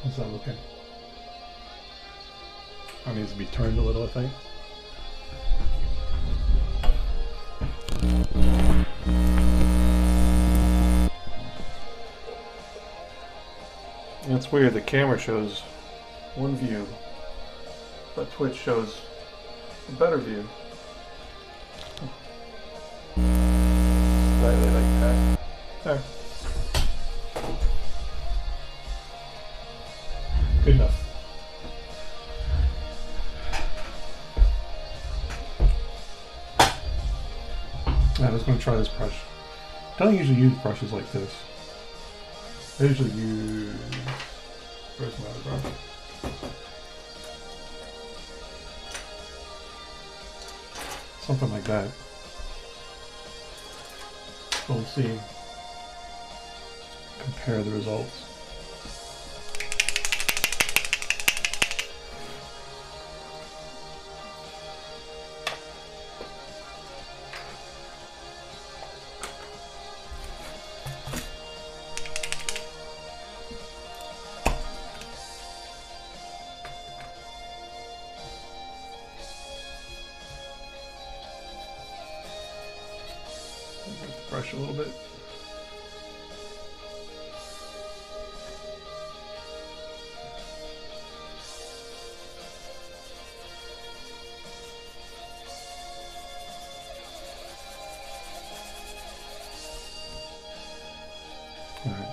How's that looking? That needs to be turned a little, I think. It's weird, the camera shows one view, but Twitch shows a better view. Slightly like that. There. Good enough. I was going to try this brush. I don't usually use brushes like this. I usually use... Where's my other brush? Something like that. So we'll see. Compare the results. Brush a little bit. All right.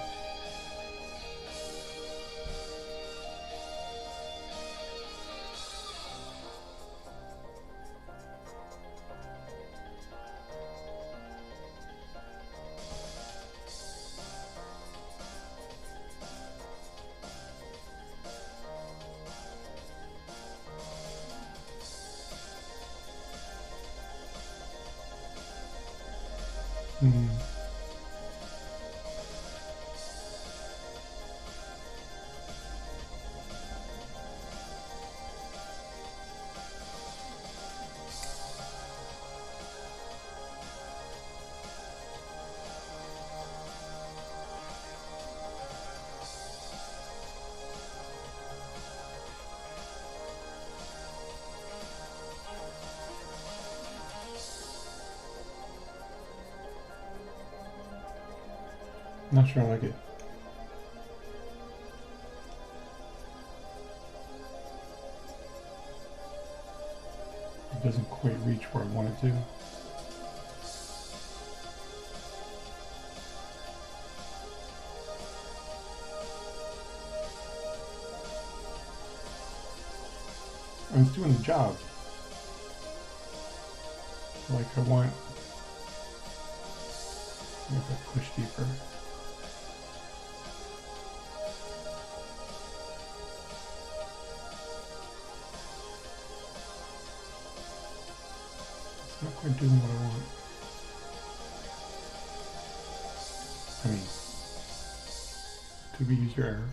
Not sure I like it. It doesn't quite reach where I want it to. And it's doing the job. Like I want, if I push deeper. It's not quite doing what I want. I mean, to be user error.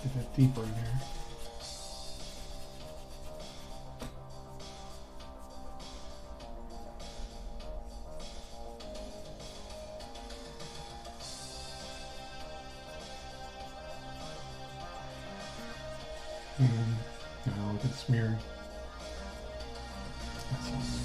Get that deeper in here. Now look at the smearing. That sucks.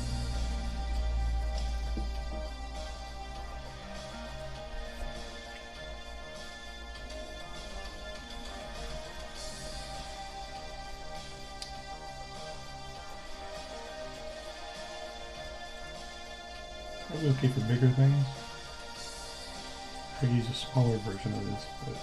Probably okay for bigger things. I could use a smaller version of this, but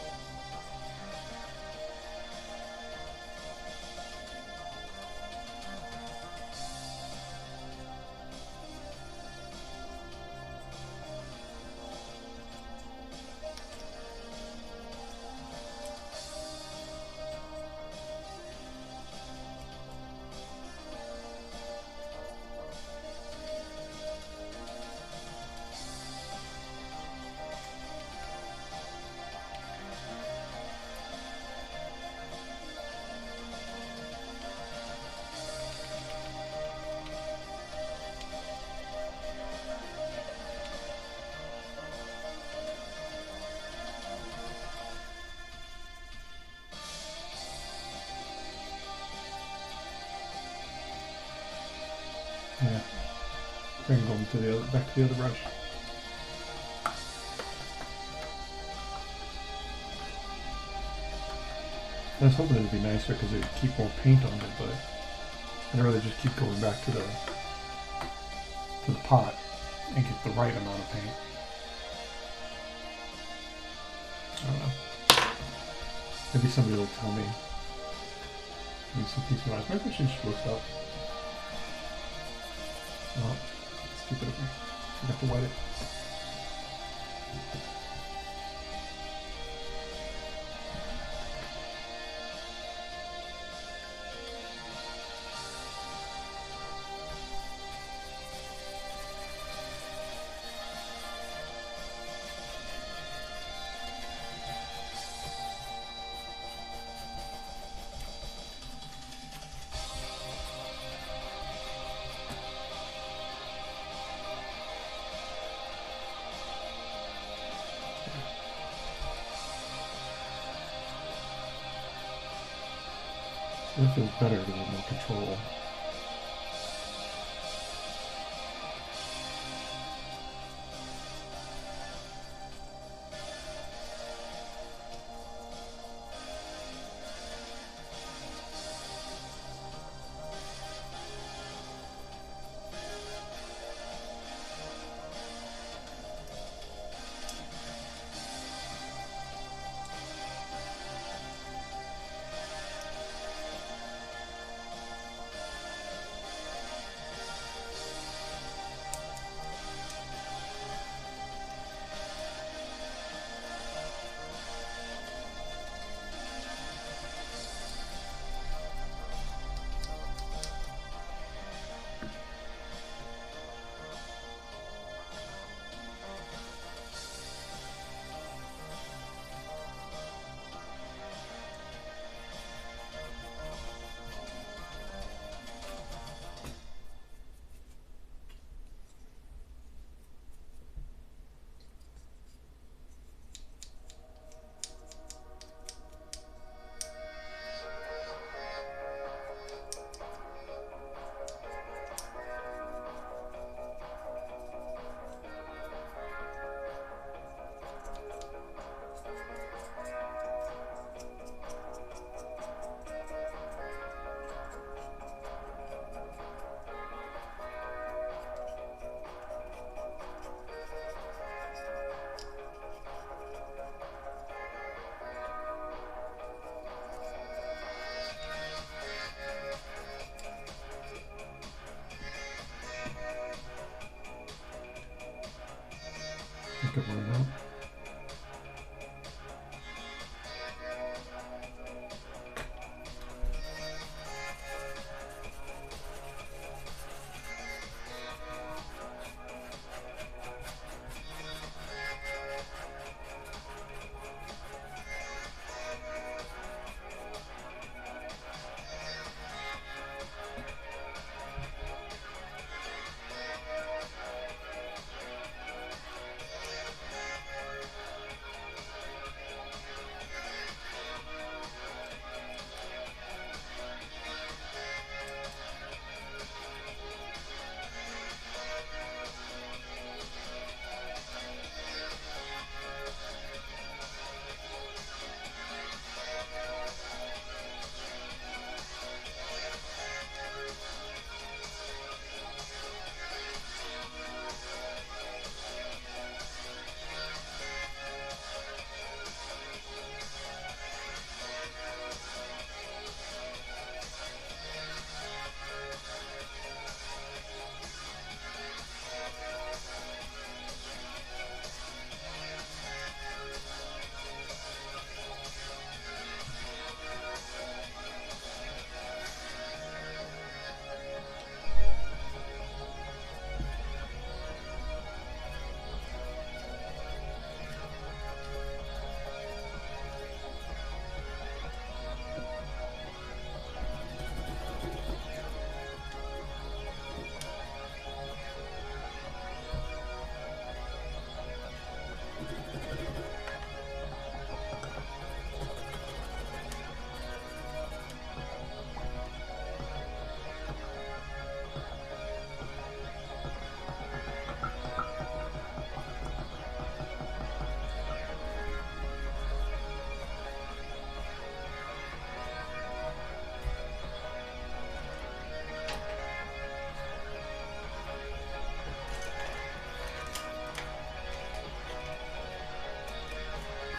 Yeah. Bring them to the other, back to the other brush. I was hoping it would be nicer because it would keep more paint on it, but I'd rather just keep going back to the pot and get the right amount of paint. I don't know. Maybe somebody will tell me. Maybe some piece of advice. Maybe I should just look up. Oh, stupid of me. Forgot to wet it. It feels better to have more control. Look at one out.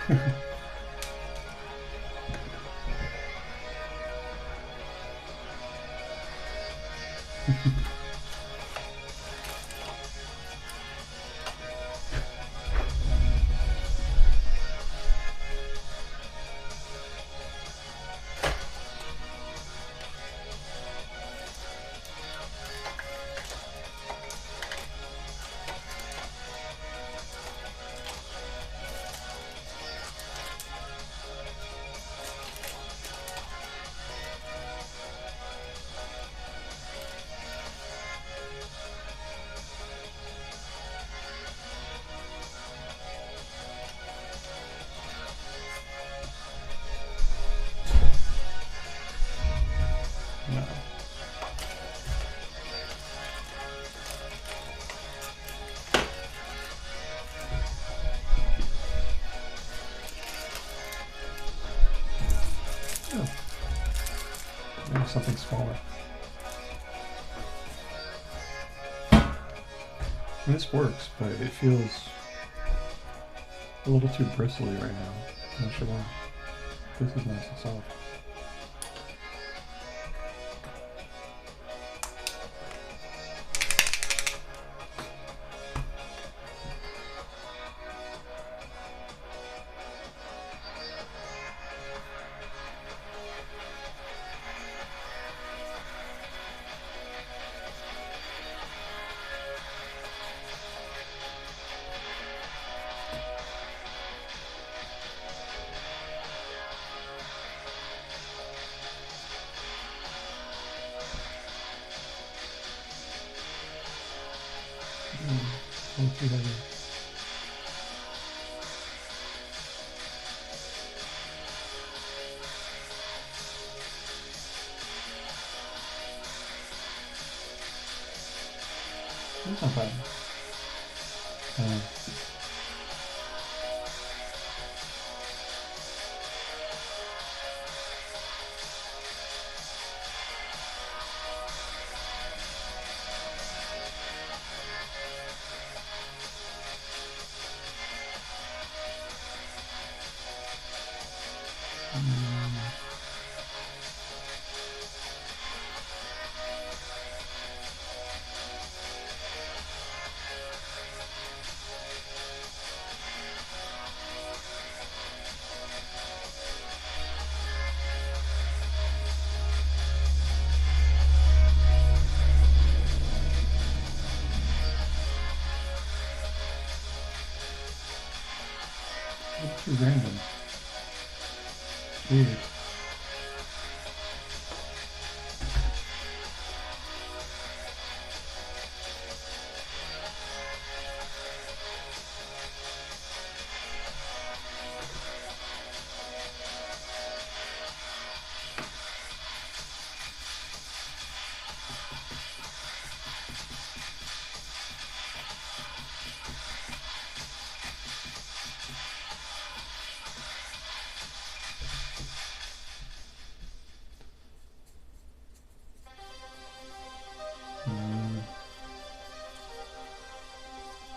Maybe something smaller. This works, but it feels a little too bristly right now. I'm not sure why. This is nice and soft. Too heavy. That's not bad. It's too random. Weird.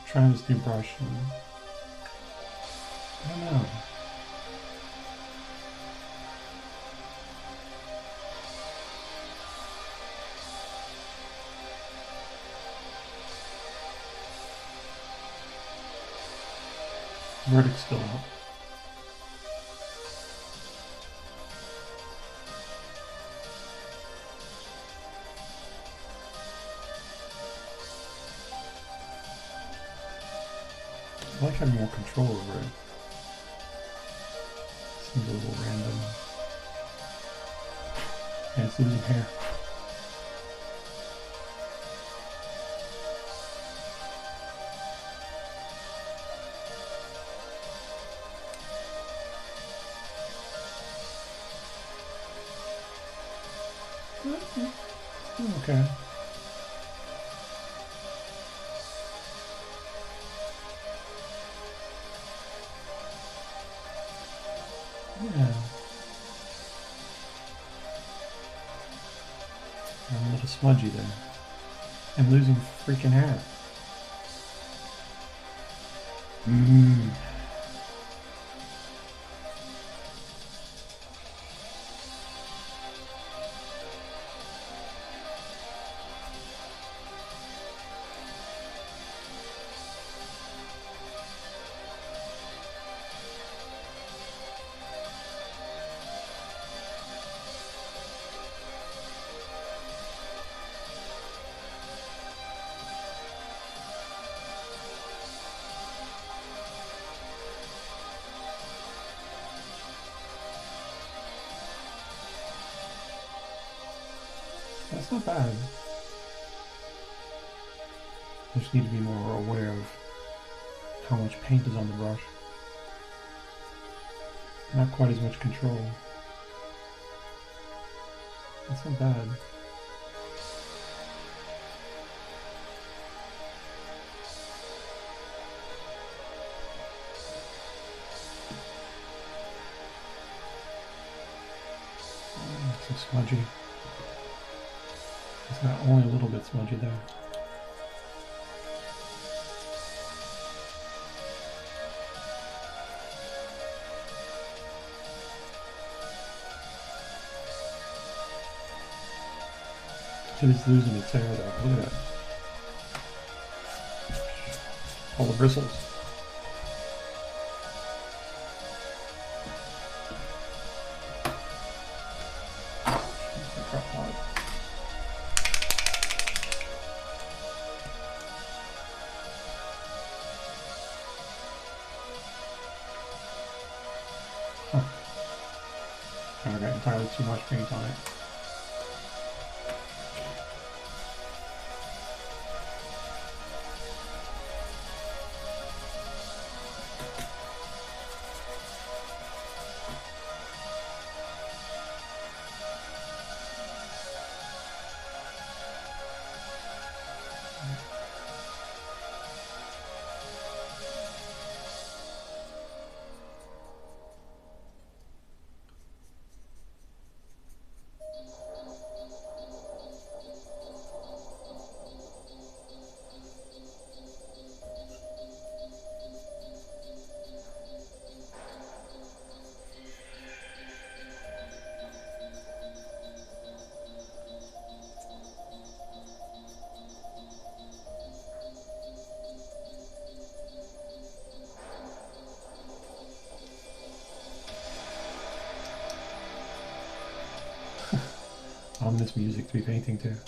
Trying this new brush. I don't know. Verdict's still out. I like having more control over it. Seems a little random. And it's losing hair. Okay. Yeah. I'm a little smudgy there. I'm losing freaking hair. That's not bad. I just need to be more aware of how much paint is on the brush. Not quite as much control. That's not bad. So smudgy. It's not only a little bit smudgy there. It's losing its hair though. Look at that. All the bristles. Huh. I got entirely too much paint on it. Ominous music to be painting to. Okay.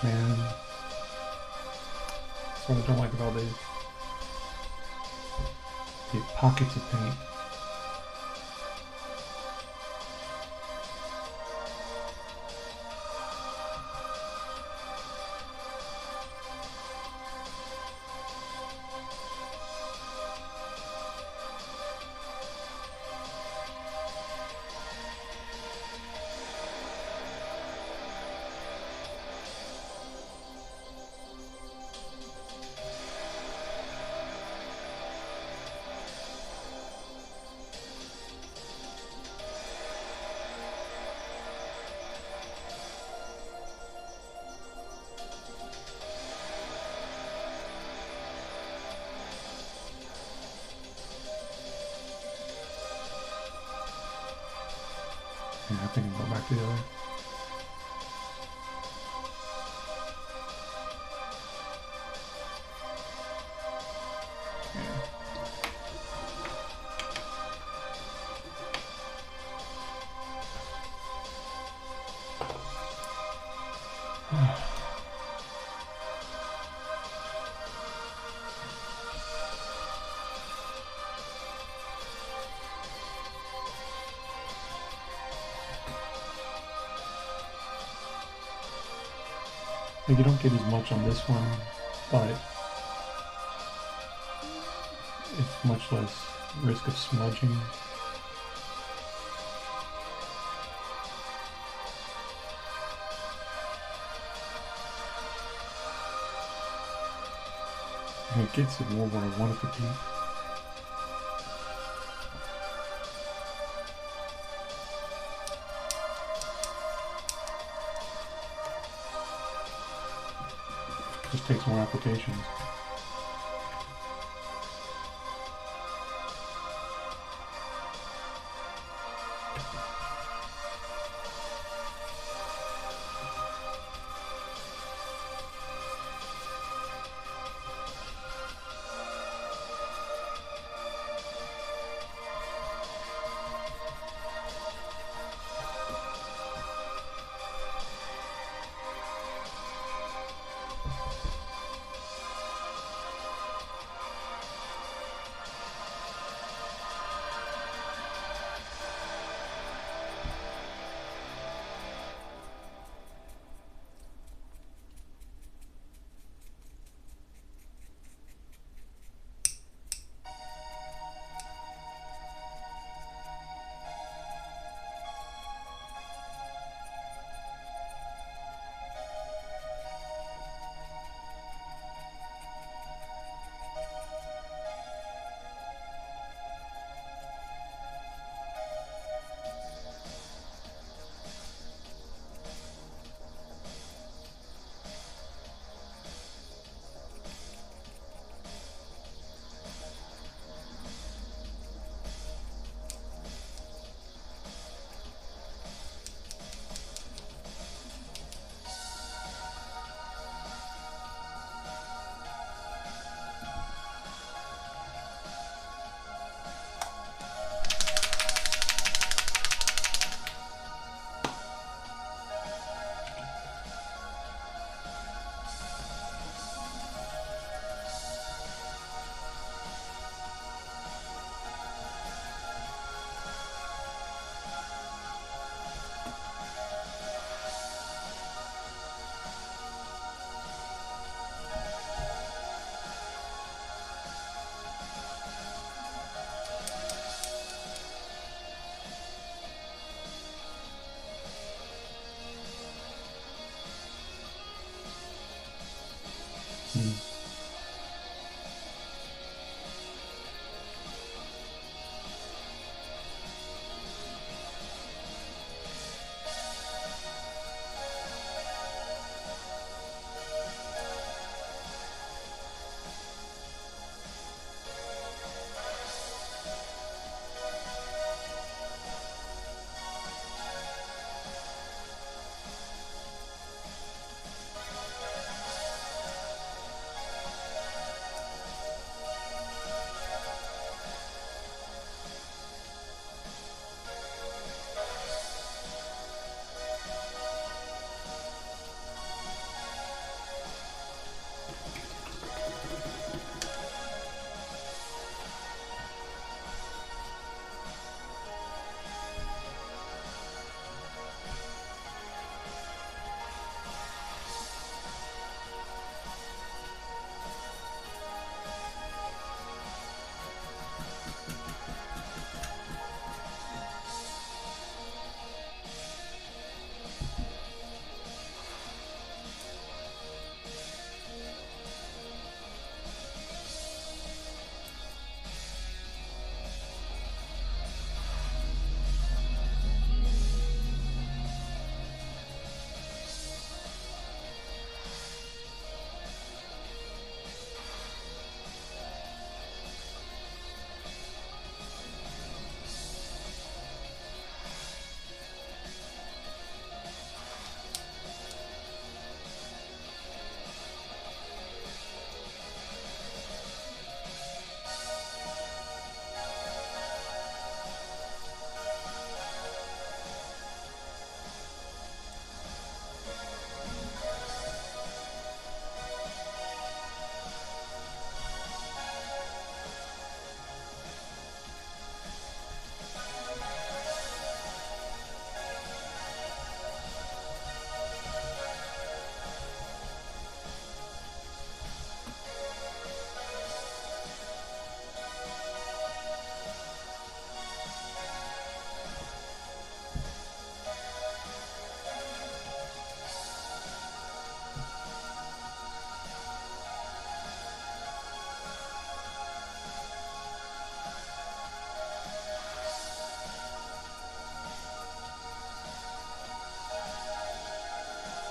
Man, that's what I don't like about the pockets of paint. Yeah, I think I'll go back to the other. Like you don't get as much on this one, but it's much less risk of smudging. And it gets it more what I want it to be. Just takes more applications.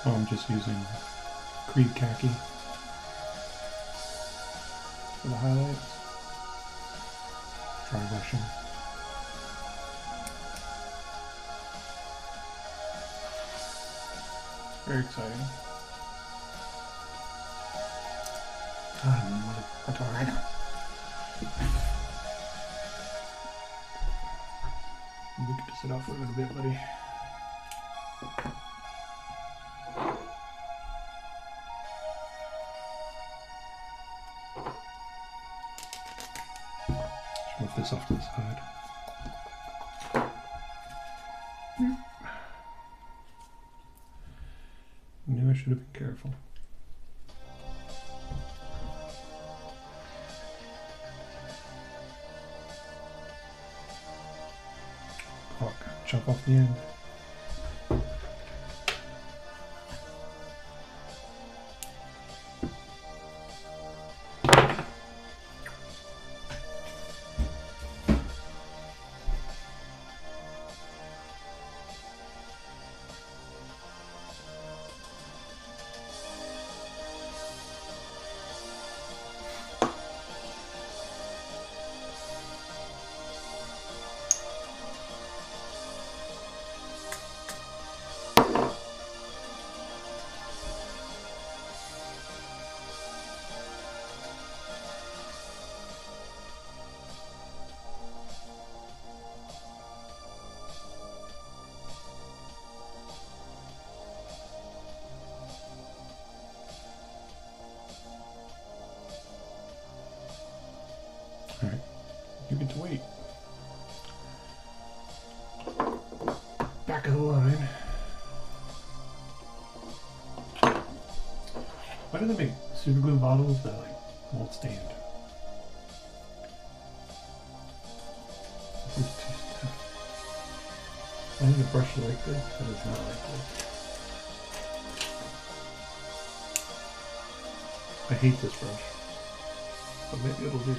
Oh, I'm just using Creed Khaki for the highlights. Dry brushing. Very exciting. That's alright. We can just sit out for a little bit, buddy. Just move this off to the side. Knew I should have been careful. Oh, chop off the end. Alright, you get to wait. Back of the line. Why do they make super glue bottles that like won't stand? This is too stiff. I need a brush like this, but it's not like this. I hate this brush, but maybe it'll do.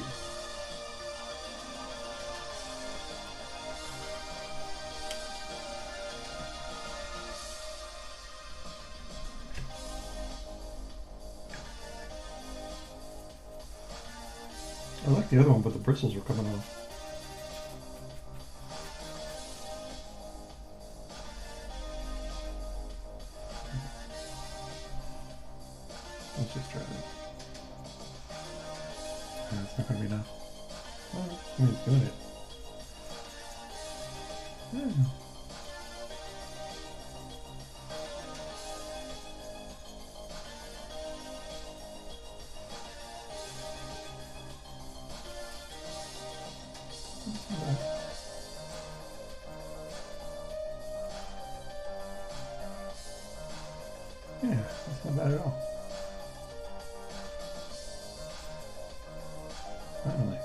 I like the other one, but the bristles are coming off. Let's just try this. It's not going to be enough. Well, I mean, it's doing it. Yeah. Yeah, that's not bad at all. Finally.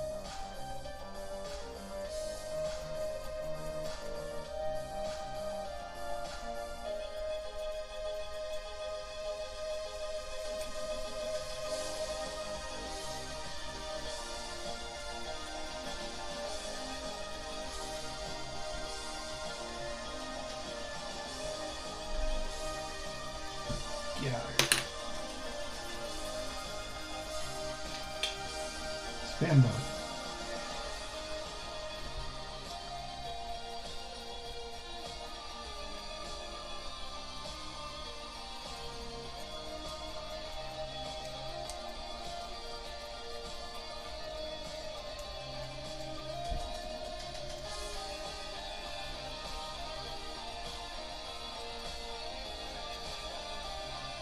Get out of here. Stand by.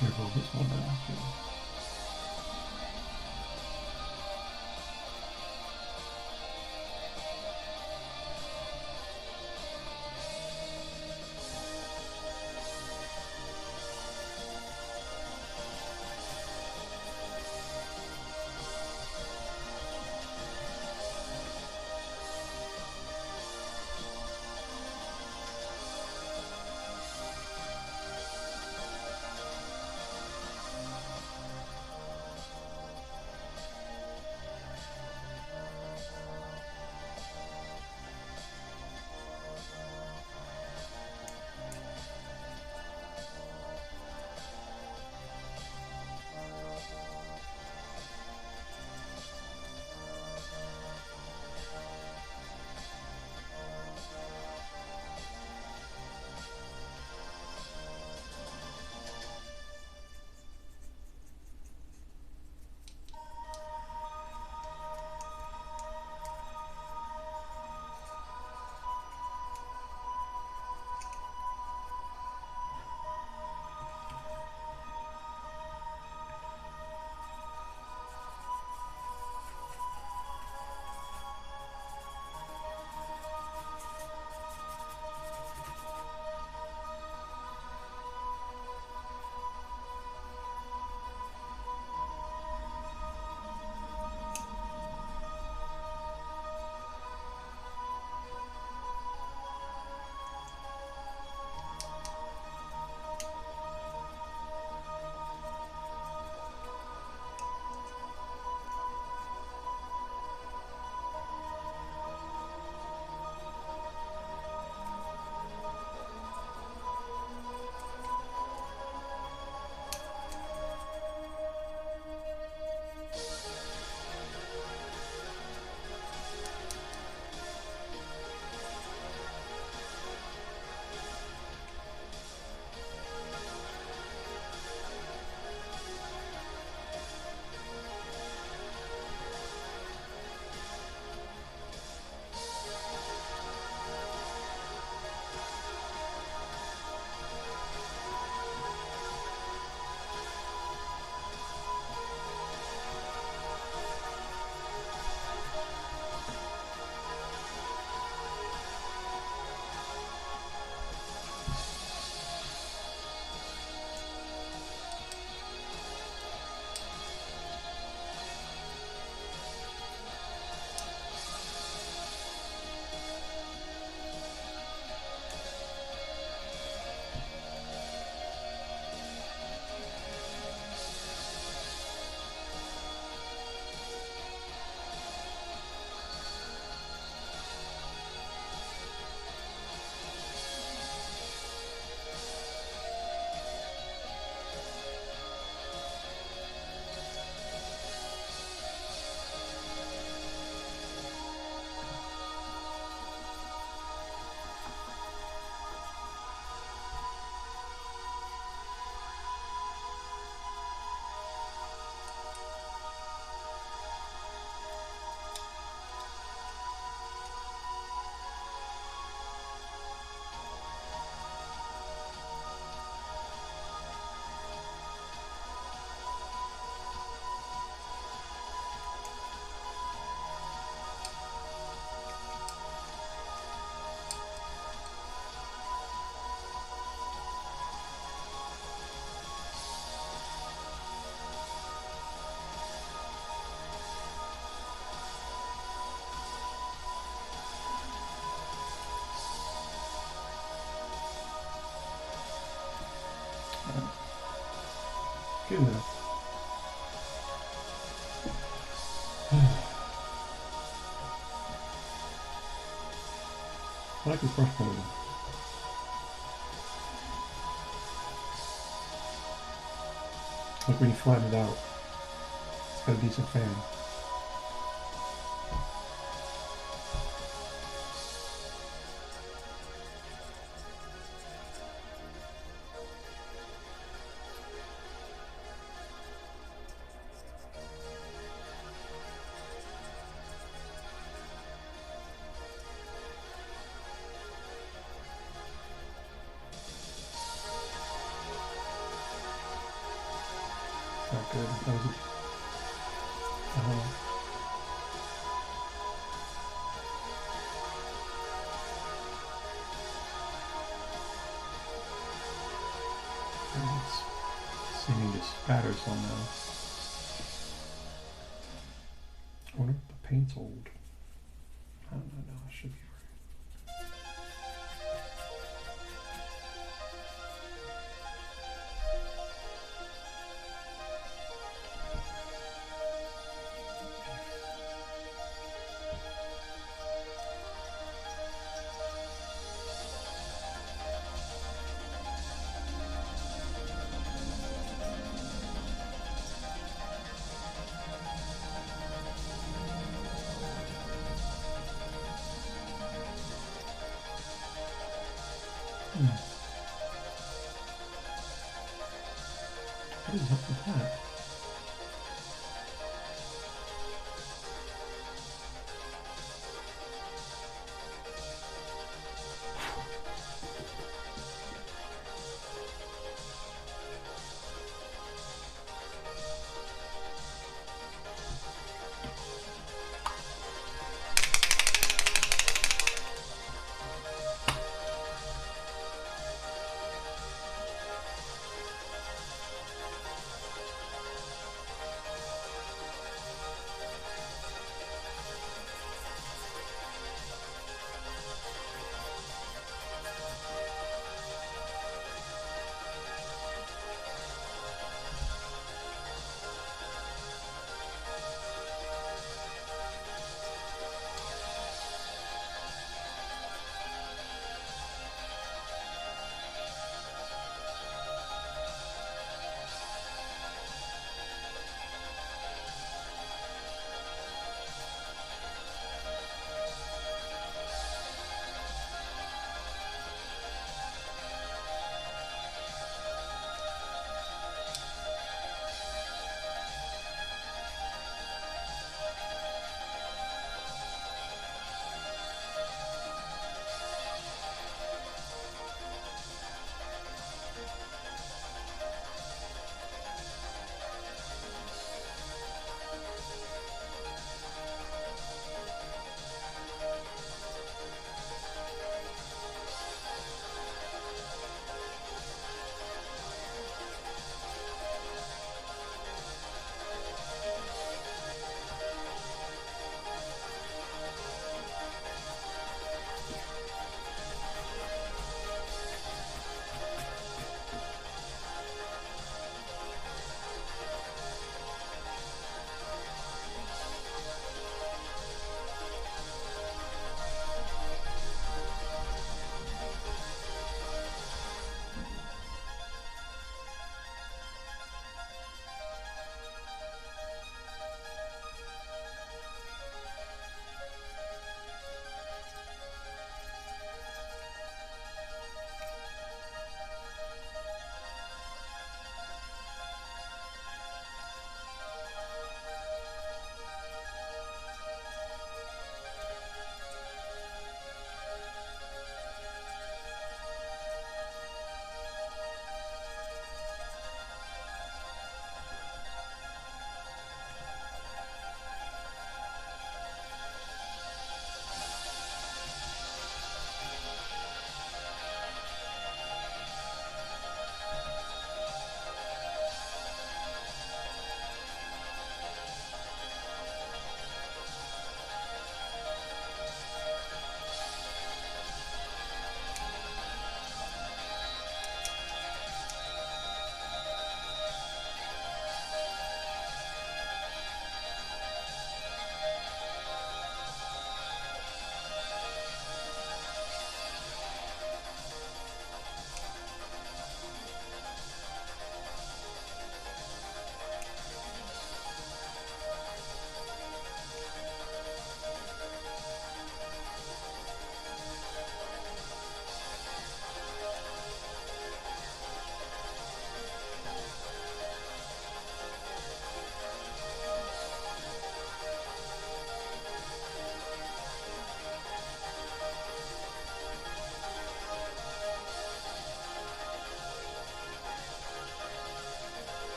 Careful of this one now, too. Getting there. I like this brush better. Like when you flatten it out, it's got a decent fan. Not good. That was it's seeming to spatter some now. I wonder if the paint's old. I don't know. I should be right. What is up with that?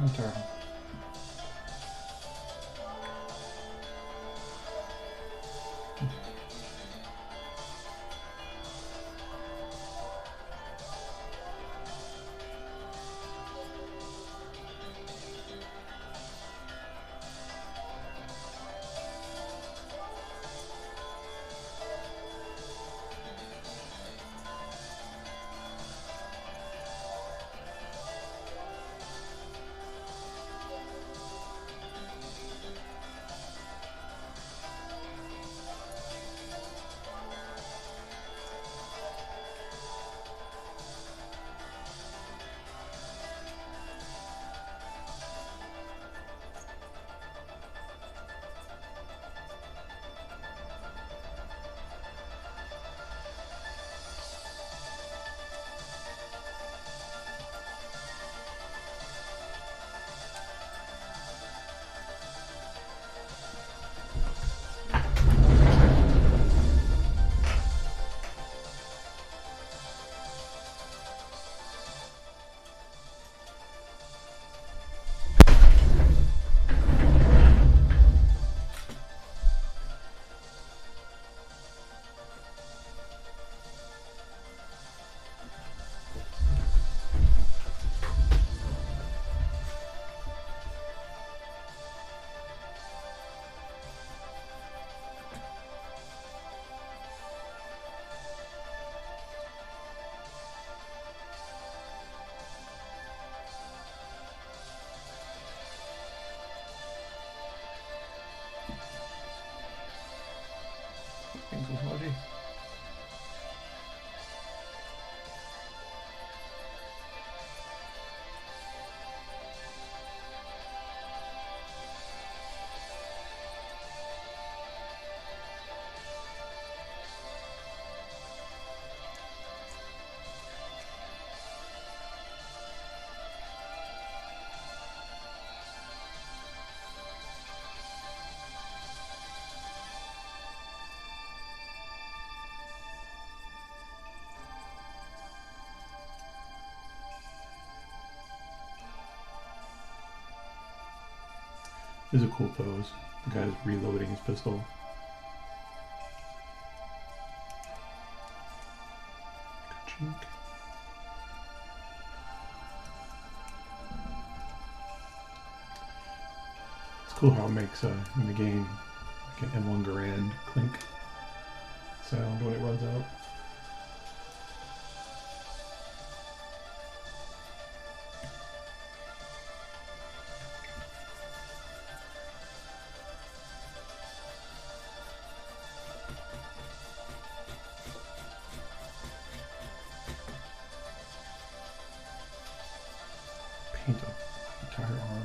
Not terrible. Thanks, Emoji. This is a cool pose. The guy's reloading his pistol. Ka-chink. It's cool how it makes in the game like an M1 Garand clink sound when it runs out. Paint the entire arm.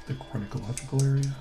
The gynecological area.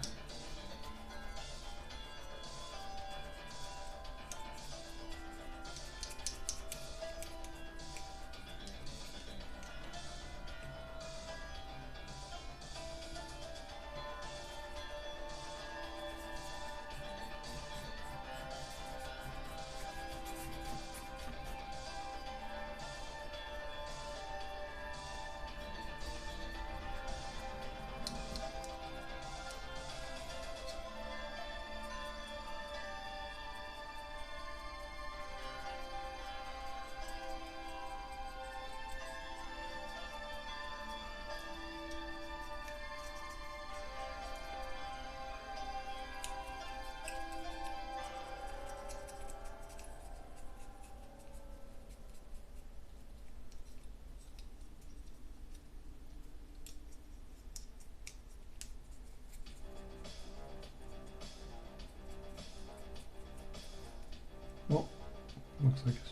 Looks like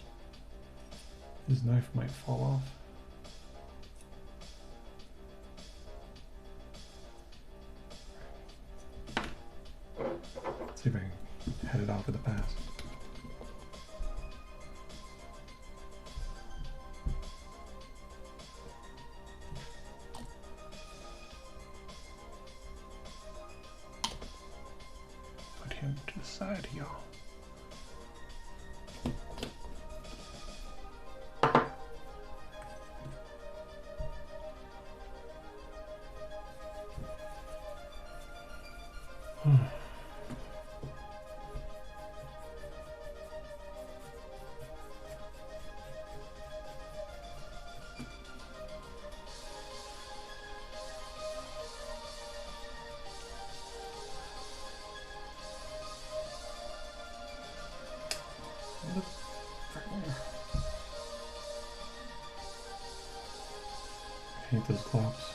his knife might fall off. Let's see if I can head it off with a pass. Put him to the side, y'all. I hate those clocks.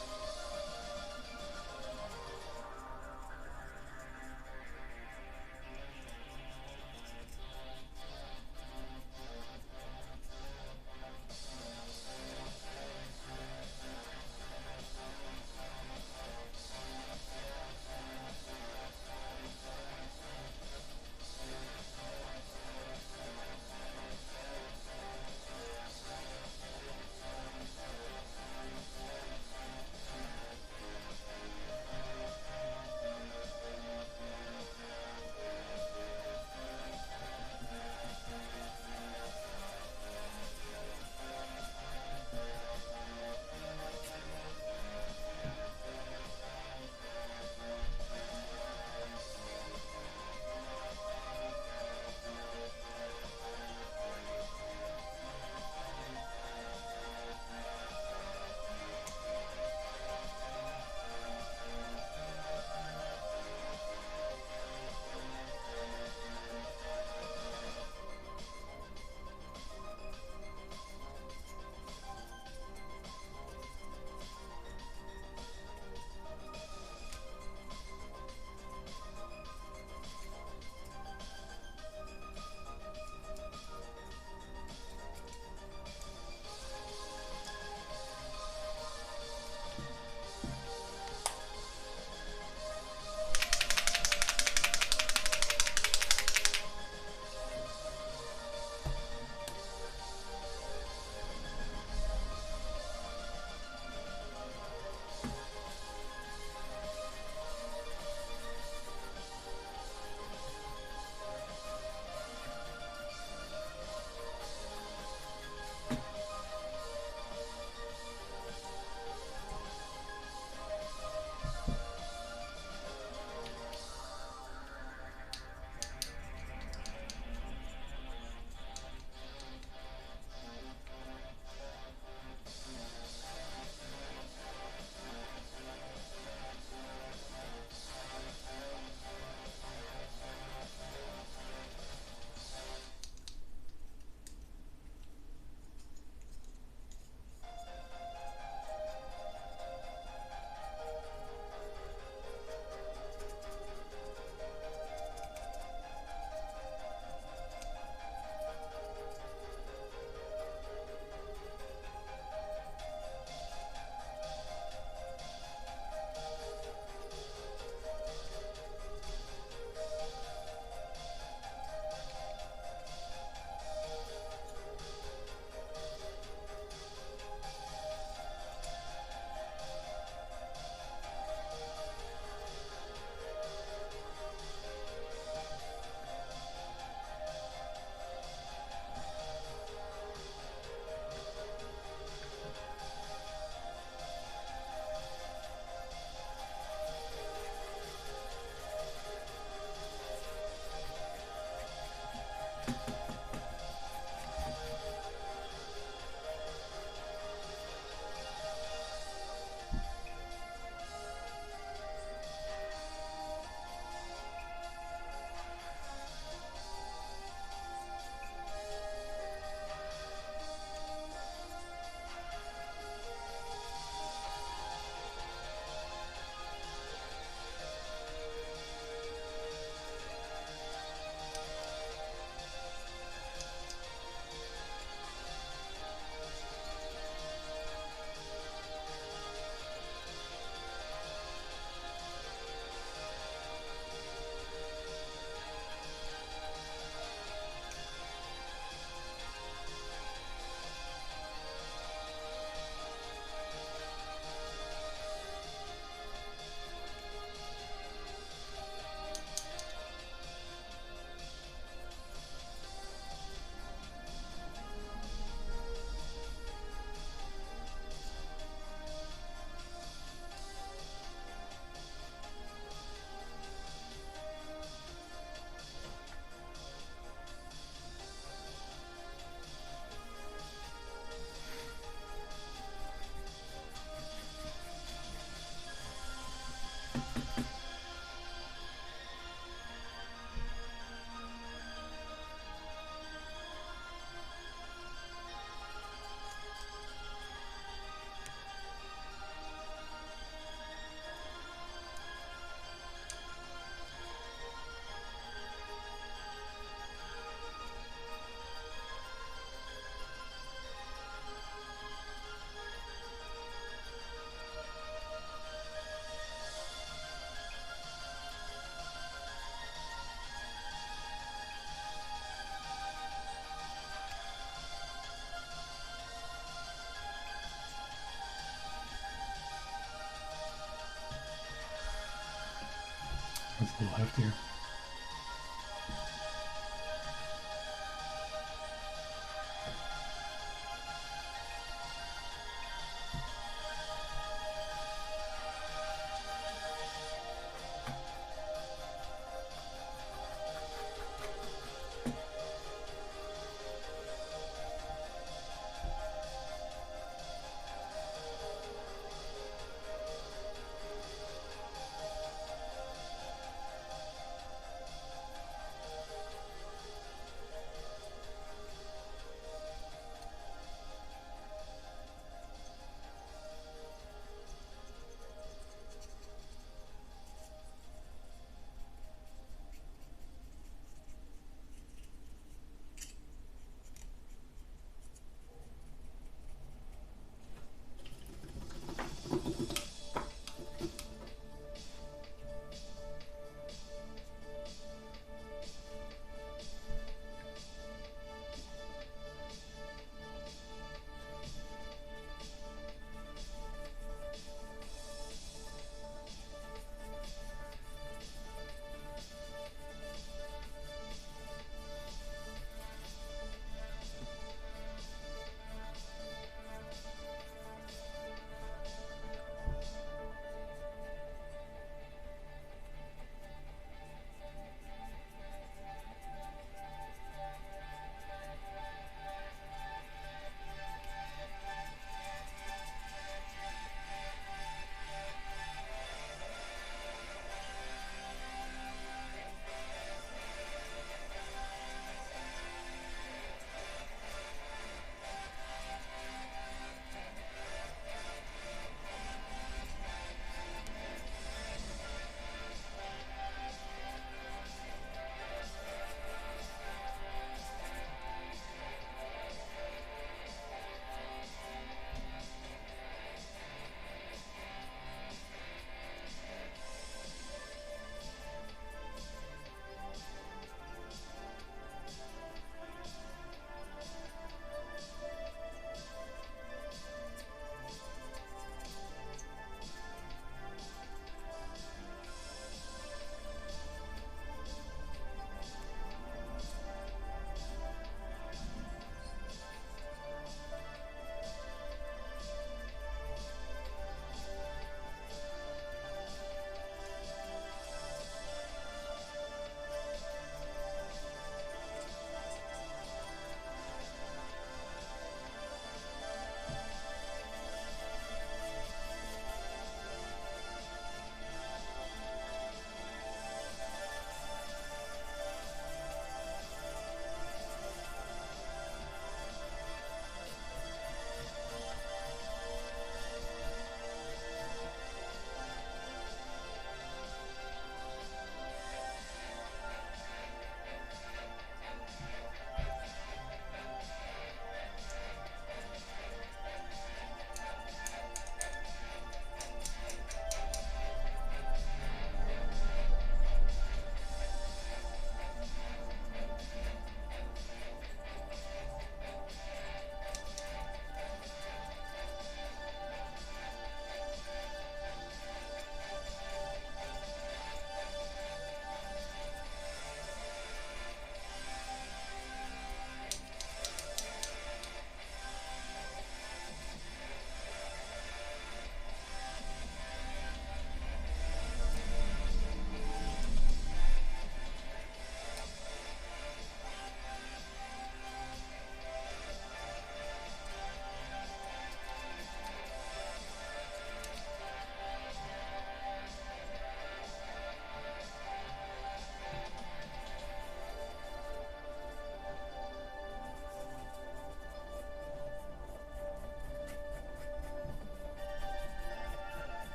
That's a little heftier.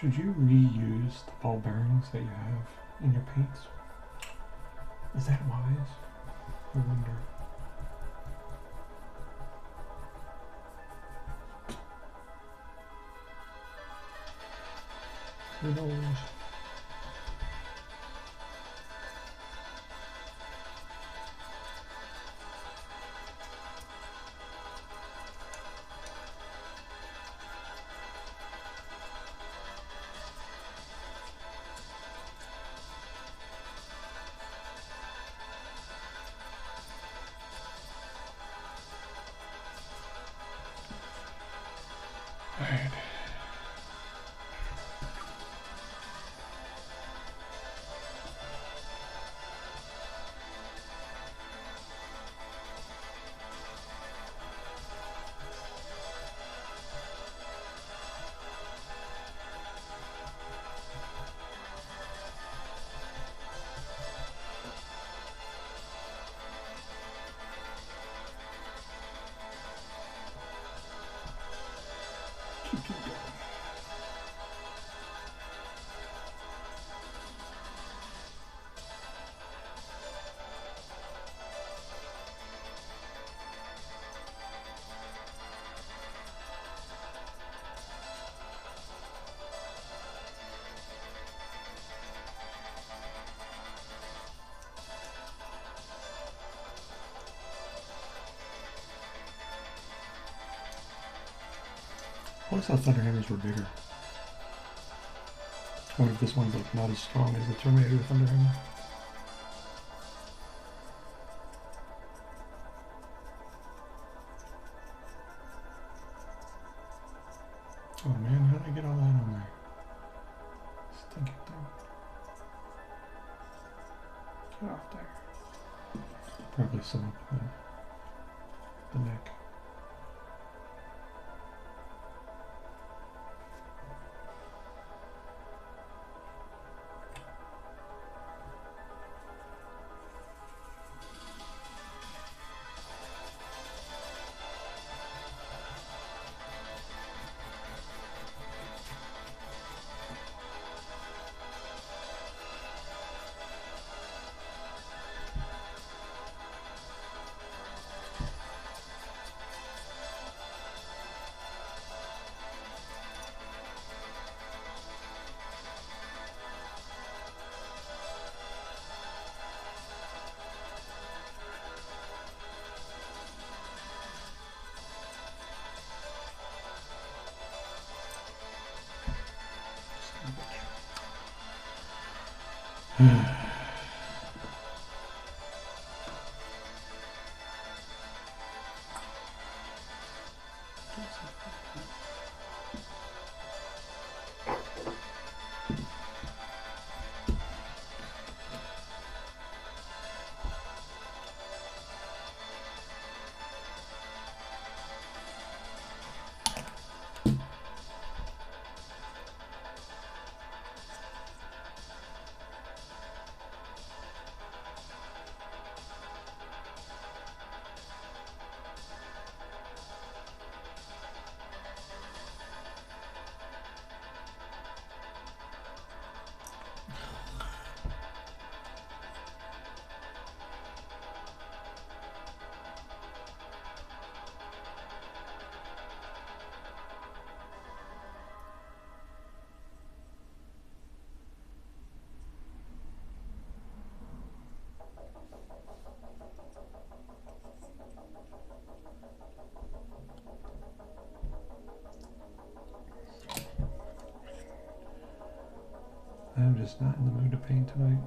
Should you reuse the ball bearings that you have in your paints? Is that wise? I wonder. Who knows? Alright. Keep going. I always thought Thunderhammers were bigger. I wonder if this one's like not as strong as the Terminator Thunderhammer. Oh man, how did I get all that on there? Stinking thing. Get off there. Probably some up the neck. I'm just not in the mood to paint tonight,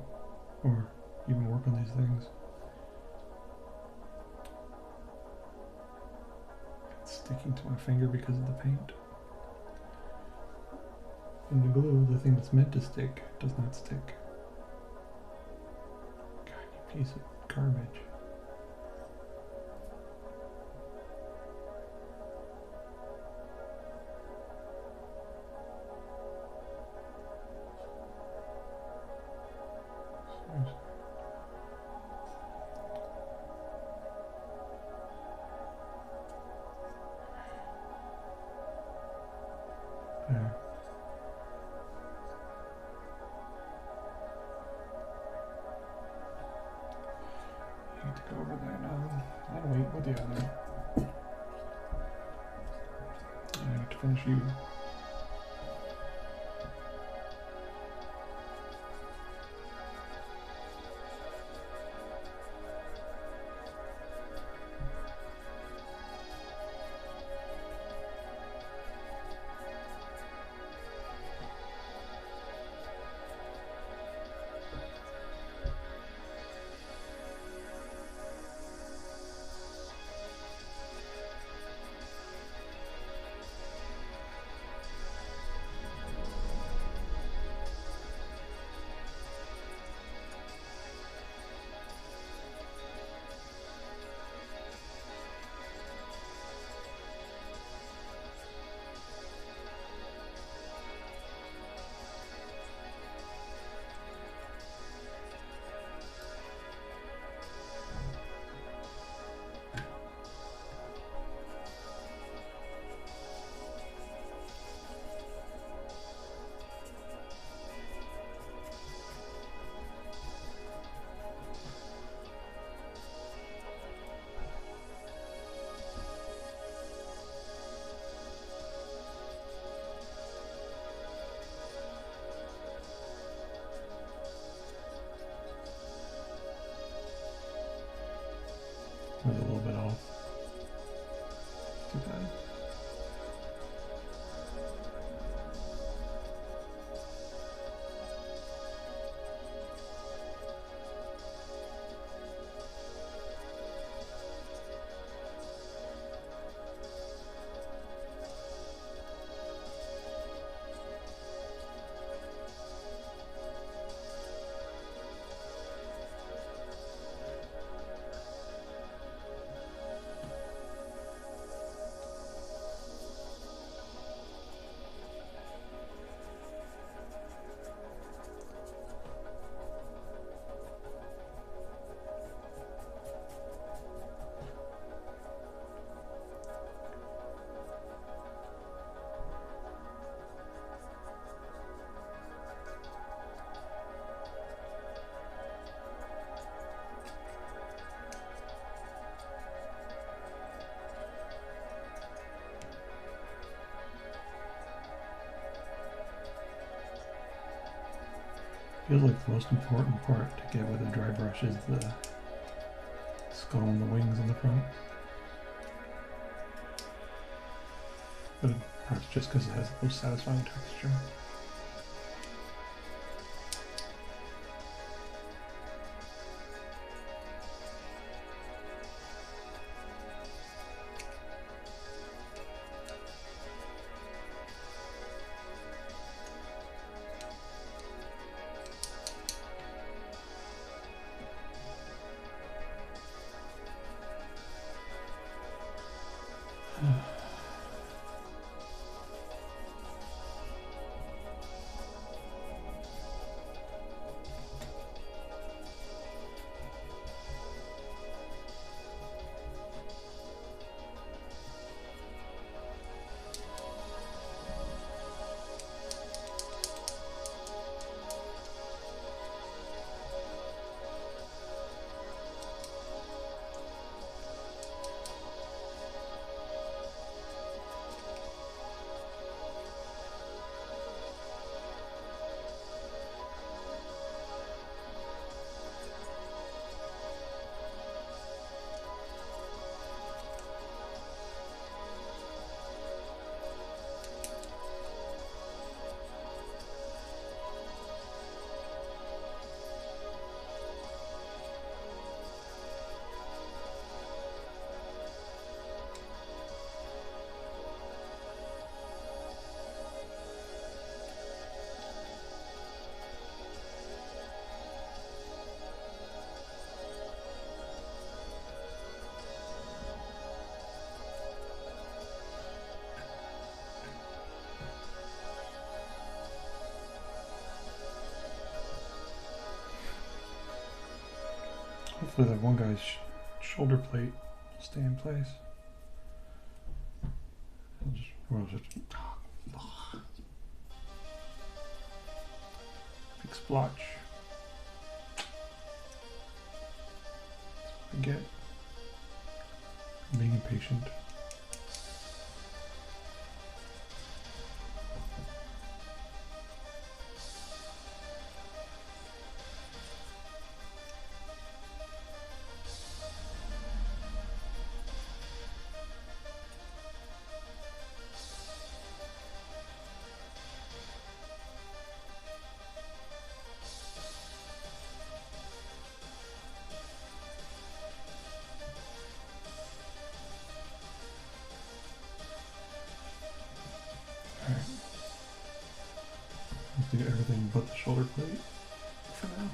or even work on these things. It's sticking to my finger because of the paint. And the glue, the thing that's meant to stick, does not stick. God, you piece of garbage. with the item. I need to finish you. Was a little bit off. Too bad. Feels like the most important part to get with a dry brush is the skull and the wings on the front. But perhaps just because it has the most satisfying texture. Hopefully that one guy's shoulder plate will stay in place. Big splotch. That's what I get. I'm being impatient. Do everything but the shoulder plate for now.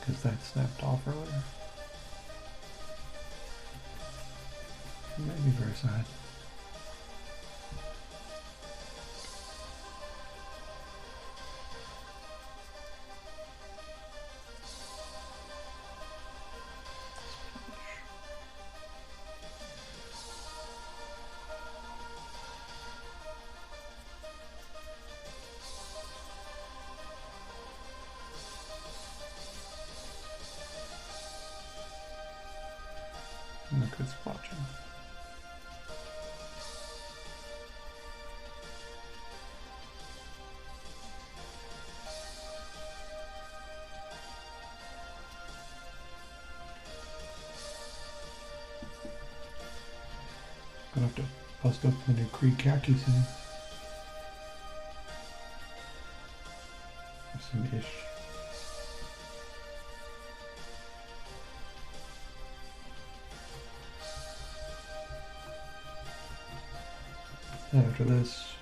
Because that snapped off earlier. It made me very sad. Look, it's watching. Gonna have to bust up the new Creed khaki soon. Soon-ish. After this,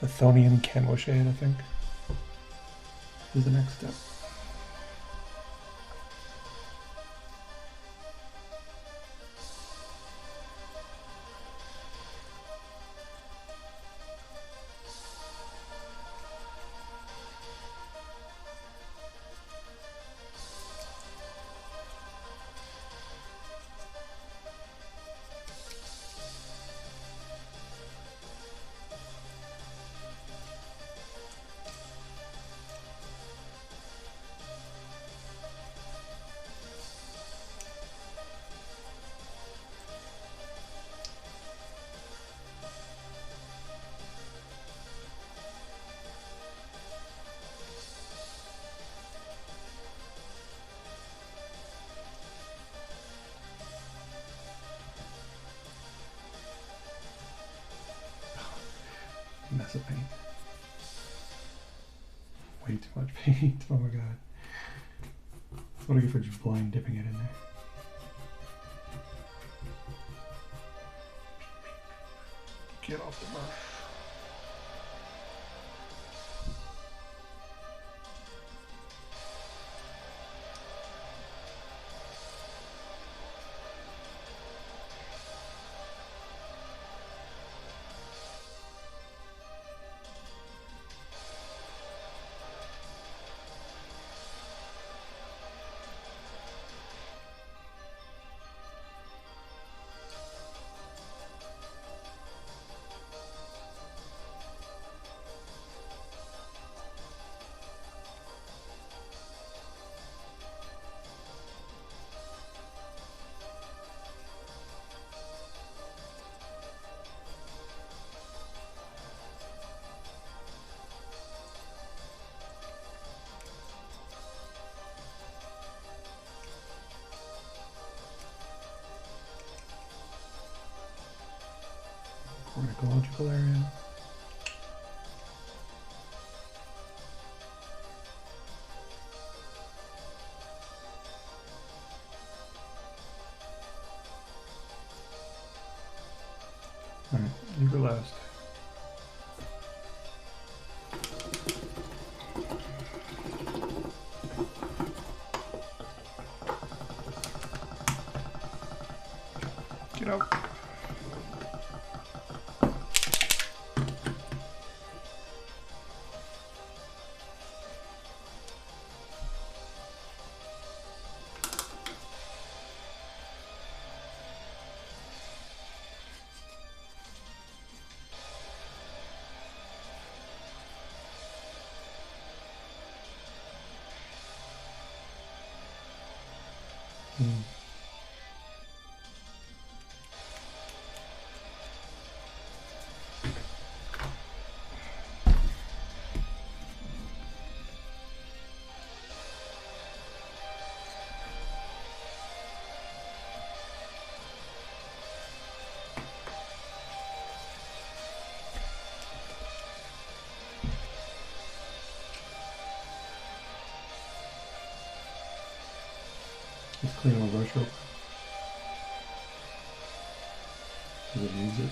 Athonian Canwa Shade, I think, is the next step. Mess of paint. Way too much paint. Oh my god. That's what I get for just blind dipping it in there. Get off the brush. Ecological area. Alright, you go last. Get out. Mm. Let's clean my brush up. Does it needs it?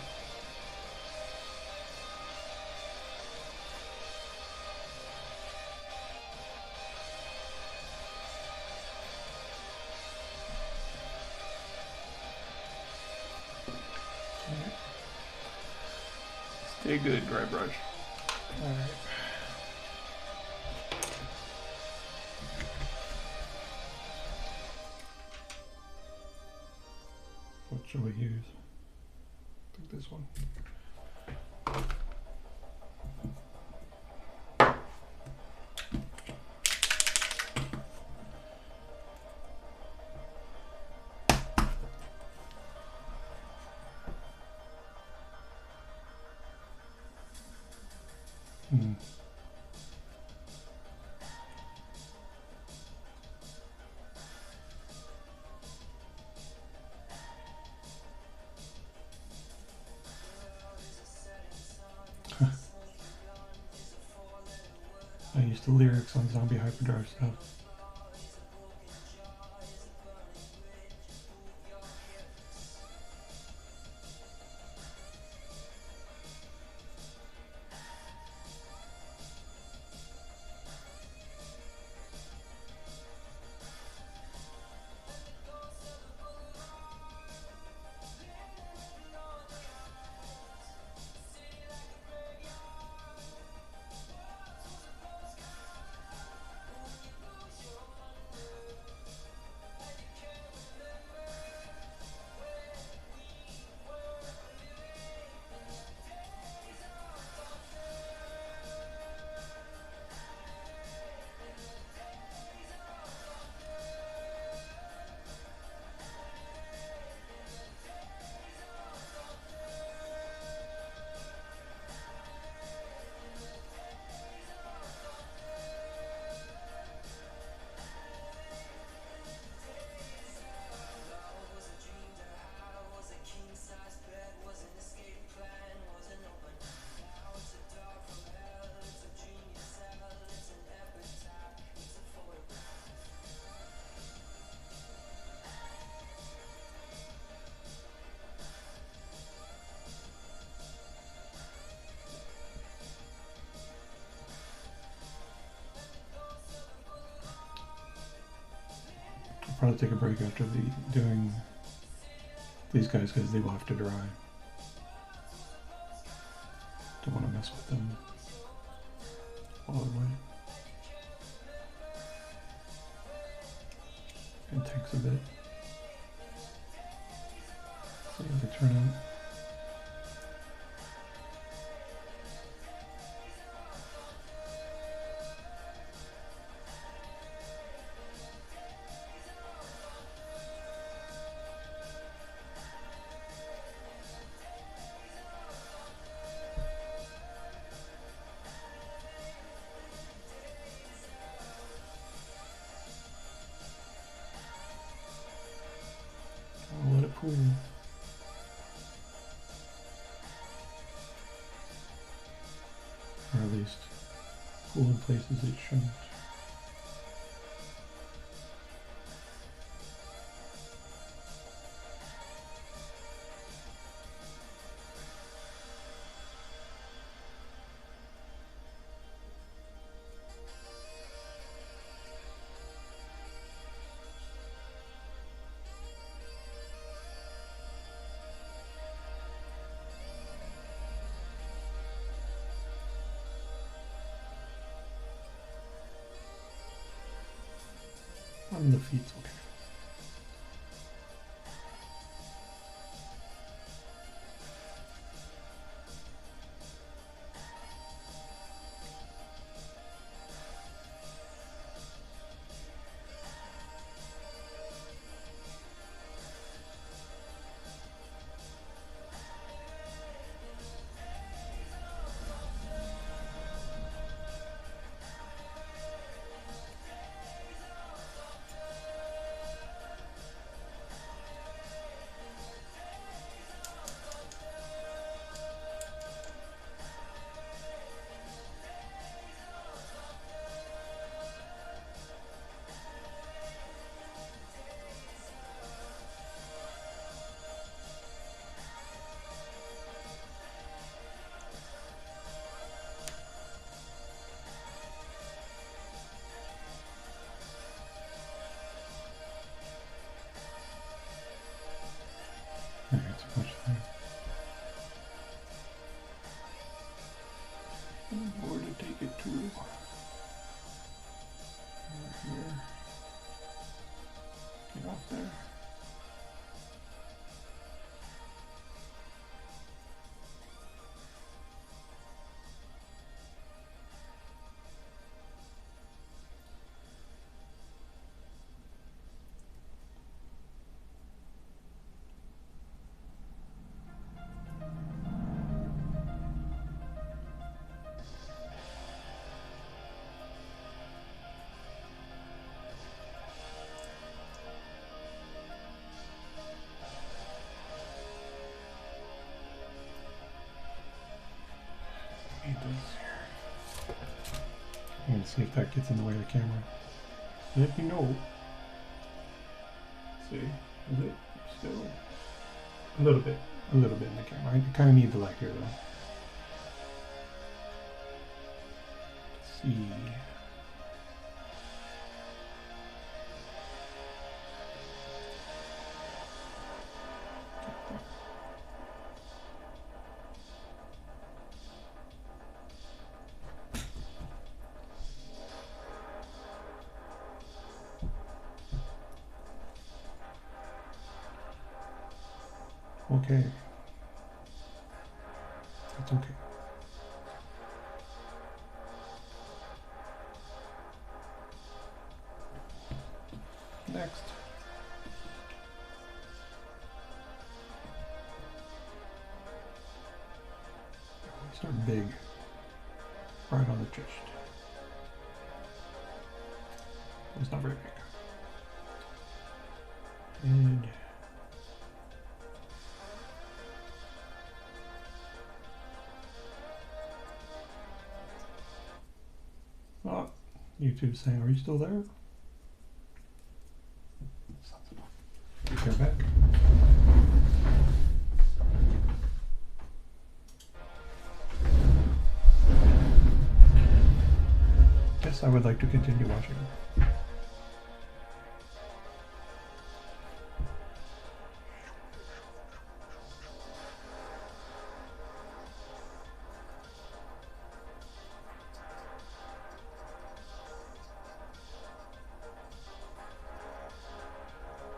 Alright. Stay good, dry brush. Alright. What should we use? I think this one. Hmm. I used the lyrics on Zombie Hyperdrive stuff. I'll probably take a break after doing these guys because they will have to dry. Don't want to mess with them all the way. It takes a bit. See how they turn out. I'll let it cool. Or at least cool in places it shouldn't. On the feet's okay. Alright, so much time. Where to take it to? Over here. Get off there. I'm gonna see if that gets in the way of the camera. Let me know. Let's see, is it still a little bit in the camera? I kind of need the light here though. Let's see. Okay. That's okay. Next. Start big. Right on the chest. It's not very big. And oh, YouTube's saying, are you still there? Take care back. Yes, I would like to continue watching.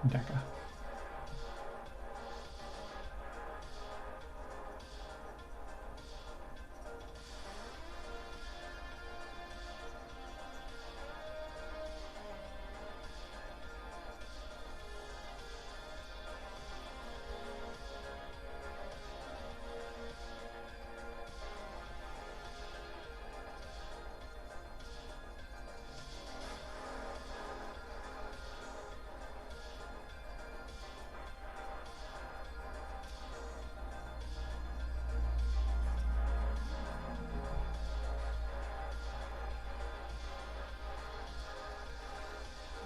Deca.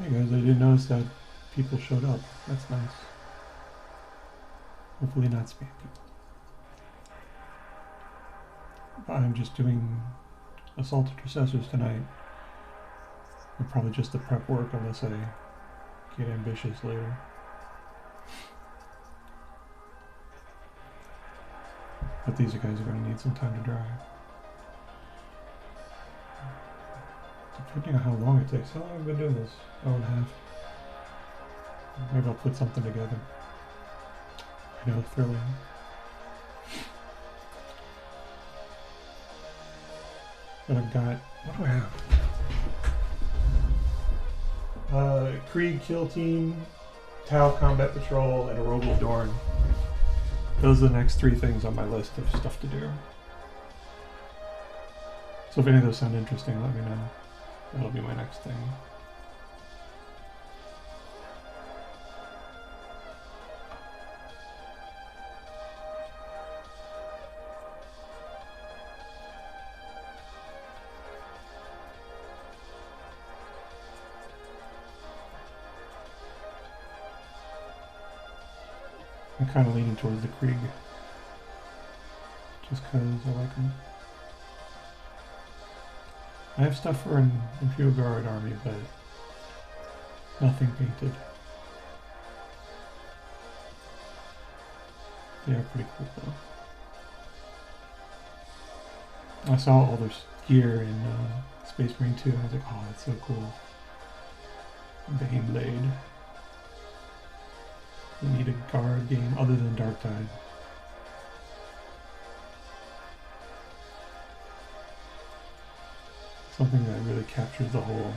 Hey guys, I did notice that people showed up. That's nice. Hopefully not spam people. I'm just doing Assault Intercessors tonight. Or probably just the prep work unless I get ambitious later. But these guys are going to need some time to dry. Depending on how long it takes. How long have I been doing this? Hour and a half. Maybe I'll put something together. I know, fairly. But I've got, what do I have? Krieg Kill Team, Tau Combat Patrol, and a Rogal Dorn. Those are the next 3 things on my list of stuff to do. So if any of those sound interesting, let me know. That'll be my next thing. I'm kind of leaning towards the Krieg, just because I like them. I have stuff for an Imperial Guard army, but nothing painted. They are pretty cool though. I saw all their gear in Space Marine 2 and I was like, oh, that's so cool. Baneblade. We need a guard game other than Dark Tide. Something that really captures the whole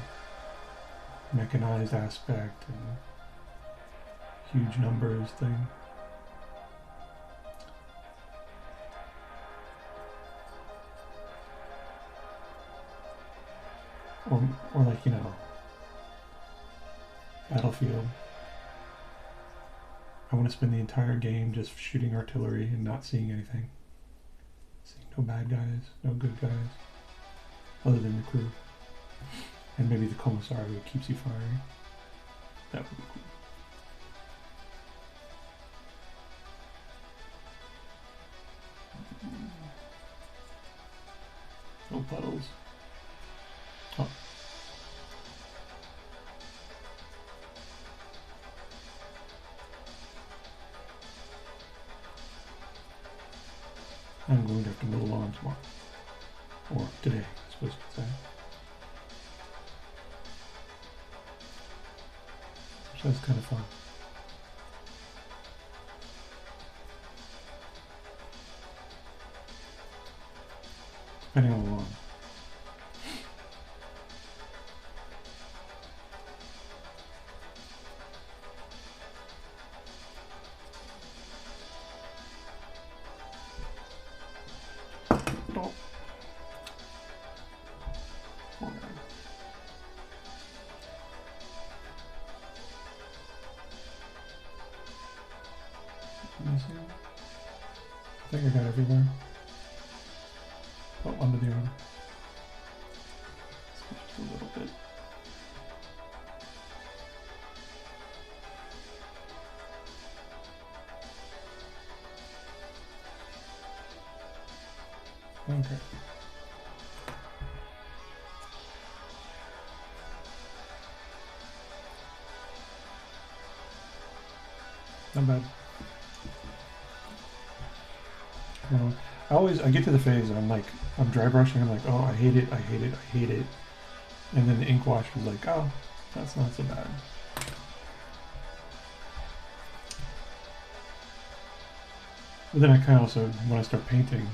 mechanized aspect and huge numbers thing. Or like, you know, Battlefield. I want to spend the entire game just shooting artillery and not seeing anything. Seeing no bad guys, no good guys, other than the crew. And maybe the commissar who keeps you firing. That would be cool. No puddles. Oh. I'm going to have to mow the lawn tomorrow. Or today, I suppose you could say. Which was kind of fun. Depending on the lawn. I think I got everywhere. Oh, under the arm. Just a little bit. Okay. Not bad. I get to the phase and I'm dry brushing, I'm like, oh, I hate it, I hate it, I hate it. And then the ink wash was like, oh, that's not so bad. But then I kind of also, when I start painting,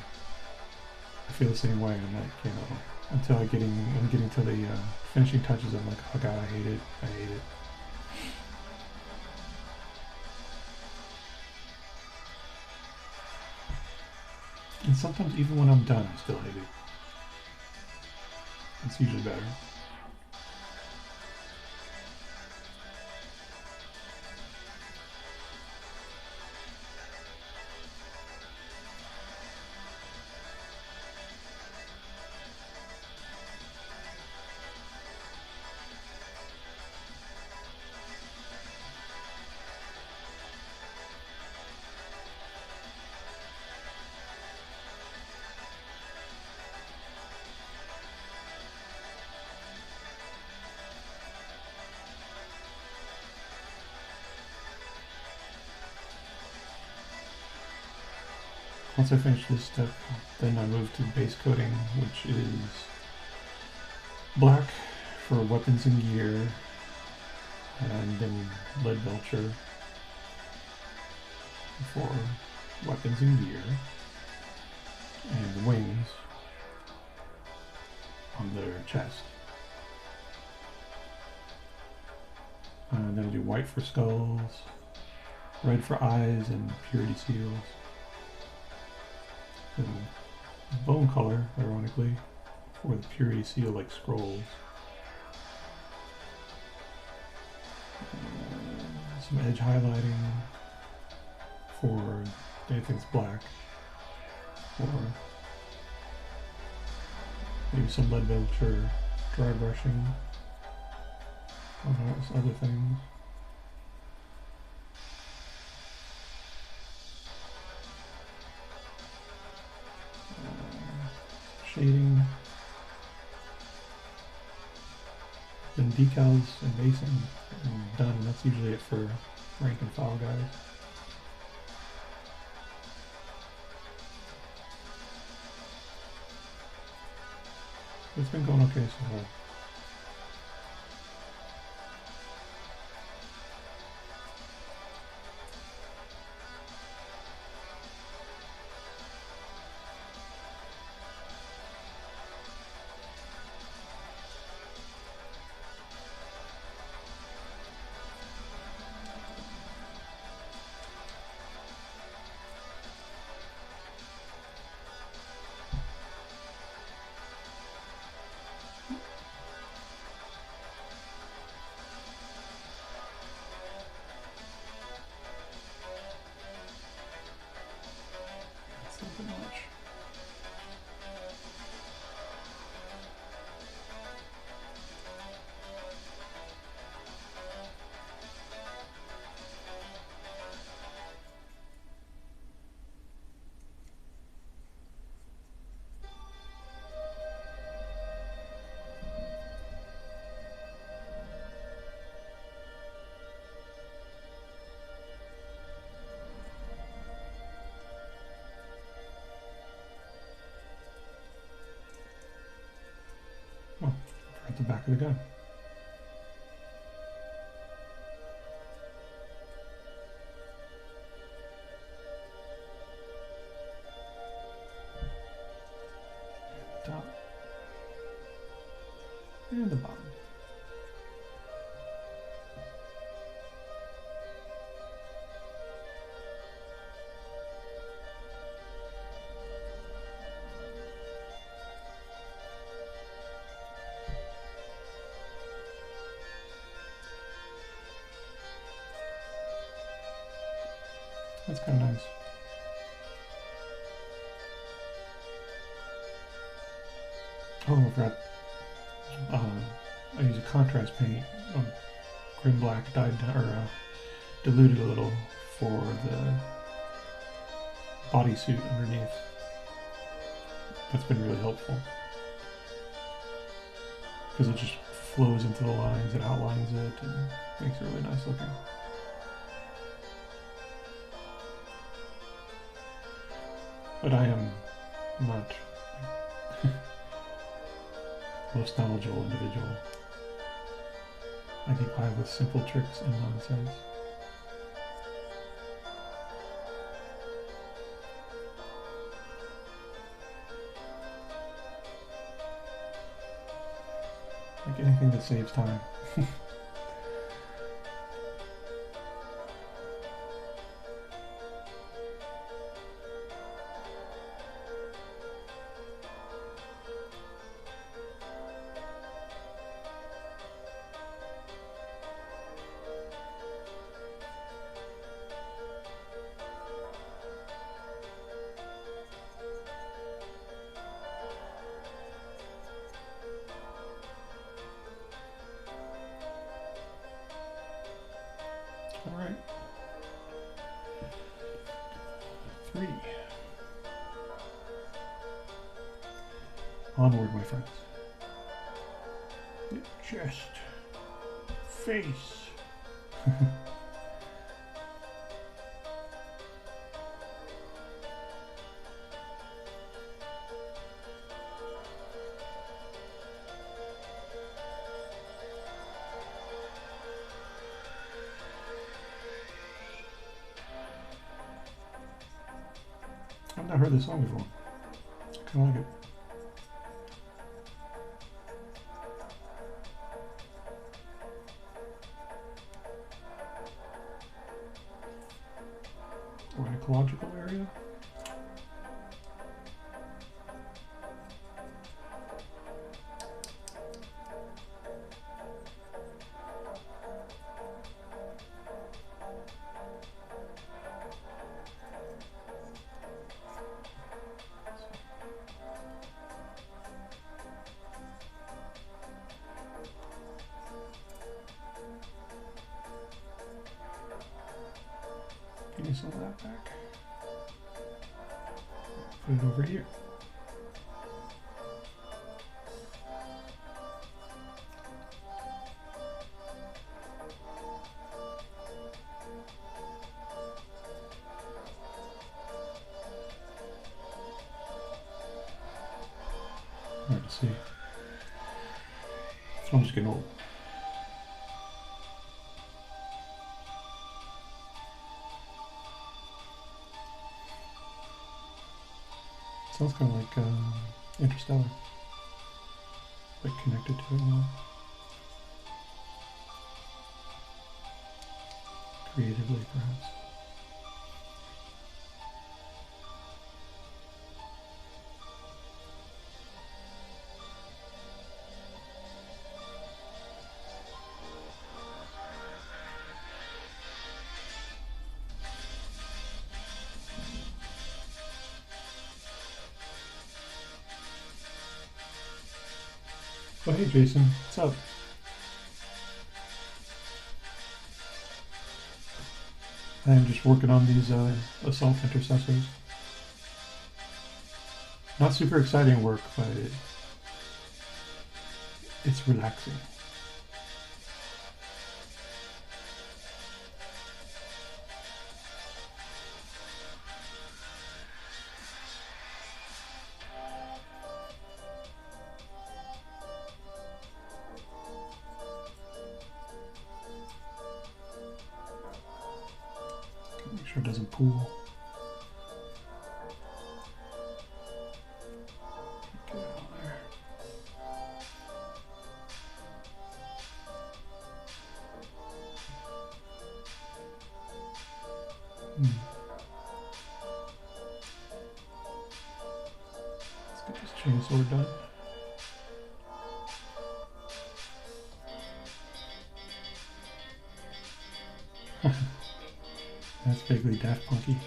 I feel the same way. I'm like, you know, until I'm getting to the finishing touches, I'm like, oh god, I hate it, I hate it. And sometimes even when I'm done, I still hate it. It's usually better. Once I finish this step, then I move to base coating, which is black for weapons and gear, and then lead belcher for weapons and gear, and wings on their chest. And then I do white for skulls, red for eyes, and purity seals. And bone color, ironically, for the purity seal, like scrolls. Some edge highlighting for anything that's black, or maybe some lead belcher, dry brushing on those other things. Shading, then decals and basing, and done. That's usually it for rank and file guys. it's been going okay so far. That's not that much. Oh, at the back of the gun. Top. And the bottom. That's kind of nice. Oh, I forgot. I use a contrast paint. Grim black dyed down, or diluted a little for the bodysuit underneath. That's been really helpful because it just flows into the lines, it outlines it, and makes it really nice looking. But I am not most knowledgeable individual. I get by with simple tricks and nonsense. Like anything that saves time. Alright. 3. Onward, my friends. Chest. Face. I've not heard this song before. I kind of like it. Ecological area. Give me some of that back. Put it over here. Hard to see. I'm just getting old. Sounds kind of like Interstellar. Like connected to it now. Creatively, perhaps. Oh, hey Jason, what's up? I'm just working on these Assault Intercessors. Not super exciting work, but it's relaxing. Make sure it doesn't pool. Get it on there. Let's get this chainsaw done. That's vaguely Daft Punky.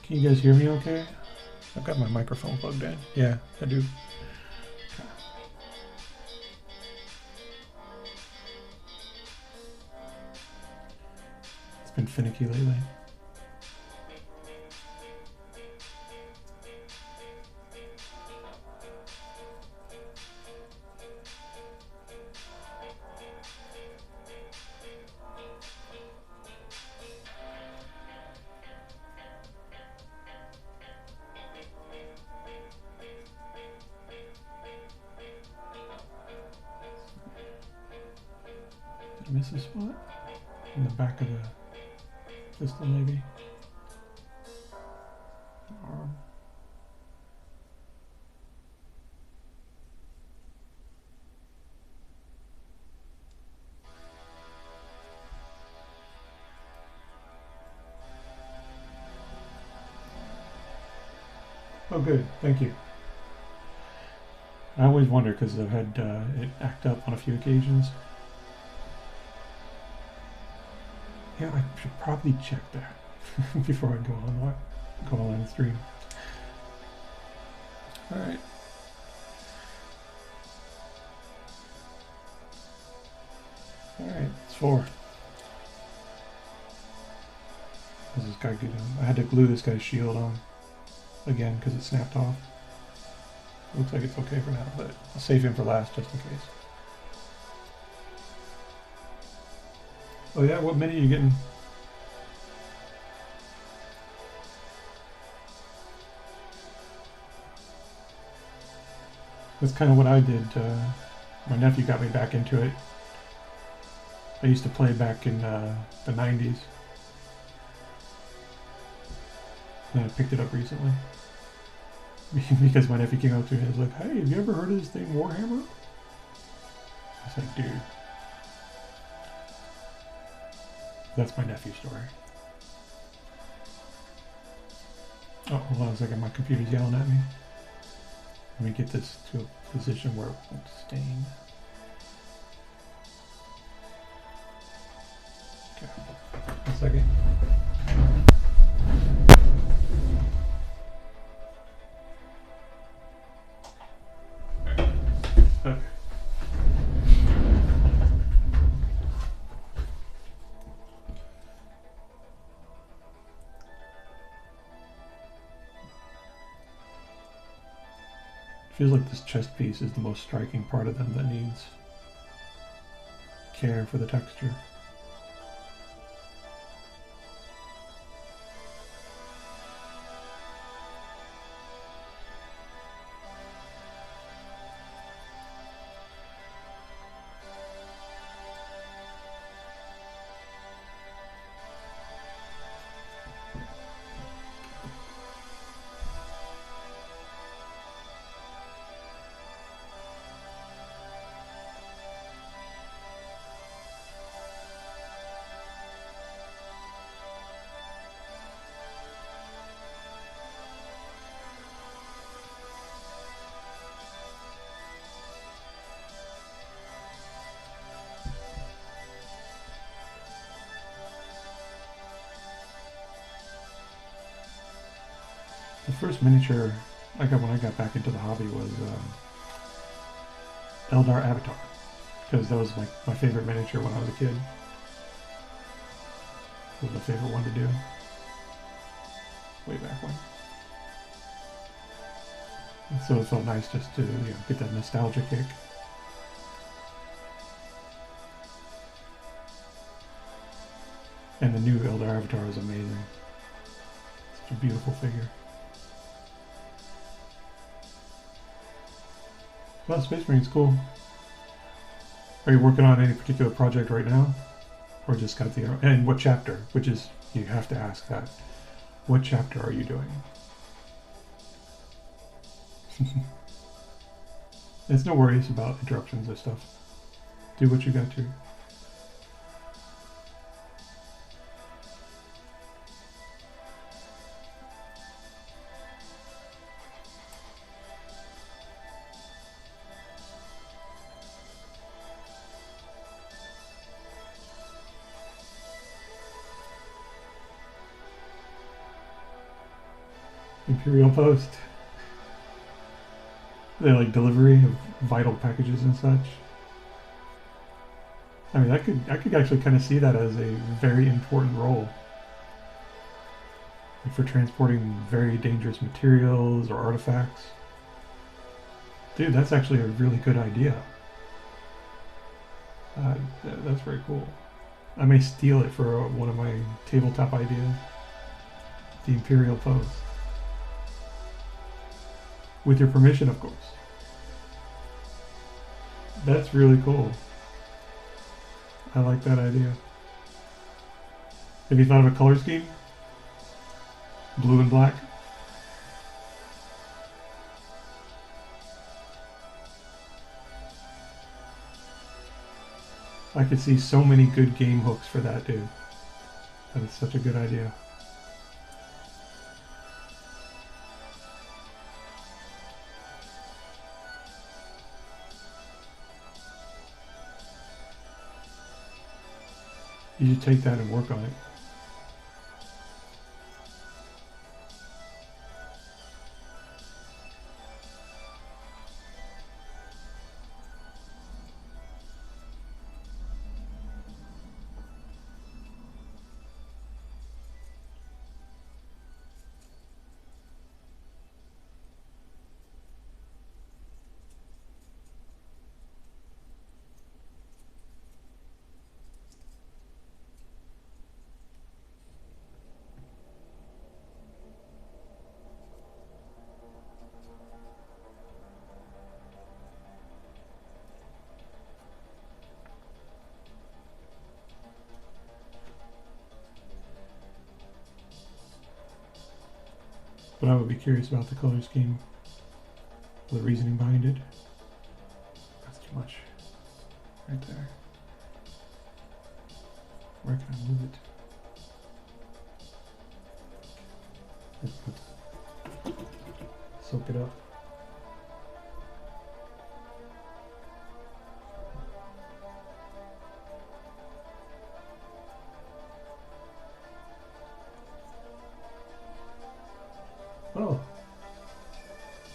Can you guys hear me okay? I've got my microphone plugged in. Yeah, I do. Okay. It's been finicky lately. Did I miss a spot? In the back of the pistol, maybe? Arm. Oh, good. Thank you. I always wonder because I've had it act up on a few occasions. Yeah, I should probably check that before I go on the stream. All right. All right, it's 4. How's this guy get on? I had to glue this guy's shield on again because it snapped off. Looks like it's okay for now, but I'll save him for last just in case. Oh yeah, what mini are you getting? That's kind of what I did. My nephew got me back into it. I used to play back in the 90s. And I picked it up recently. Because my nephew came up to me and was like, hey, have you ever heard of this thing, Warhammer? I was like, dude. That's my nephew's story. Oh, hold on a second, my computer's yelling at me. Let me get this to a position where it won't stain. Okay, 1 second. Okay. Feels like this chest piece is the most striking part of them that needs care for the texture. The first miniature I got when I got back into the hobby was Eldar Avatar, because that was my favorite miniature when I was a kid. It was my favorite one to do. Way back when. And so it felt nice just to get that nostalgia kick. And the new Eldar Avatar is amazing. Such a beautiful figure. Well, Space Marine's cool. Are you working on any particular project right now? Or just got the... And what chapter? Which is... You have to ask that. What chapter are you doing? There's no worries about interruptions or stuff. Do what you got to. Imperial Post. They like delivery of vital packages and such. I mean, I could actually kind of see that as a very important role. Like for transporting very dangerous materials or artifacts. Dude, that's actually a really good idea. That's very cool. I may steal it for one of my tabletop ideas. The Imperial Post. With your permission, of course. That's really cool. I like that idea. Have you thought of a color scheme? Blue and black? I could see so many good game hooks for that, dude. That is such a good idea. You should take that and work on it. But I would be curious about the color scheme, the reasoning behind it. That's too much. Right there. Where can I move it? Soak it up. Oh.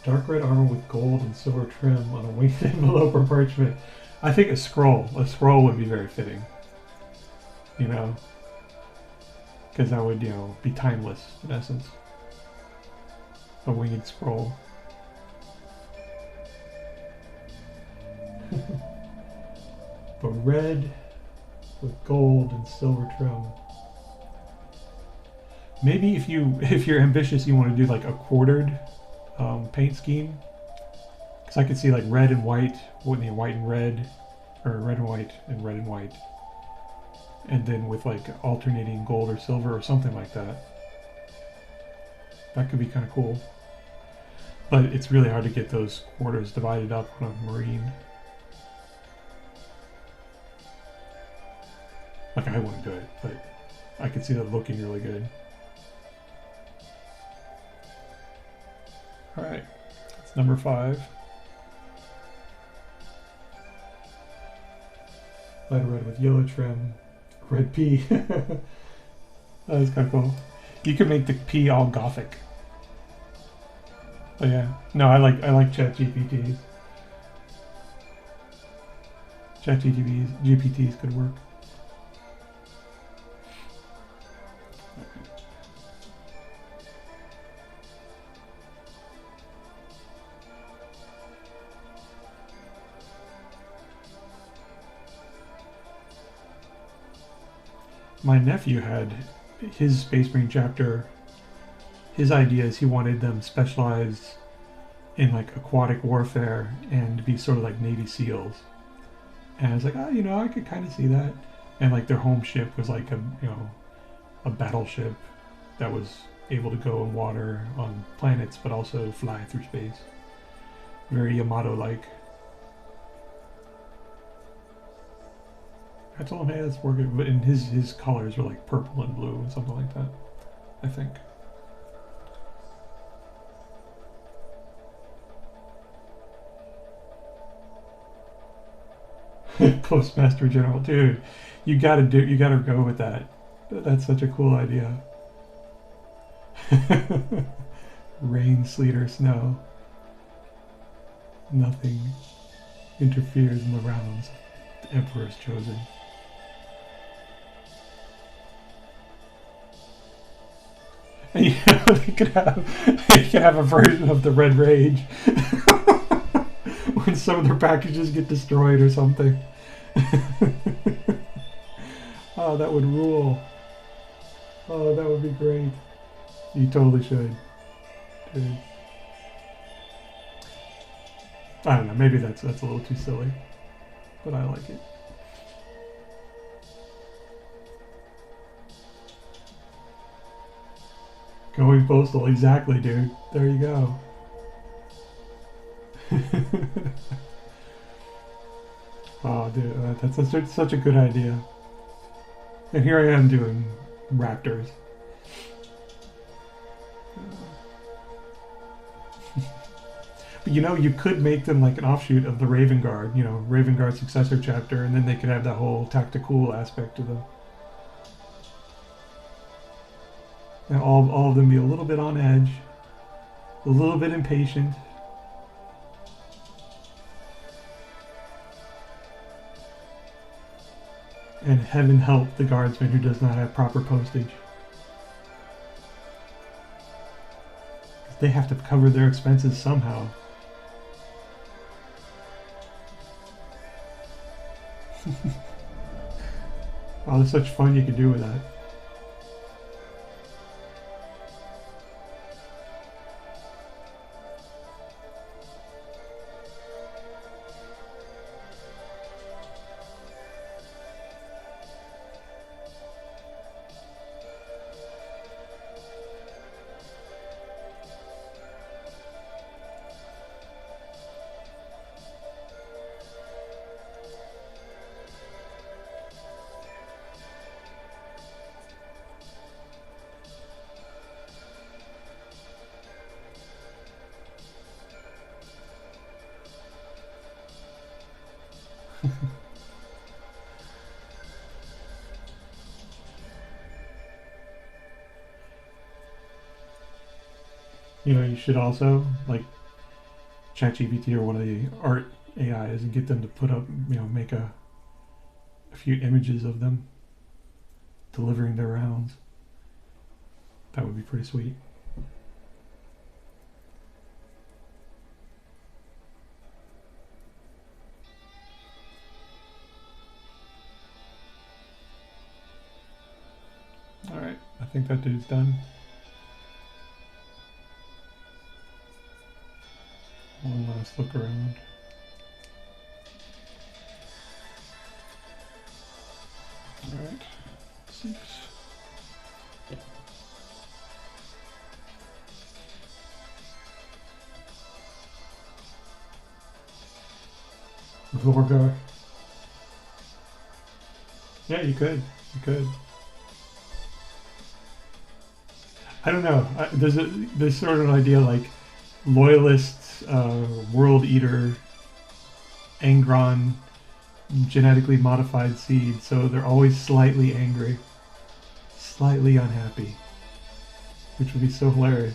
Dark red armor with gold and silver trim on a winged envelope or parchment. I think a scroll. A scroll would be very fitting. You know? Because that would, be timeless, in essence. A winged scroll. But red with gold and silver trim. Maybe if you're ambitious, you want to do like a quartered paint scheme. Because I could see like red and white, white and red, or red and white and red and white, and then with like alternating gold or silver or something like that. That could be kind of cool. But it's really hard to get those quarters divided up on a marine. Like, I wouldn't do it, but I could see that looking really good. Alright, that's number 5. Light red with yellow trim. Red P. That is kind of cool. You could make the P all gothic. Oh yeah. No, I like ChatGPTs. GPTs could work. My nephew had his Space Marine chapter. His idea is he wanted them specialized in like aquatic warfare and be sort of like Navy SEALs. And I was like, oh, you know, I could kind of see that. And like their home ship was like a battleship that was able to go in water on planets, but also fly through space. Very Yamato-like. I told him, hey, that's working. But and his colors were like purple and blue and something like that, I think. Postmaster General, dude, you gotta go with that. That's such a cool idea. Rain, sleet, or snow. Nothing interferes in the rounds. The Emperor is chosen. And you know, they could have a version of the Red Rage when some of their packages get destroyed or something. Oh, that would rule. Oh, that would be great. You totally should, dude. I don't know. Maybe that's a little too silly, but I like it. Going postal, exactly, dude. There you go. Oh, dude, that's such a good idea. And here I am doing raptors. But you know, you could make them like an offshoot of the Raven Guard, you know, Raven Guard successor chapter, and then they could have that whole tactical aspect to them. And all of them be a little bit on edge, a little bit impatient. And heaven help the guardsman who does not have proper postage. They have to cover their expenses somehow. Oh, there's such fun you can do with that. You know, you should also, like, ChatGPT or one of the art AIs and get them to put up, you know, make a few images of them delivering their rounds. That would be pretty sweet. think that dude's done. One last look around. Alright, 6. Vorgar. Yeah, you could. You could. I don't know. There's sort of an idea like loyalists, world eater, Angron, genetically modified seed, so they're always slightly angry, slightly unhappy, which would be so hilarious.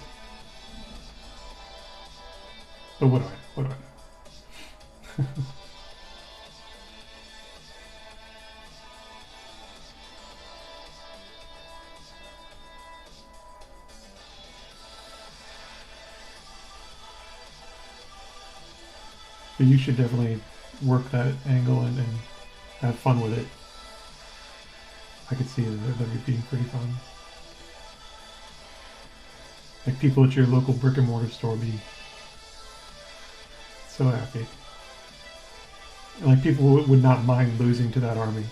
But what do I know? What do I know? But you should definitely work that angle and have fun with it. I could see that being pretty fun. Like people at your local brick and mortar store be so happy. And like people would not mind losing to that army.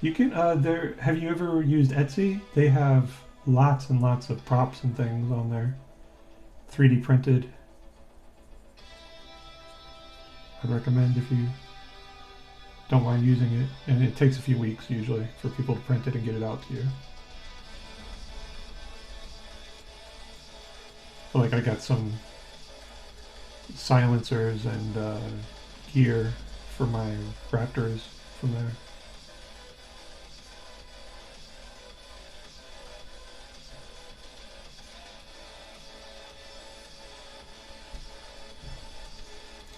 You can there have you ever used Etsy? They have lots and lots of props and things on there. 3D printed. I'd recommend if you don't mind using it. And it takes a few weeks usually for people to print it and get it out to you. So like I got some silencers and gear for my Raptors from there.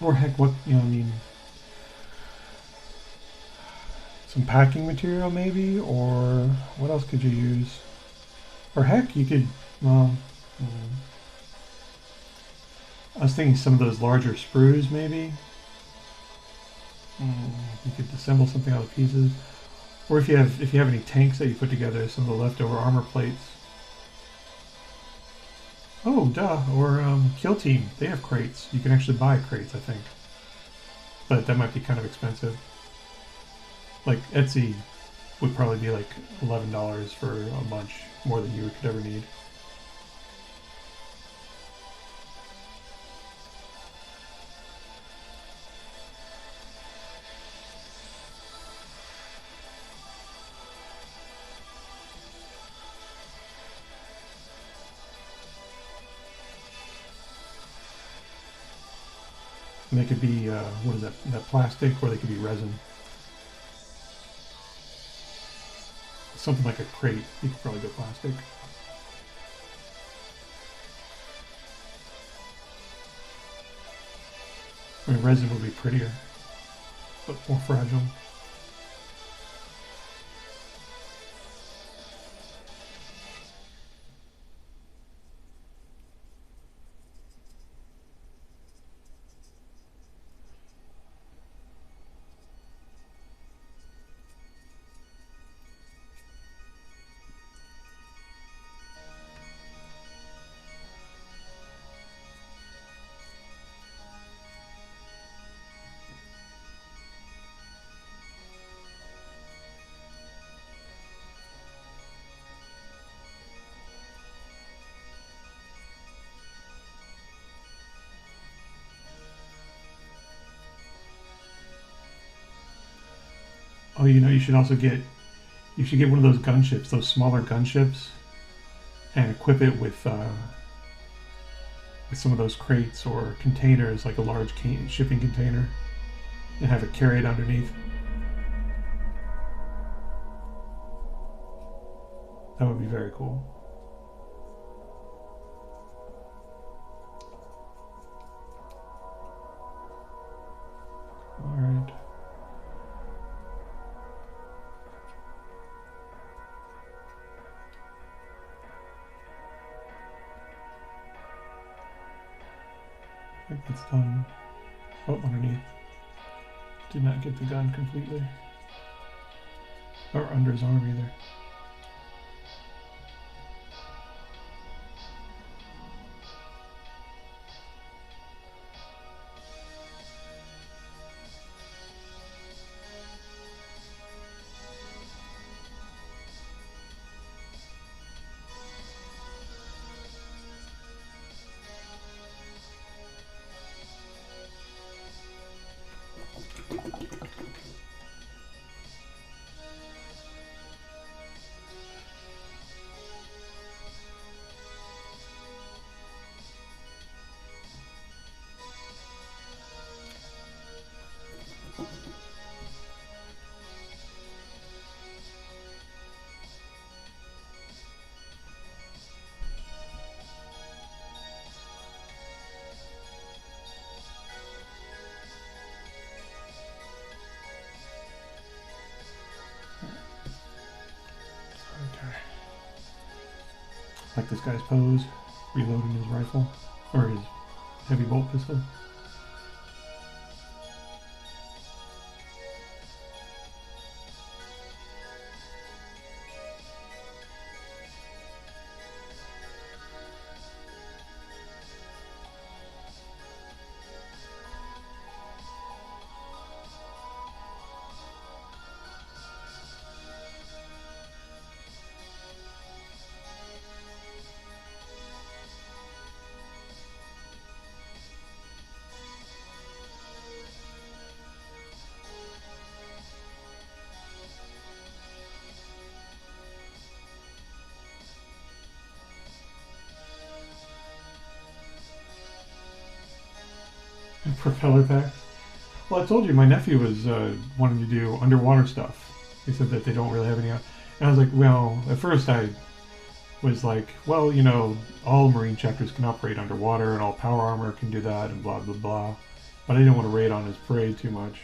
Or heck, what, you know, I mean, some packing material maybe, or what else could you use? Or heck, you could, well, I was thinking some of those larger sprues maybe. You could assemble something out of pieces. Or if you have any tanks that you put together, some of the leftover armor plates. Oh, duh. Or Kill Team. They have crates. You can actually buy crates, I think. But that might be kind of expensive. Like Etsy would probably be like $11 for a bunch, more than you could ever need. And they could be, what is that plastic, or they could be resin. Something like a crate, you could probably go plastic. I mean, resin would be prettier, but more fragile. Oh, you know, you should get one of those gunships, those smaller gunships, and equip it with some of those crates or containers, like a large shipping container, and have it carry it underneath. That would be very cool. think that's done. Oh, underneath. Did not get the gun completely. Or under his arm either. Okay. Like this guy's pose, reloading his rifle, or his heavy bolt pistol. Propeller pack. Well, I told you my nephew was wanting to do underwater stuff. He said that they don't really have any. And I was like, well, at first I was like, well, you know, all marine chapters can operate underwater and all power armor can do that and blah, blah, blah. But I didn't want to raid on his parade too much.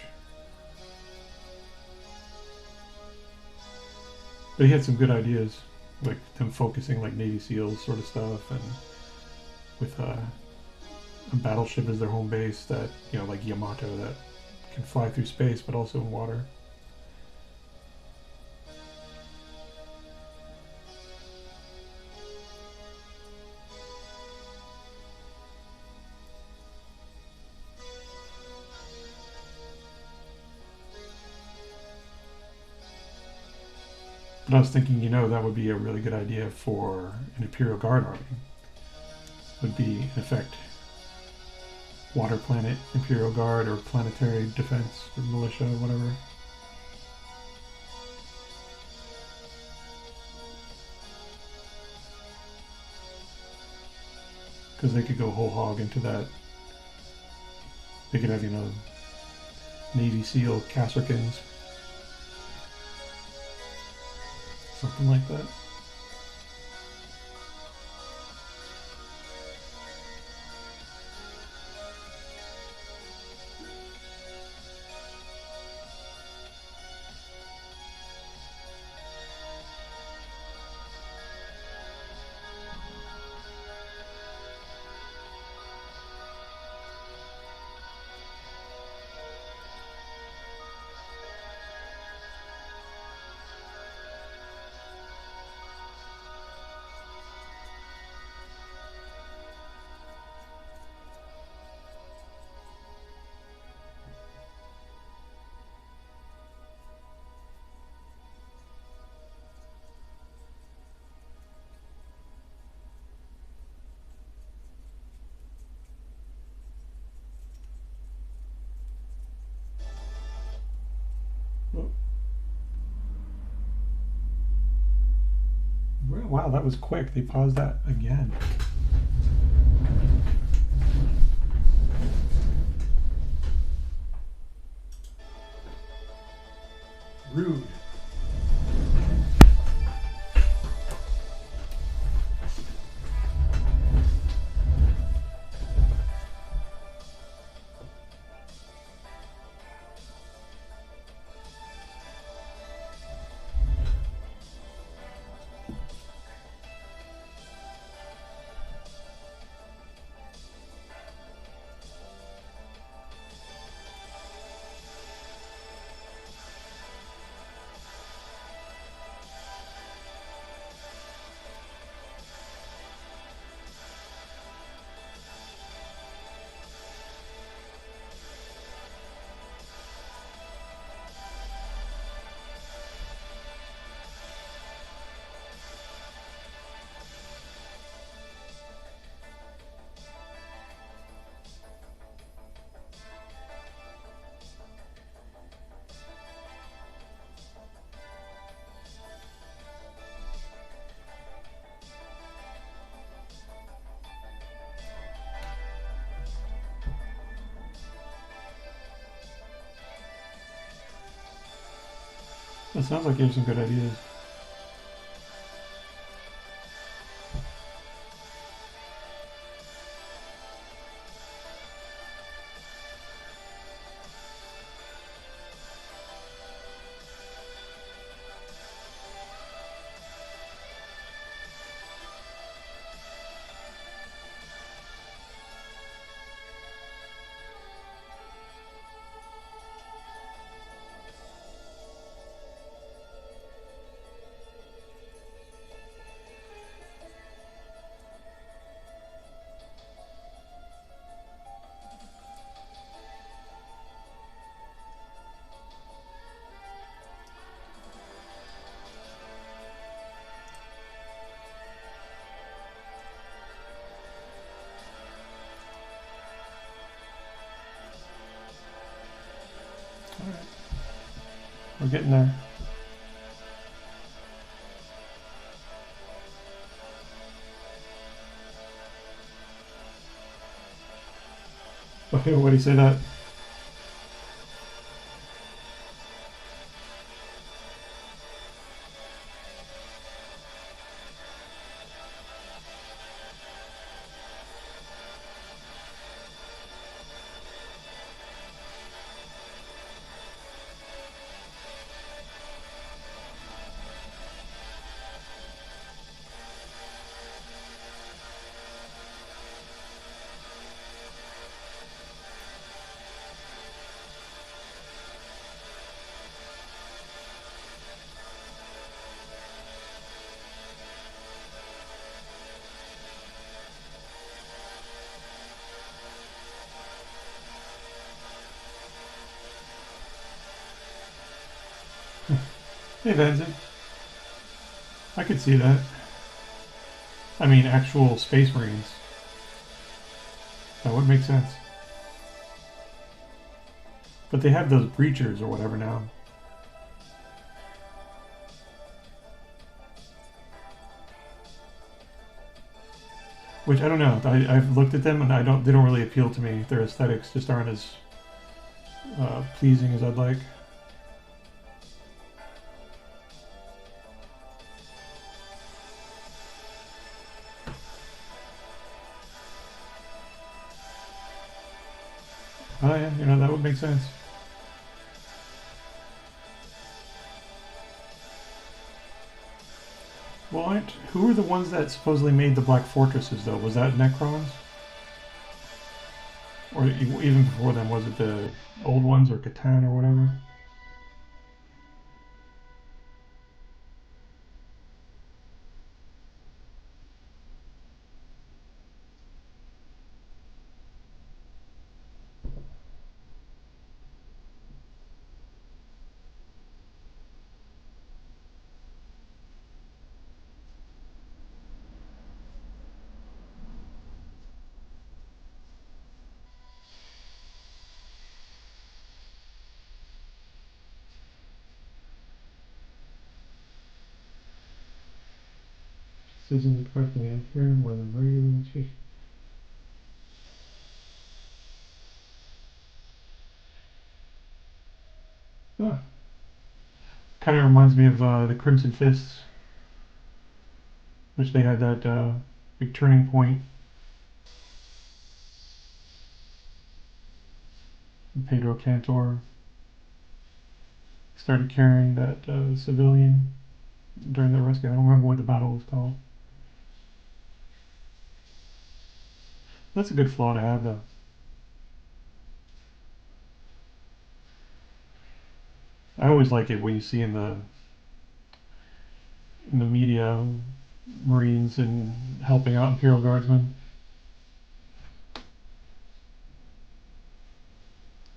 But he had some good ideas, like them focusing like Navy SEALs sort of stuff, and with a battleship as their home base that, you know, like Yamato, that can fly through space but also in water. But I was thinking, you know, that would be a really good idea for an Imperial Guard army. Would be, in effect, Water Planet Imperial Guard or Planetary Defense or Militia, whatever. Because they could go whole hog into that. They could have, you know, Navy SEAL Kasrkins. Something like that. Wow, that was quick. They paused that again. Rude. It sounds like you have some good ideas. Alright. We're getting there. Okay, what do you say that? Hey, Benson. I could see that. I mean, actual Space Marines. That would make sense. But they have those breachers or whatever now. Which I don't know. I've looked at them and they don't really appeal to me. Their aesthetics just aren't as pleasing as I'd like. Oh yeah, you know, that would make sense. Well, who are the ones that supposedly made the Black Fortresses, though? Was that Necrons? Or even before them, was it the old ones or Catan or whatever? This isn't correctly accurate, more than regular. Ah. Kind of reminds me of the Crimson Fists, which they had that big turning point. Pedro Cantor started carrying that civilian during the rescue. I don't remember what the battle was called. That's a good flaw to have, though. I always like it when you see in the media Marines and helping out Imperial Guardsmen.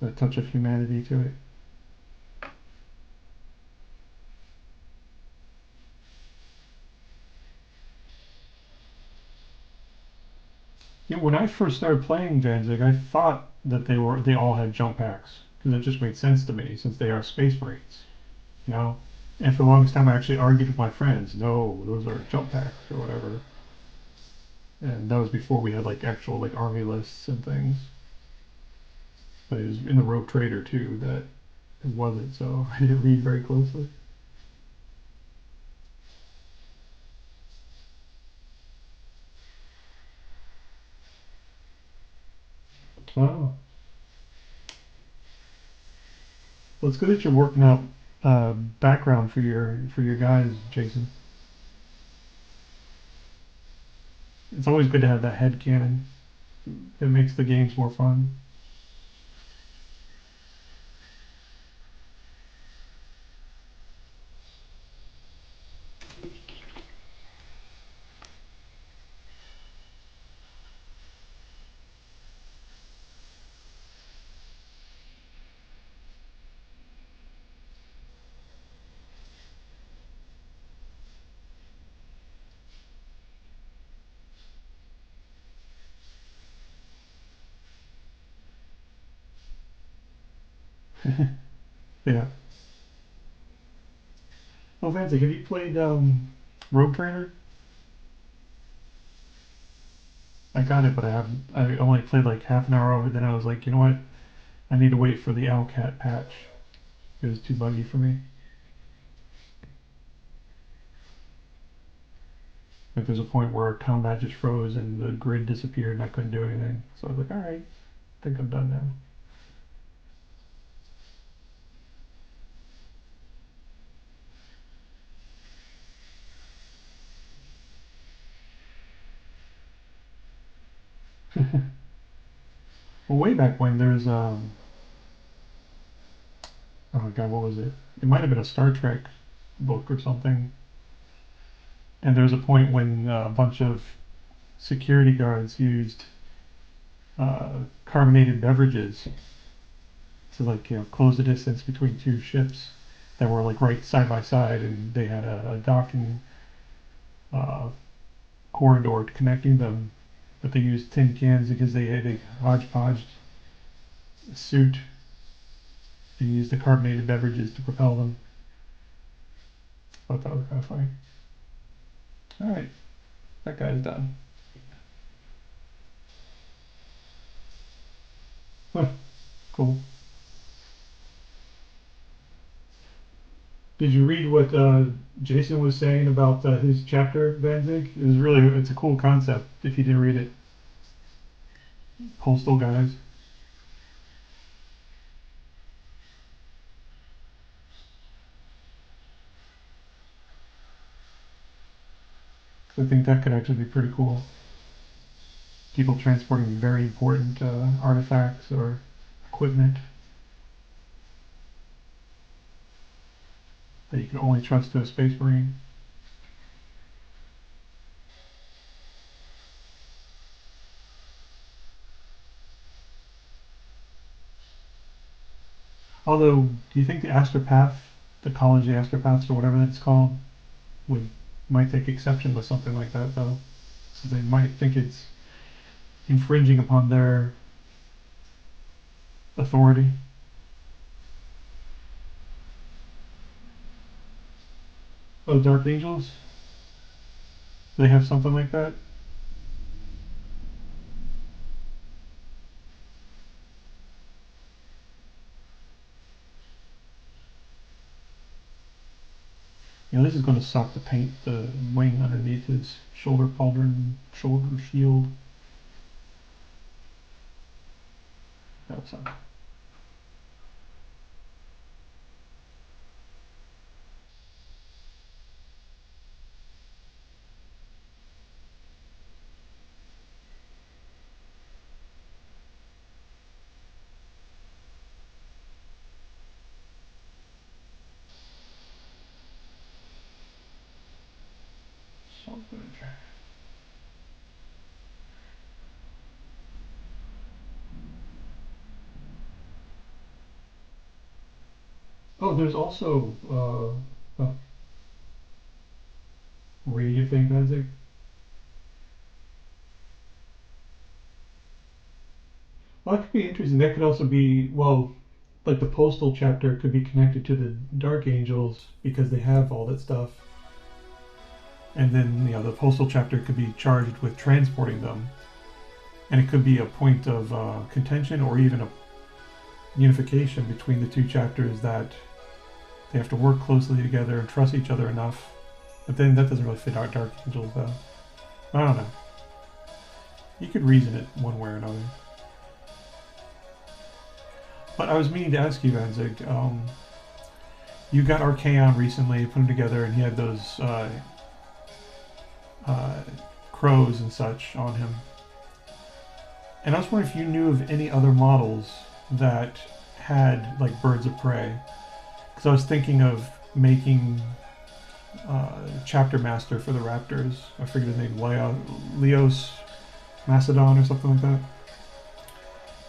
A touch of humanity to it. You know, when I first started playing Danzig, I thought that they all had jump packs because it just made sense to me since they are Space Marines, you know. And for the longest time, I actually argued with my friends, no, those are jump packs or whatever. And that was before we had like actual like army lists and things. But it was in the Rogue Trader too that it wasn't, so I didn't read very closely. Oh. Well, it's good that you're working out background for your guys, Jason. It's always good to have that head cannon. It makes the games more fun. Yeah. Oh, Fancy, have you played Rogue Trainer? I got it, but I haven't. I only played like half an hour of it. Then I was like, you know what? I need to wait for the Owlcat patch. It was too buggy for me. Like there's a point where combat just froze and the grid disappeared and I couldn't do anything. So I was like, all right, I think I'm done now. Well, way back when there's oh god, what was it? It might have been a Star Trek book or something. And there was a point when a bunch of security guards used carbonated beverages to like close the distance between two ships that were like right side by side, and they had a docking uh, corridor connecting them, but they used tin cans because they had a hodgepodge suit and used the carbonated beverages to propel them. I thought that was kind of funny. All right, that guy's done. Huh, cool. Did you read what Jason was saying about his chapter, Van Zig? It's a cool concept if you didn't read it. Postal guys. I think that could actually be pretty cool. People transporting very important artifacts or equipment that you can only trust to a space marine. Although, do you think the astropath, the college of astropaths or whatever that's called, might take exception with something like that though? So they might think it's infringing upon their authority. Oh, Dark Angels? Do they have something like that? This is going to suck to paint the wing underneath his shoulder pauldron, shoulder shield. That would suck. So good. Oh, there's also where do you think, Isaac? Well, that could be interesting. That could also be, well, like the postal chapter could be connected to the Dark Angels because they have all that stuff. And then, the postal chapter could be charged with transporting them. And it could be a point of contention or even a unification between the two chapters that they have to work closely together and trust each other enough. But then that doesn't really fit our Dark Angels, though. I don't know. You could reason it one way or another. But I was meaning to ask you, Vanzig, you got Archaon recently, put him together, and he had those crows and such on him. And I was wondering if you knew of any other models that had like birds of prey. Because I was thinking of making chapter master for the Raptors. I forget his name, Leos Macedon or something like that.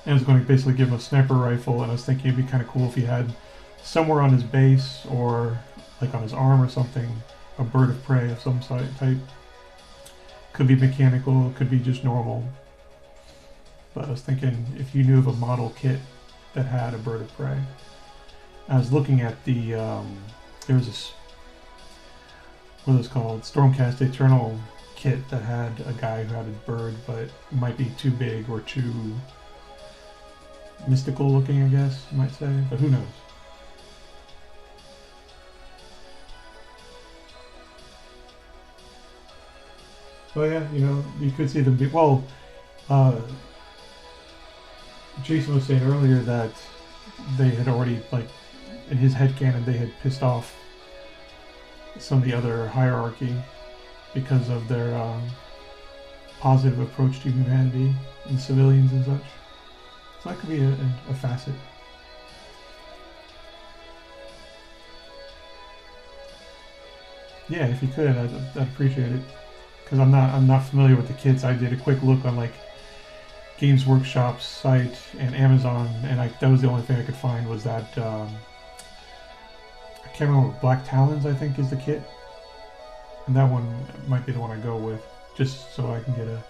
And I was going to basically give him a sniper rifle, and I was thinking it'd be kind of cool if he had somewhere on his base or like on his arm or something a bird of prey of some type. Could be mechanical, could be just normal. But I was thinking if you knew of a model kit that had a bird of prey. I was looking at the there was this, what is it called, Stormcast Eternal kit that had a guy who had a bird, but it might be too big or too mystical looking, I guess you might say, but who knows. Well, yeah, you know, you could see them be, well, Jason was saying earlier that they had already, like, in his headcanon, they had pissed off some of the other hierarchy because of their positive approach to humanity and civilians and such. So that could be a facet. Yeah, if you could, I'd appreciate it. Because I'm not familiar with the kits. I did a quick look on like Games Workshop's site and Amazon, and that was the only thing I could find was that I can't remember, Black Talons I think is the kit, and that one might be the one I go with, just so I can get a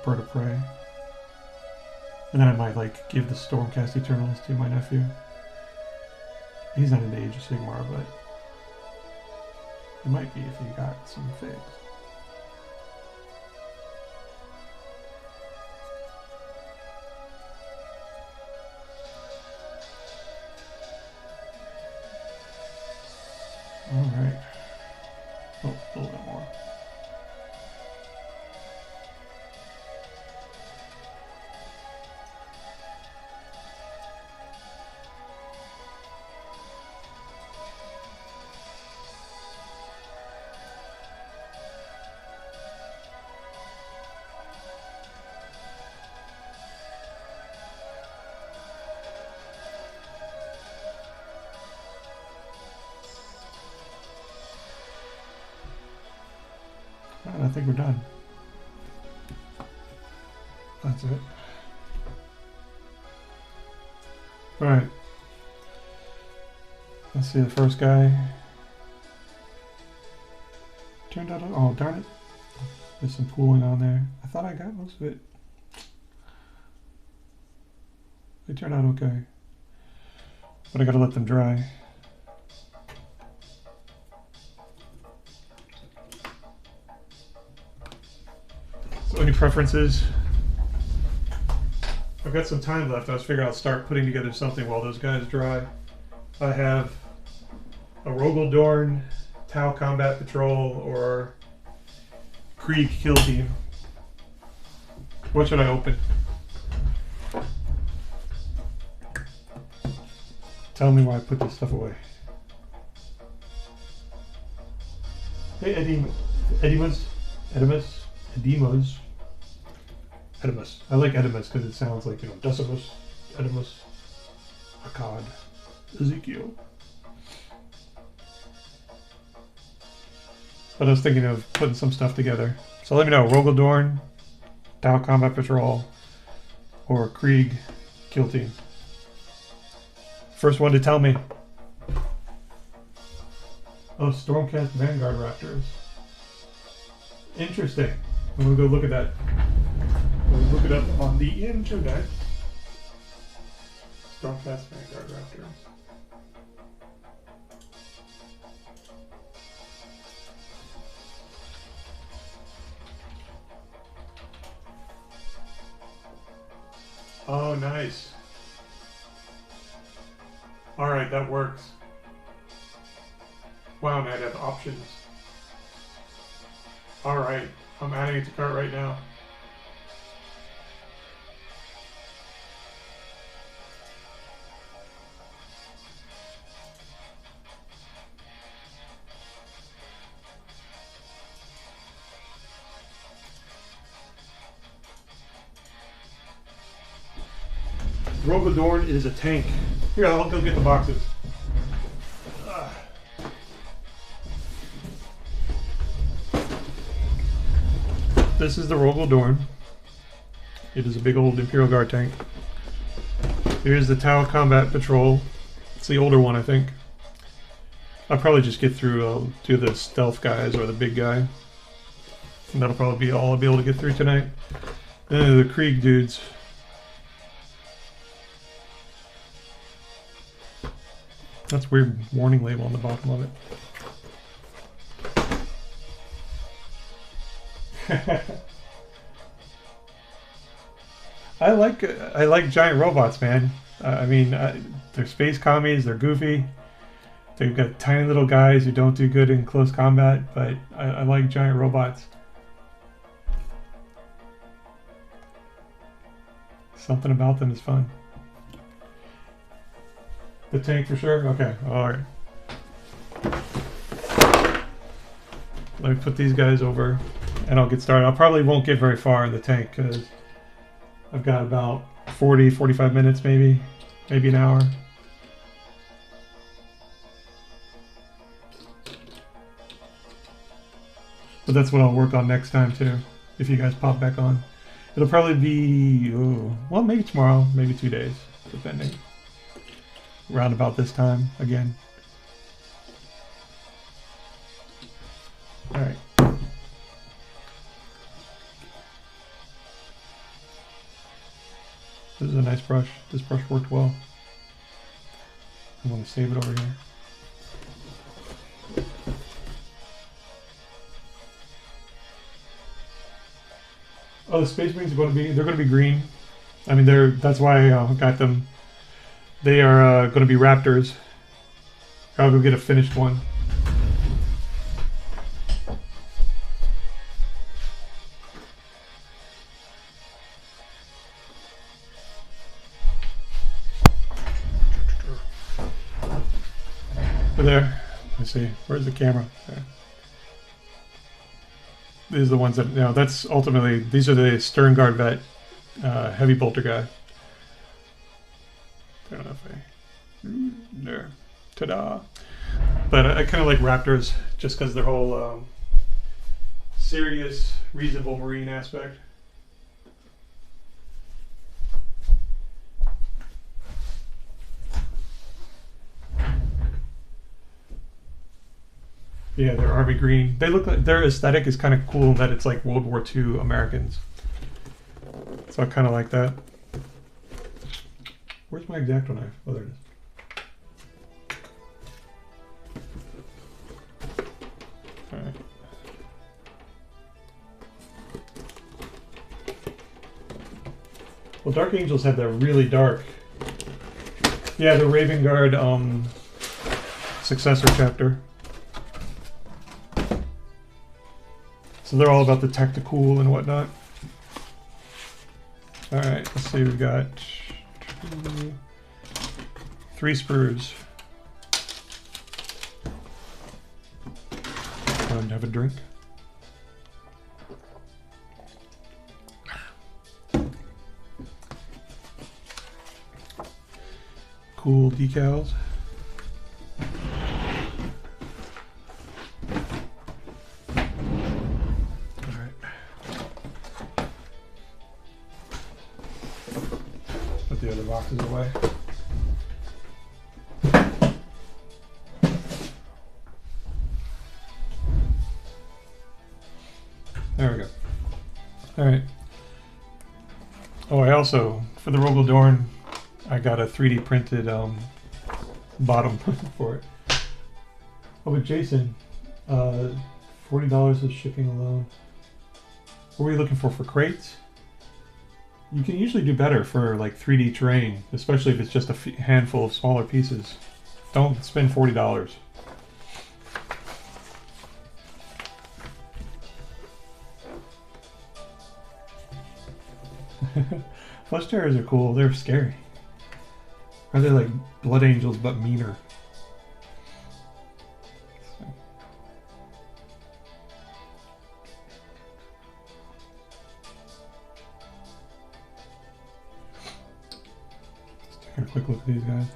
bird of prey. And then I might like give the Stormcast Eternals to my nephew. He's not in the Age of Sigmar, but he might be if he got some figs. Alright. Oh, a little bit more. I think we're done. That's it. Alright. Let's see the first guy. Turned out, oh darn it. There's some pooling on there. I thought I got most of it. They turned out okay. But I gotta let them dry. So any preferences? I've got some time left. I was figuring I'll start putting together something while those guys dry. I have a Rogal Dorn, Tau Combat Patrol, or Krieg Kill Team. What should I open? Tell me why I put this stuff away. Hey, Edimus. I like Edimus because it sounds like, you know, Decimus, Edimus, Akkad, Ezekiel. But I was thinking of putting some stuff together. So let me know, Rogal Dorn, Tau Combat Patrol, or Krieg Kill Team. First one to tell me. Oh, Stormcast Vanguard Raptors. Interesting. I'm gonna go look at that. We'll look it up on the internet. Stormcast Vanguard Raptors. Oh, nice. Alright, that works. Wow, and I'd have options. Alright, I'm adding it to cart right now. Rogal Dorn is a tank. Here, I'll go get the boxes. This is the Rogal Dorn. It is a big old Imperial Guard tank. Here's the Tau Combat Patrol. It's the older one, I think. I'll probably just get through to the stealth guys or the big guy. And that'll probably be all I'll be able to get through tonight. Then the Krieg dudes. That's weird warning label on the bottom of it. I like giant robots, man. I mean, they're space commies. They're goofy. They've got tiny little guys who don't do good in close combat, but I like giant robots. Something about them is fun. The tank for sure? Okay, alright. Let me put these guys over and I'll get started. I probably won't get very far in the tank because I've got about 40-45 minutes maybe an hour. But that's what I'll work on next time too, if you guys pop back on. It'll probably be, well, maybe tomorrow, maybe 2 days, depending. Around about this time again. All right. This is a nice brush. This brush worked well. I'm going to save it over here. Oh, the Space Marines are going to be, they're going to be green. I mean, that's why I got them. They are going to be Raptors. I'll go get a finished one. There. Let's see. Where's the camera? There. These are the ones that, you know, that's ultimately, these are the Stern Guard Vet heavy bolter guy. I don't know if there. Ta-da. But I kind of like Raptors just because their whole serious, reasonable Marine aspect. Yeah, they're army green. They look like their aesthetic is kind of cool in that it's like World War II Americans. So I kind of like that. Where's my X-Acto knife? Oh, there it is. All right. Well, Dark Angels have that really dark. Yeah, the Raven Guard successor chapter. So they're all about the tactical and whatnot. All right, let's see. We've got 3 sprues. Time to have a drink. Cool decals. Put the other boxes away. There we go. All right. Oh, I also, for the Rogal Dorn, I got a 3D printed bottom for it. Oh, but Jason, $40 is shipping alone. What were you looking for crates? You can usually do better for like 3D terrain, especially if it's just a handful of smaller pieces. Don't spend $40. Flesh Terrors are cool. They're scary. Are they like Blood Angels but meaner? a quick look at these guys.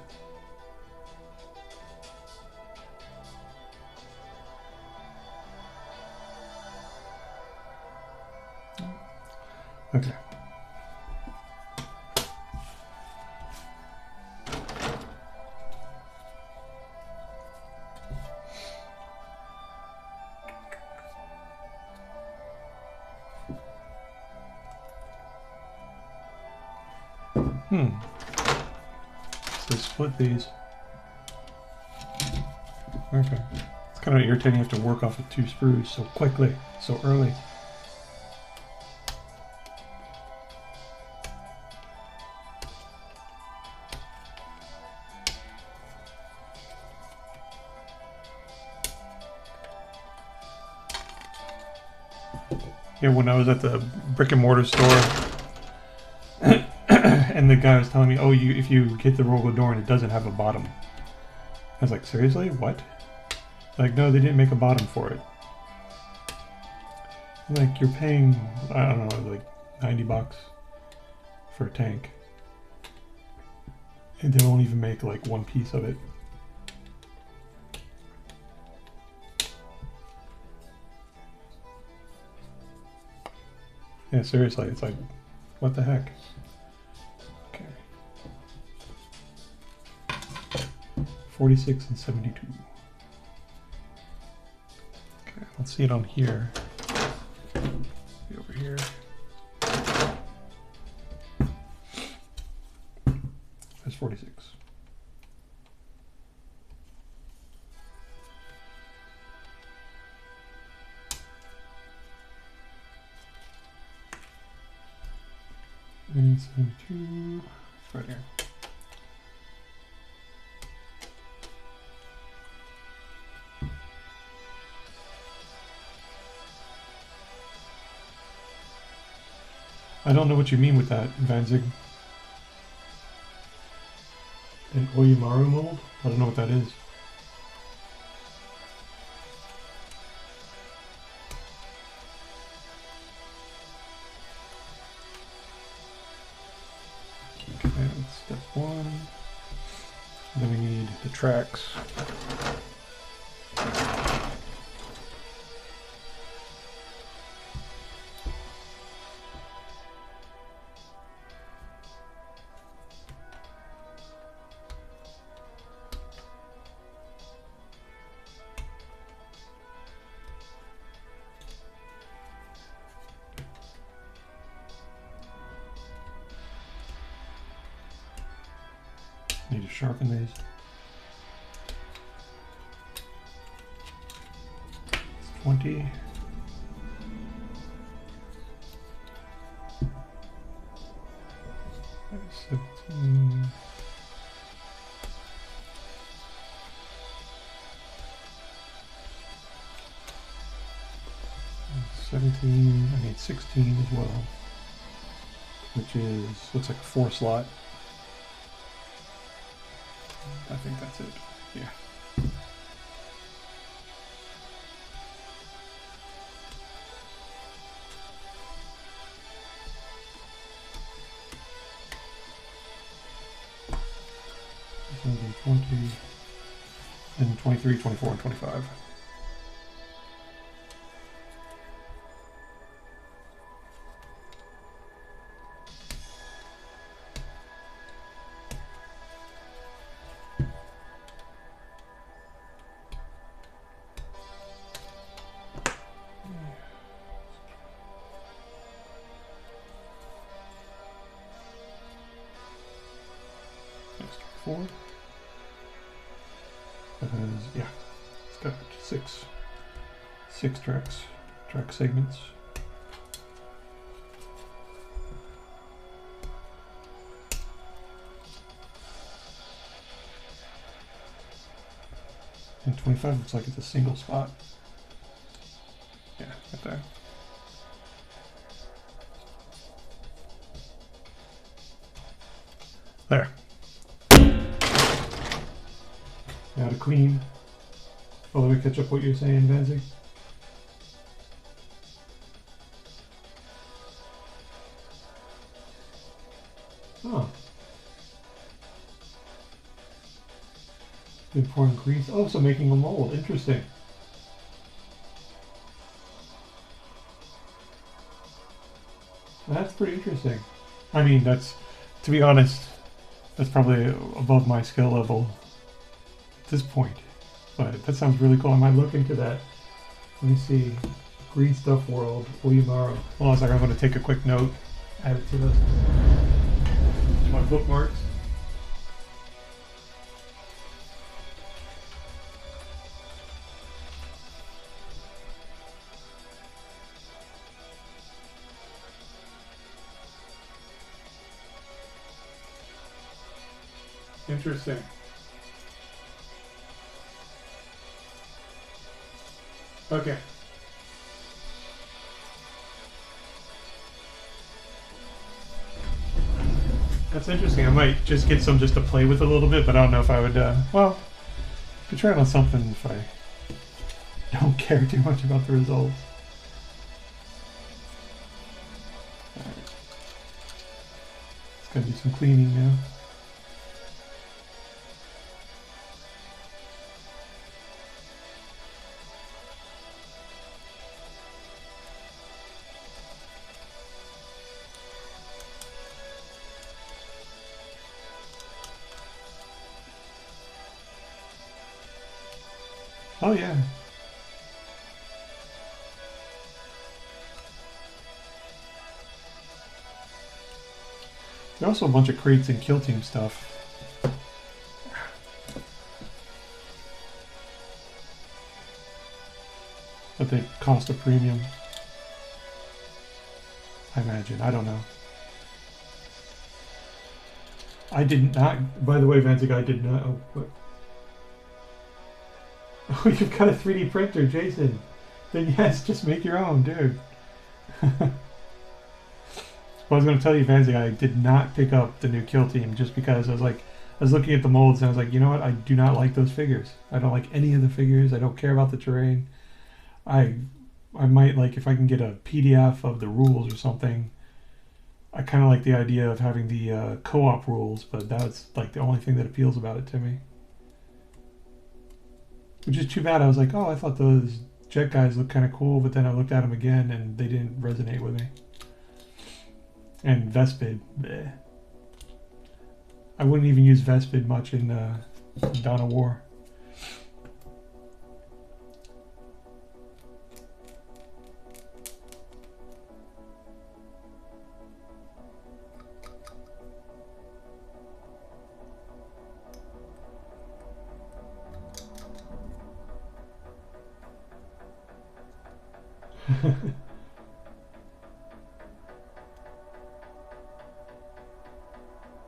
Okay. So split these. Okay. It's kind of irritating you have to work off of 2 sprues so quickly, so early. Yeah, when I was at the brick and mortar store, and the guy was telling me, "Oh, if you get the Rogal Dorn, it doesn't have a bottom." I was like, "Seriously? What?" Like, no, they didn't make a bottom for it. Like, you're paying, I don't know, like $90 for a tank, and they won't even make like 1 piece of it. Yeah, seriously, it's like, what the heck? Okay. 46 and 72. Okay, let's see it on here. Be over here. That's 46. And 72. It's right here. I don't know what you mean with that, Vanzig. An Oyimaru mold? I don't know what that is. Okay, that's step 1. Then we need the tracks. Need to sharpen these. It's 20. That's 17. 17. I need 16 as well, which is, looks like a 4 slot. I think that's it. Yeah. So 20, and 23, 24, and 25. Four. That is, yeah, it's got 6 track segments. And 25 looks like it's a single spot. Yeah, right there. There. Now to clean. Oh, let me catch up what you're saying, Vanzig. Oh. Been pouring grease. Oh, so making a mold. Interesting. That's pretty interesting. I mean, that's, to be honest, that's probably above my skill level at this point. But that sounds really cool. I might look into that. Let me see. Green Stuff World, William Morrow. Hold on a second, I'm going to take a quick note. Add it to my bookmarks. Interesting. Okay. That's interesting. I might just get some just to play with a little bit, but I don't know if I would, well, I could try it on something if I don't care too much about the results. Alright. It's gonna do some cleaning now. Oh yeah. There are also a bunch of crates and kill team stuff. But they cost a premium. I imagine. I don't know. I did not, by the way, Vanzig, I did not. Oh, you've got a 3D printer, Jason. Then yes, just make your own, dude. Well, I was going to tell you, Vanzig, I did not pick up the new kill team just because I was looking at the molds and I was like, you know what? I do not like those figures. I don't like any of the figures. I don't care about the terrain. I might like if I can get a PDF of the rules or something. I kind of like the idea of having the co-op rules, but that's like the only thing that appeals about it to me. Which is too bad. I was like, oh, I thought those jet guys looked kind of cool, but then I looked at them again and they didn't resonate with me. And Vespid, bleh. I wouldn't even use Vespid much in Dawn of War.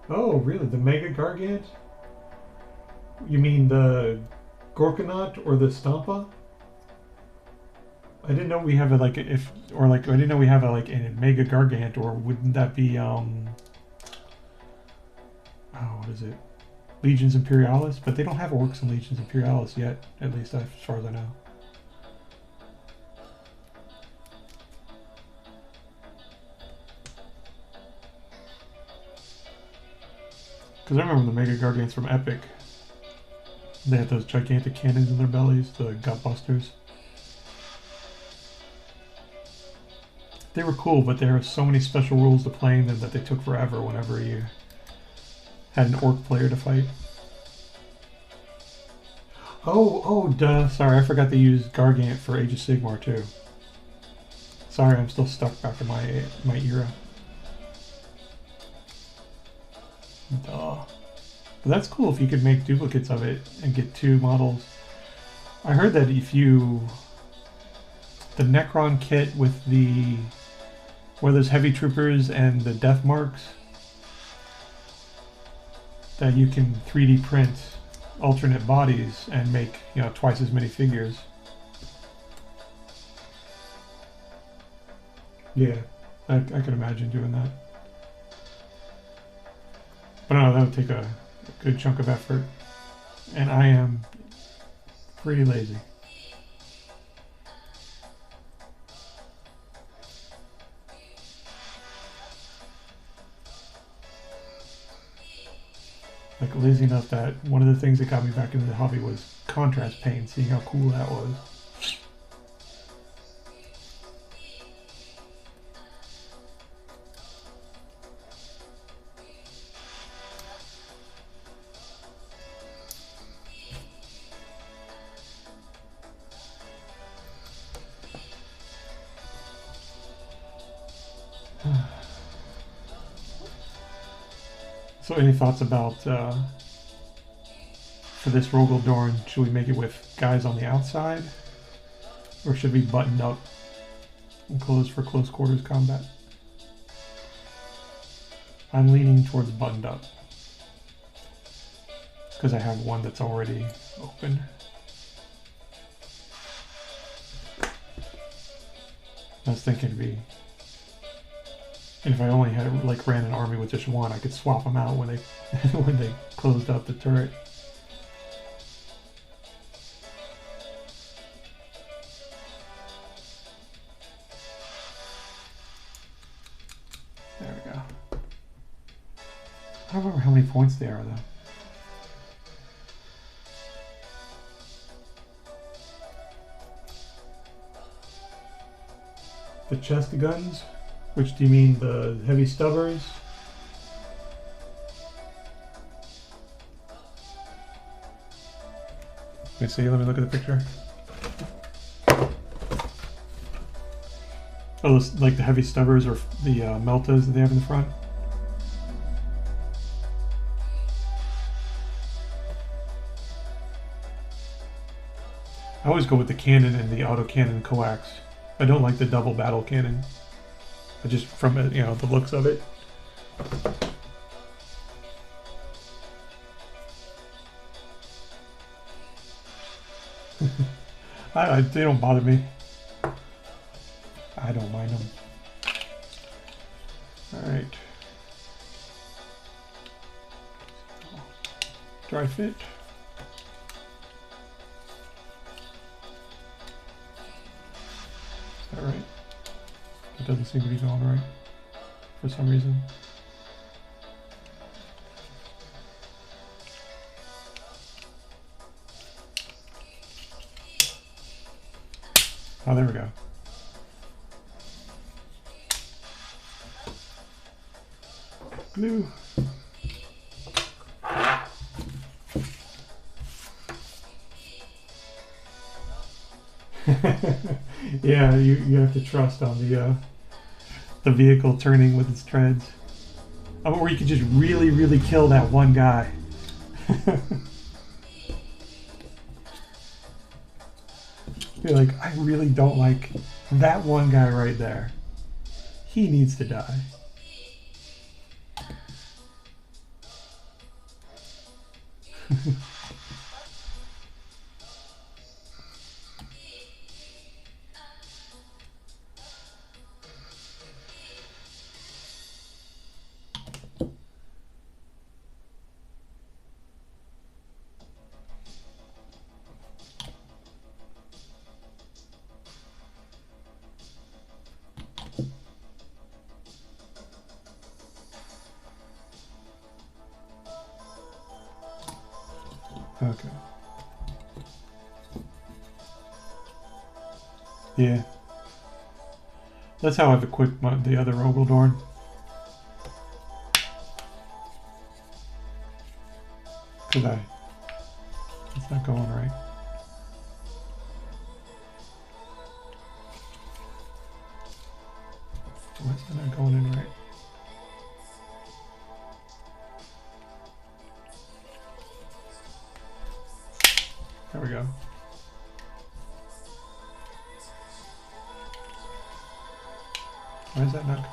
Oh, really? The Mega Gargant? You mean the Gorkanaut or the Stampa? I didn't know we have a like if or like I didn't know we have a like a Mega Gargant, or wouldn't that be oh, what is it? Legions Imperialis, but they don't have orcs and Legions Imperialis yet, at least as far as I know. Because I remember the Mega Gargants from Epic. They had those gigantic cannons in their bellies, the Gutbusters. They were cool, but there were so many special rules to playing them that they took forever whenever you had an orc player to fight. Oh, duh. Sorry, I forgot to use Gargant for Age of Sigmar too. Sorry, I'm still stuck back in my era. Duh. But that's cool if you could make duplicates of it and get 2 models. I heard that if you... The Necron kit with the... where there's heavy troopers and the death marks, that you can 3D print alternate bodies and make, you know, twice as many figures. Yeah, I can imagine doing that. But no, that would take a good chunk of effort, and I am pretty lazy. like lazy enough that one of the things that got me back into the hobby was contrast paint, seeing how cool that was. So any thoughts about, for this Rogal Dorn, should we make it with guys on the outside? Or should we button up and close for close quarters combat? I'm leaning towards buttoned up. Because I have one that's already open. I was thinking it'd be... And if I only had like ran an army with just one, I could swap them out when they when they closed up the turret. There we go. I don't remember how many points they are though. The chest guns. Which do you mean, the heavy stubbers? Let me see, let me look at the picture. Oh, like the heavy stubbers or the meltas that they have in the front? I always go with the cannon and the autocannon coax. I don't like the double battle cannon. Just from it, you know, the looks of it. They don't bother me. I don't mind them. All right. Dry fit. Is that right? It doesn't seem to be going right for some reason. Oh, there we go. Glue. Yeah, you have to trust on the vehicle turning with its treads. Or you could just really kill that one guy. You're like, I really don't like that one guy right there. He needs to die. Okay. Yeah. That's how I've equipped the other Rogal Dorn. Because it's not going right. Why is that not going in right? There we go. Why is that not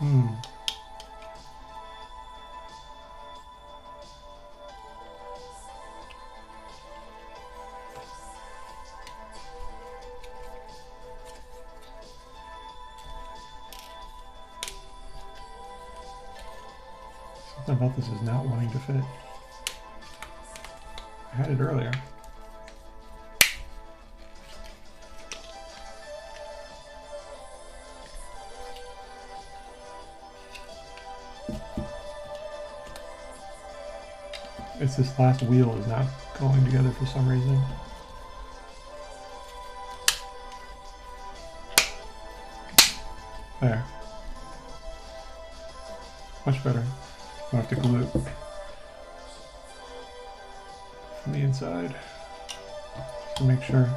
going? Something about this is not wanting to fit. I had it earlier. It's this last wheel is not going together for some reason. There. Much better. I'll have to glue it from the inside to make sure.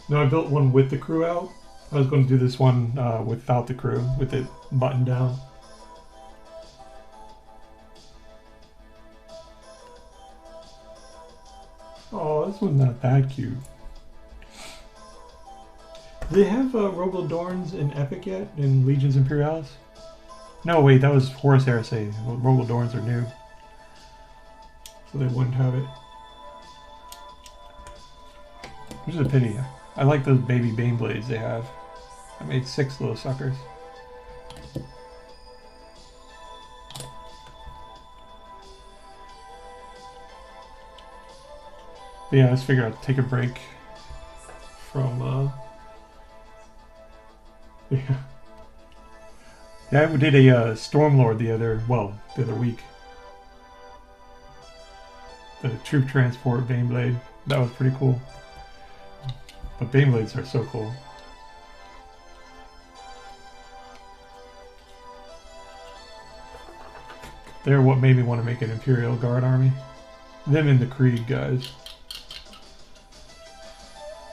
No, I built one with the crew out. I was going to do this one without the crew, with it buttoned down. Oh, this one's not that cute. Do they have Rogal Dorns in Epic yet? In Legions Imperialis? No, wait, that was Horus Heresy. Rogal Dorns are new. So they wouldn't have it. Which is a pity. I like those baby Baneblades they have. I made 6 little suckers. But yeah, I just figured I'd take a break from yeah. Yeah, I did a Stormlord the other week. The troop transport Baneblade. That was pretty cool. But Baneblades are so cool. They're what made me want to make an Imperial Guard army. Them and the Krieg guys.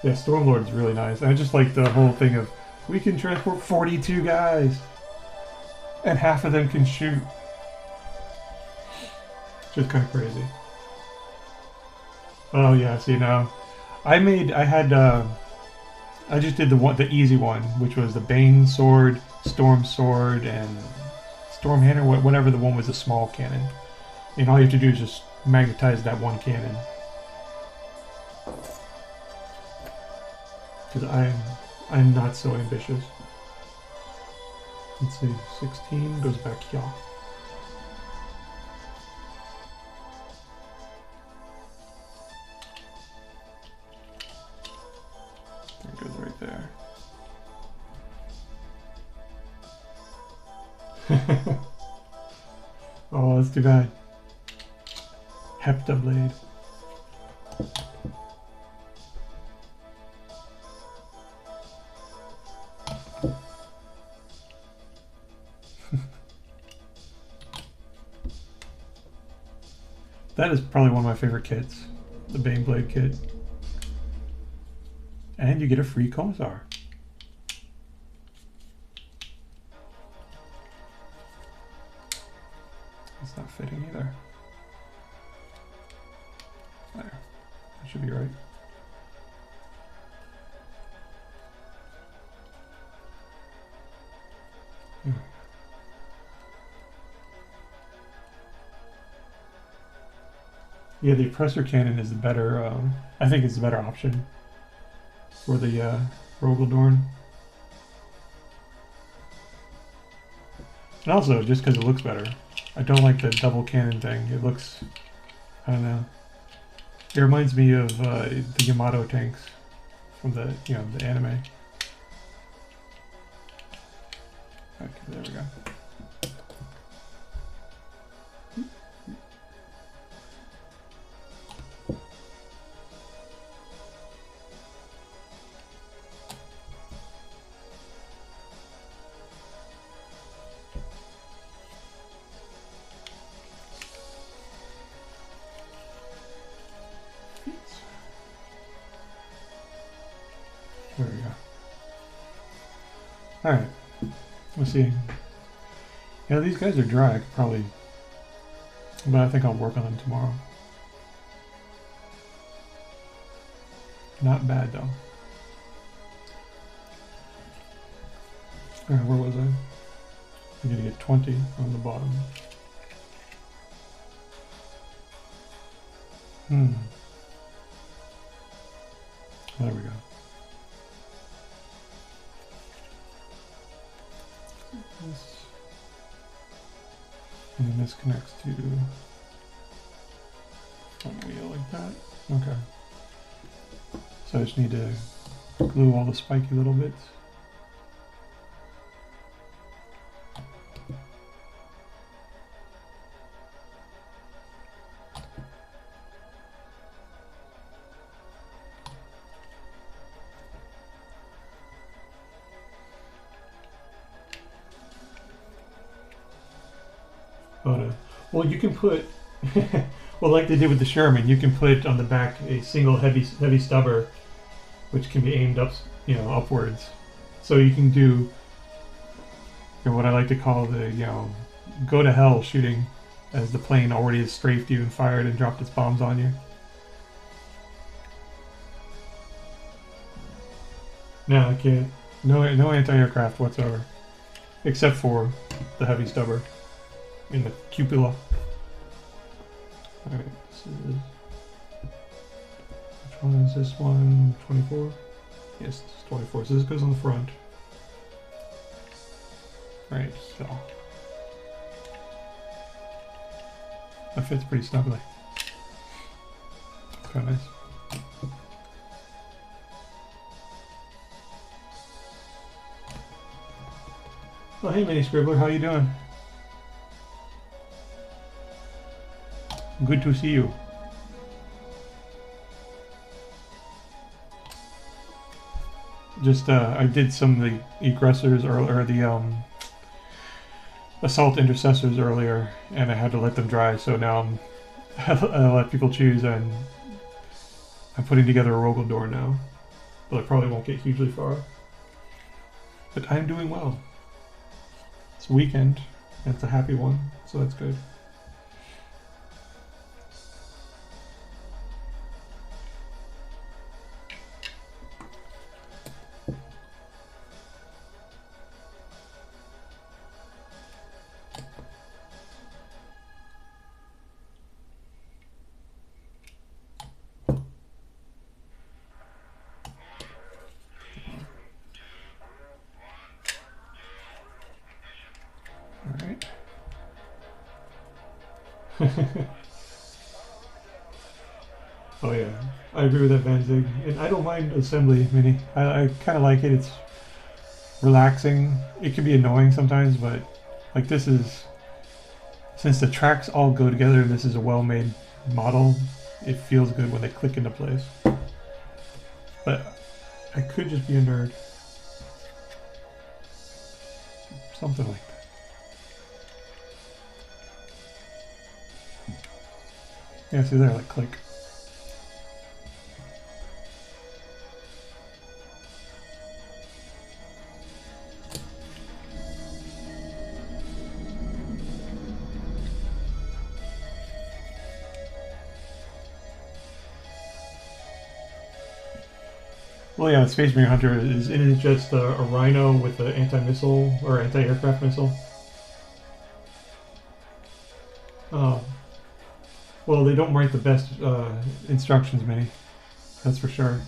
Yeah, Stormlord's really nice. I just like the whole thing of, we can transport 42 guys! And half of them can shoot. Just kind of crazy. Oh yeah, see now. I just did the easy one, which was the Bane Sword, Storm Sword, and Storm Hammer, whatever the one was a small cannon. And all you have to do is just magnetize that one cannon. Because I'm not so ambitious. Let's see, 16 goes back here. That goes right there. Oh, that's too bad. Heptablade. That is probably one of my favorite kits, the Baneblade kit. And you get a free Commissar. It's not fitting either. There. That should be right. Yeah, the oppressor cannon is the better, I think it's the better option for the Rogal Dorn. And also, just because it looks better. I don't like the double cannon thing. It looks, I don't know. It reminds me of the Yamato tanks from the, the anime. Okay, there we go. There we go. Alright. Let's see. Yeah, these guys are dry. I could probably... But I think I'll work on them tomorrow. Not bad, though. Alright, where was I? I'm gonna get 20 on the bottom. There we go. This. And then this connects to front wheel like that. Okay. So I just need to glue all the spiky little bits. Oh no. Well, you can put, well, like they did with the Sherman, you can put on the back a single heavy stubber, which can be aimed up, you know, upwards. So you can do, you know, what I like to call the, you know, go to hell shooting, as the plane already has strafed you and fired and dropped its bombs on you. No, I can't. No anti-aircraft whatsoever, except for the heavy stubber in the cupola. Alright, this is... Which one is this one? 24? Yes, it's 24. So this goes on the front. Right, so... That fits pretty snugly. It's kind of nice. Oh, hey, Mini Scribbler, how you doing? Good to see you. Just, I did some of the aggressors or the Assault Intercessors earlier, and I had to let them dry, so now I let people choose, and I'm putting together a Rogal Dorn now. But I probably won't get hugely far. But I'm doing well. It's a weekend, and it's a happy one, so that's good. Oh yeah, I agree with that, Van Zig. And I don't mind assembly, Mini. I kind of like it. It's relaxing. It can be annoying sometimes, but like this is, since the tracks all go together and this is a well-made model, it feels good when they click into place. But I could just be a nerd. Something like that. Yeah, see there, like click. Well, yeah, the Space Marine Hunter isn't it just a Rhino with an anti-missile or anti-aircraft missile? Oh. Well, they don't write the best instructions, Mini. That's for sure.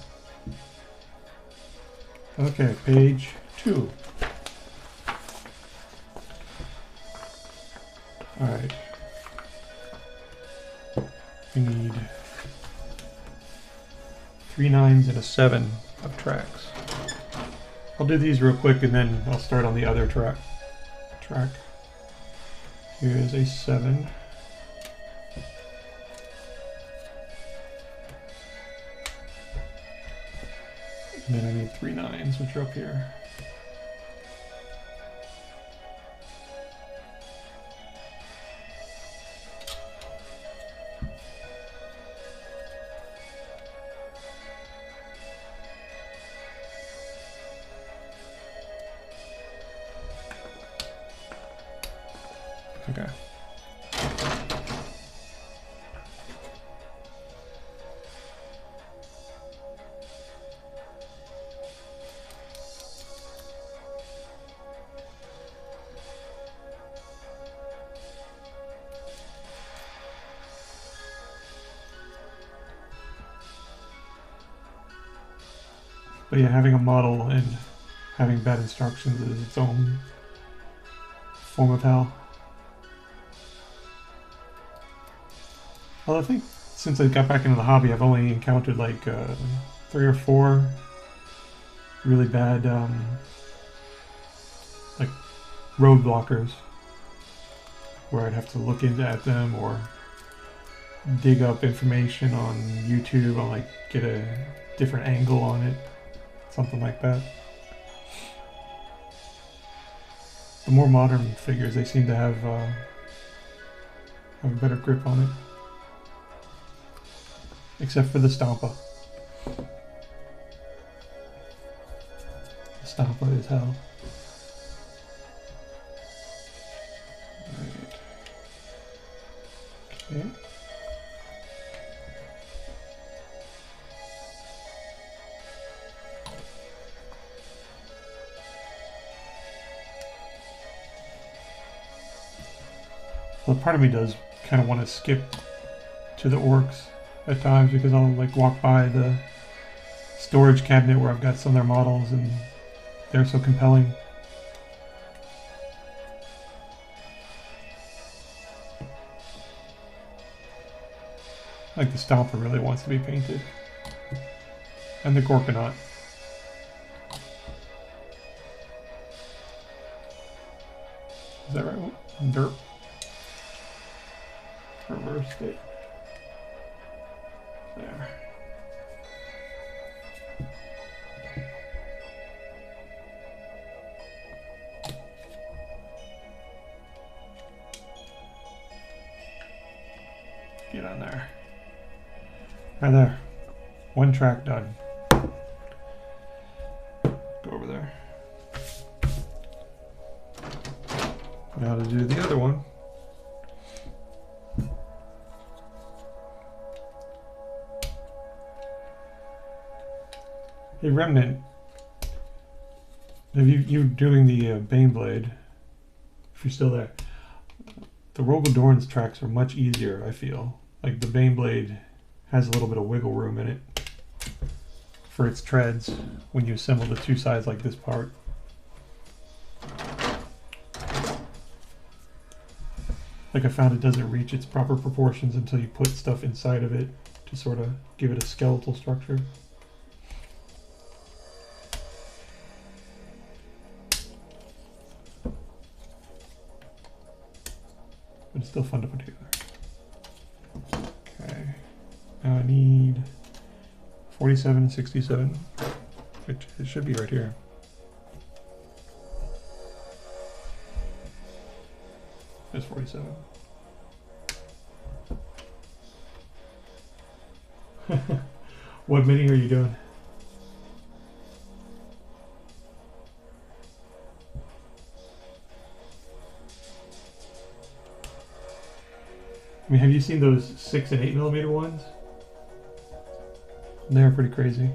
Okay, page 2. Alright. We need 3 9s and a 7 of tracks. I'll do these real quick and then I'll start on the other track. Here's a 7. And then I need 3 9s, which are up here. Okay. But yeah, having a model and having bad instructions is its own form of hell. Well, I think since I got back into the hobby, I've only encountered like 3 or 4 really bad like road blockers where I'd have to look into at them or dig up information on YouTube on like get a different angle on it, something like that. The more modern figures, they seem to have a better grip on it, except for the Stampa. The Stampa is hell. Right. Okay. Well, part of me does kind of want to skip to the orcs at times because I'll like walk by the storage cabinet where I've got some of their models and they're so compelling. Like the Stomper really wants to be painted. And the Gorkanaut. Is that right? Derp. Reversed it. There. Get on there. Right there. One track done. Go over there. Now to do the other one. Hey Remnant, have you doing the Baneblade, if you're still there, the Rogal Dorn's tracks are much easier, I feel. Like the Baneblade has a little bit of wiggle room in it for its treads when you assemble the two sides like this part. Like I found it doesn't reach its proper proportions until you put stuff inside of it to sort of give it a skeletal structure. But it's still fun to put together. Okay. Now I need 47, 67. It should be right here. There's 47. What mini are you doing? I mean, have you seen those 6 and 8mm ones? They're pretty crazy.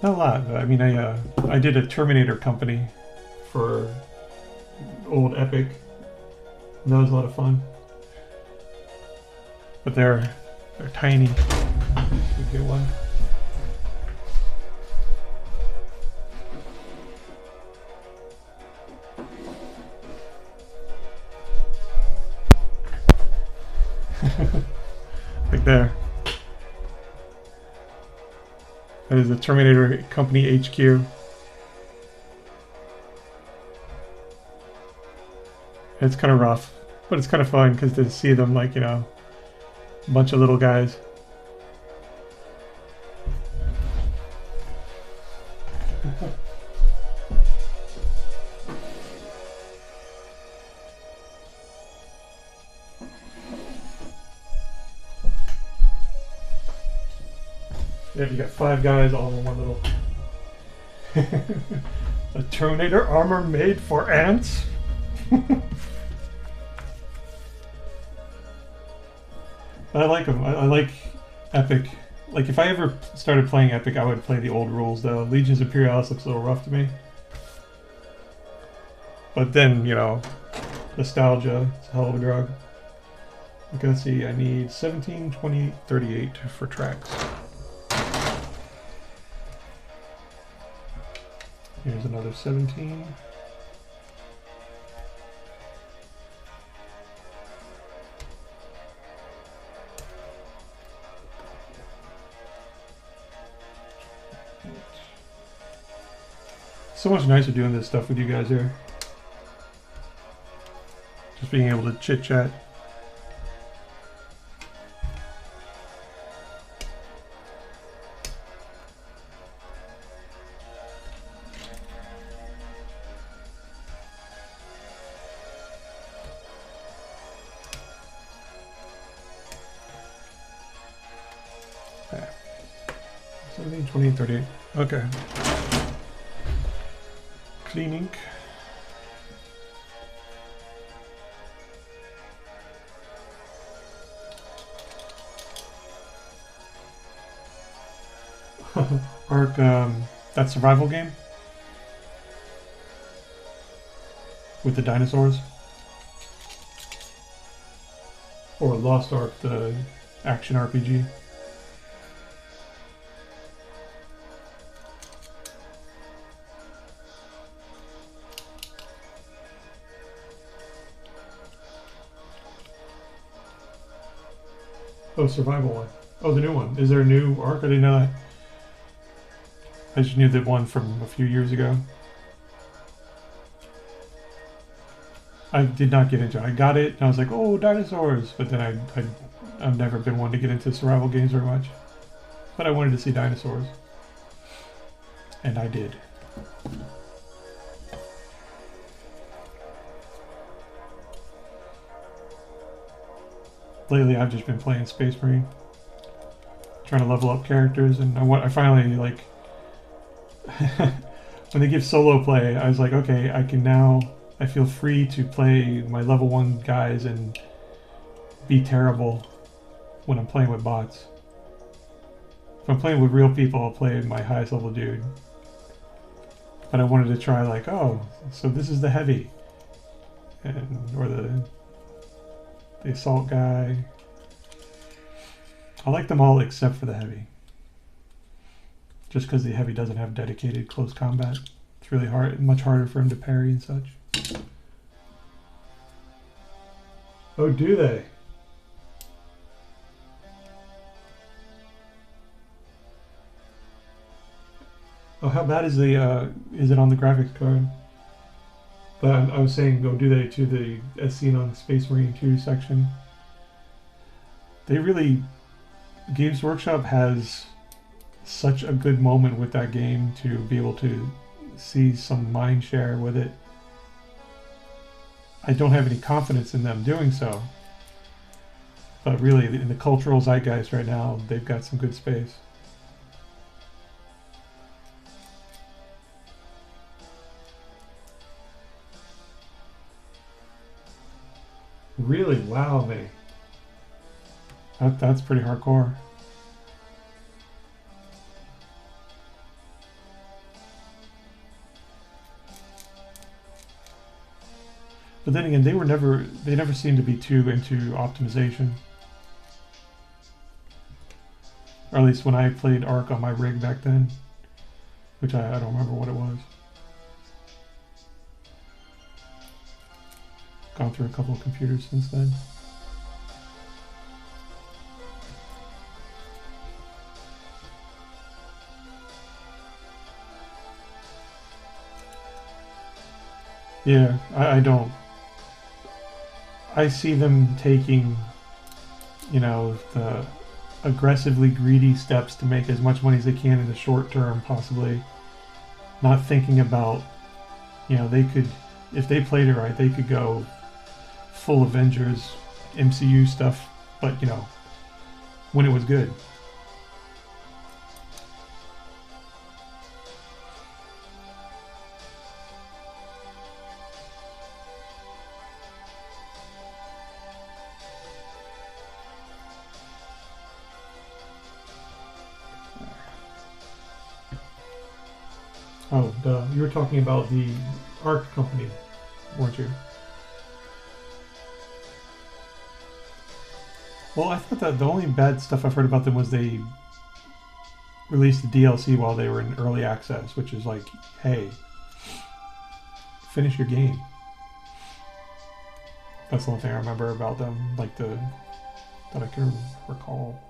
Not a lot, but I mean, I did a Terminator company for old Epic. That was a lot of fun. But they're tiny. Should get one. Like there. That is the Terminator Company HQ. It's kind of rough, but it's kind of fun because to see them like, you know, a bunch of little guys. Yeah, you got 5 guys all in one little... A Terminator armor made for ants? I like them. I like Epic. Like, if I ever started playing Epic, I would play the old rules, though. Legions Imperialis looks a little rough to me. But then, you know, nostalgia, it's a hell of a drug. Okay, let's see. I need 17, 20, 38 for tracks. out of 17. So much nicer doing this stuff with you guys here. Just being able to chit chat. Okay. 17, 20, 38. Okay. Cleaning. Ark, that survival game with the dinosaurs, or Lost Ark, the action RPG. Oh, survival one. Oh, the new one. Is there a new Ark? I didn't know that. I just knew that one from a few years ago. I did not get into it. I got it, and I was like, oh, dinosaurs! But then I've never been one to get into survival games very much. But I wanted to see dinosaurs. And I did. Lately, I've just been playing Space Marine. Trying to level up characters, and I finally, like... when they give solo play, I was like, okay, I feel free to play my level 1 guys and be terrible when I'm playing with bots. If I'm playing with real people, I'll play my highest level dude. But I wanted to try, like, oh, so this is the heavy. Or the assault guy. I like them all except for the heavy. Just because the heavy doesn't have dedicated close combat. It's really hard, much harder for him to parry and such. Oh, do they? Oh, how bad is it on the graphics card? But I was saying, go do they to the, as seen on the Space Marine 2 section. They really, Games Workshop has such a good moment with that game to be able to see some mind share with it. I don't have any confidence in them doing so. But really, in the cultural zeitgeist right now, they've got some good space. Really? Wow, me. That's pretty hardcore. But then again, they never seemed to be too into optimization. Or at least when I played Ark on my rig back then, which I don't remember what it was. Gone through a couple of computers since then. Yeah, I don't. I see them taking, you know, the aggressively greedy steps to make as much money as they can in the short term, possibly. Not thinking about, you know, they could, if they played it right, they could go full Avengers, MCU stuff, but, you know, when it was good. Oh, duh. You were talking about the Ark company, weren't you? Well, I thought that the only bad stuff I've heard about them was they released the DLC while they were in early access, which is like, hey, finish your game. That's the only thing I remember about them, like that I can recall.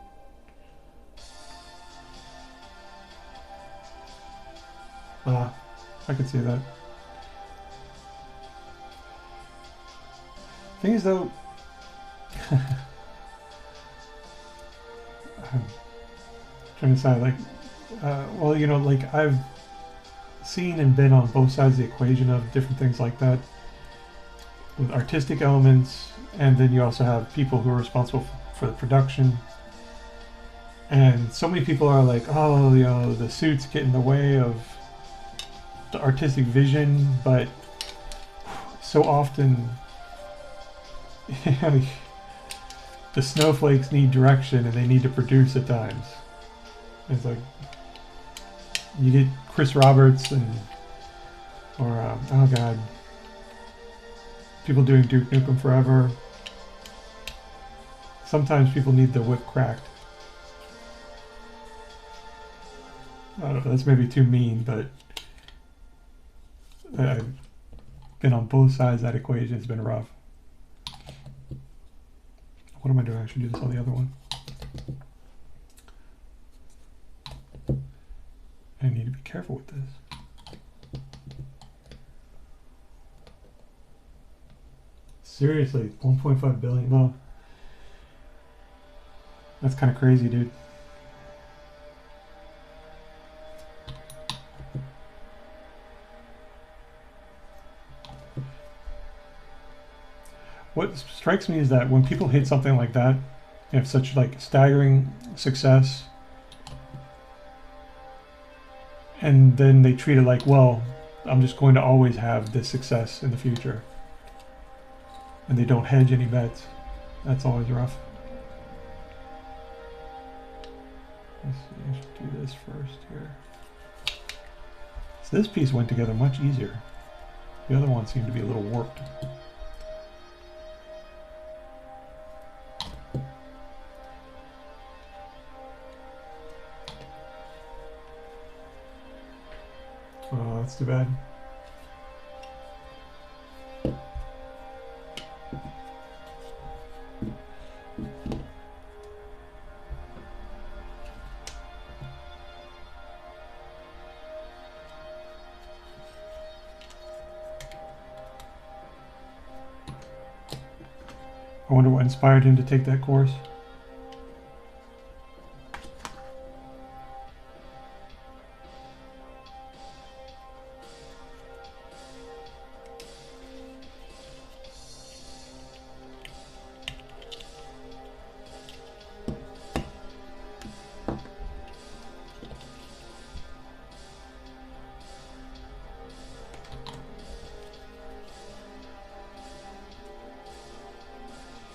I could see that. Thing is, though, I'm trying to decide, like, well, you know, like, I've seen and been on both sides of the equation of different things like that, with artistic elements, and then you also have people who are responsible for the production. And so many people are like, oh, you know, the suits get in the way of the artistic vision, but so often, you know, the snowflakes need direction and they need to produce at times. And it's like, you get Chris Roberts or oh god, people doing Duke Nukem Forever. Sometimes people need the whip cracked. I don't know, that's maybe too mean, but I've been on both sides of that equation. It's been rough. What am I doing? I should do this on the other one. I need to be careful with this. Seriously, 1.5 billion. No. That's kind of crazy, dude. What strikes me is that when people hit something like that, you have such like staggering success, and then they treat it like, well, I'm just going to always have this success in the future, and they don't hedge any bets. That's always rough. Let's see, I should do this first here. So this piece went together much easier. The other one seemed to be a little warped. Oh, that's too bad. I wonder what inspired him to take that course.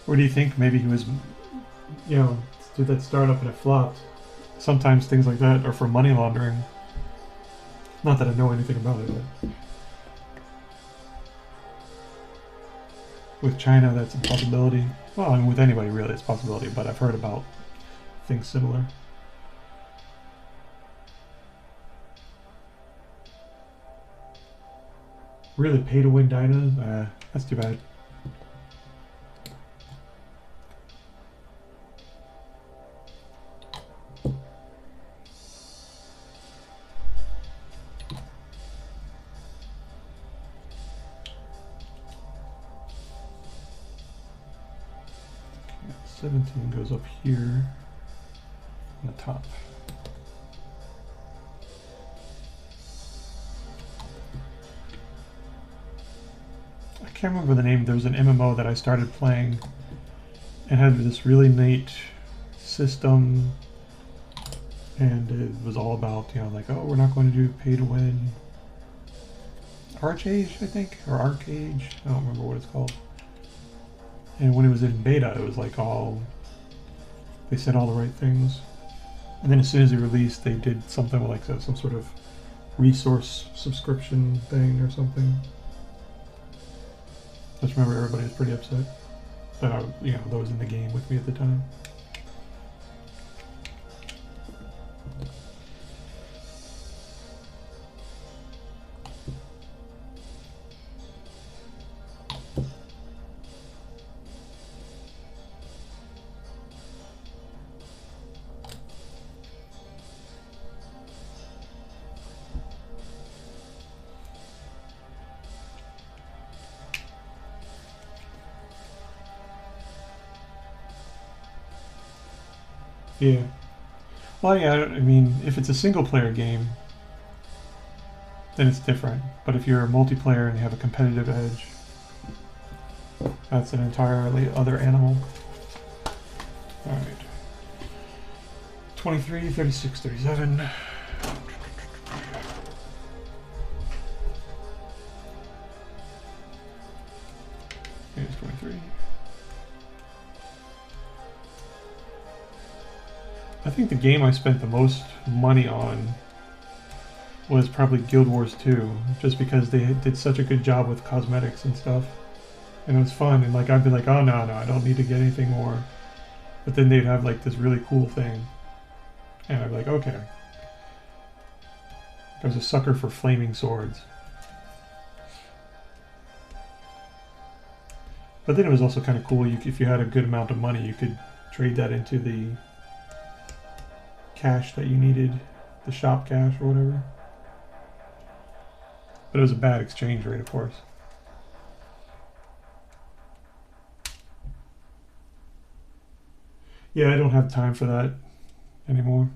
Or do you think maybe he was, you know, did that startup and it flopped? Sometimes things like that are for money laundering. Not that I know anything about it, but with China, that's a possibility. Well, I mean, with anybody really, it's a possibility, but I've heard about things similar. Really pay to win Dyna? That's too bad. Okay, 17 goes up here on the top. I can't remember the name. There was an MMO that I started playing and had this really neat system, and it was all about, you know, like, oh, we're not going to do pay to win. Archage, I think, or Arcage. I don't remember what it's called. And when it was in beta, it was like all, they said all the right things. And then as soon as it released, they did something like some sort of resource subscription thing or something. I just remember everybody was pretty upset that I, you know, that was in the game with me at the time. Yeah. Well, yeah, I mean, if it's a single player game, then it's different. But if you're a multiplayer and you have a competitive edge, that's an entirely other animal. Alright. 23, 36, 37. Here's 23. I think the game I spent the most money on was probably Guild Wars 2, just because they did such a good job with cosmetics and stuff. And it was fun, and like I'd be like, oh no, I don't need to get anything more. But then they'd have like this really cool thing. And I'd be like, okay. I was a sucker for flaming swords. But then it was also kind of cool, if you had a good amount of money, you could trade that into the cash that you needed, the shop cash or whatever. But it was a bad exchange rate, of course. Yeah, I don't have time for that anymore.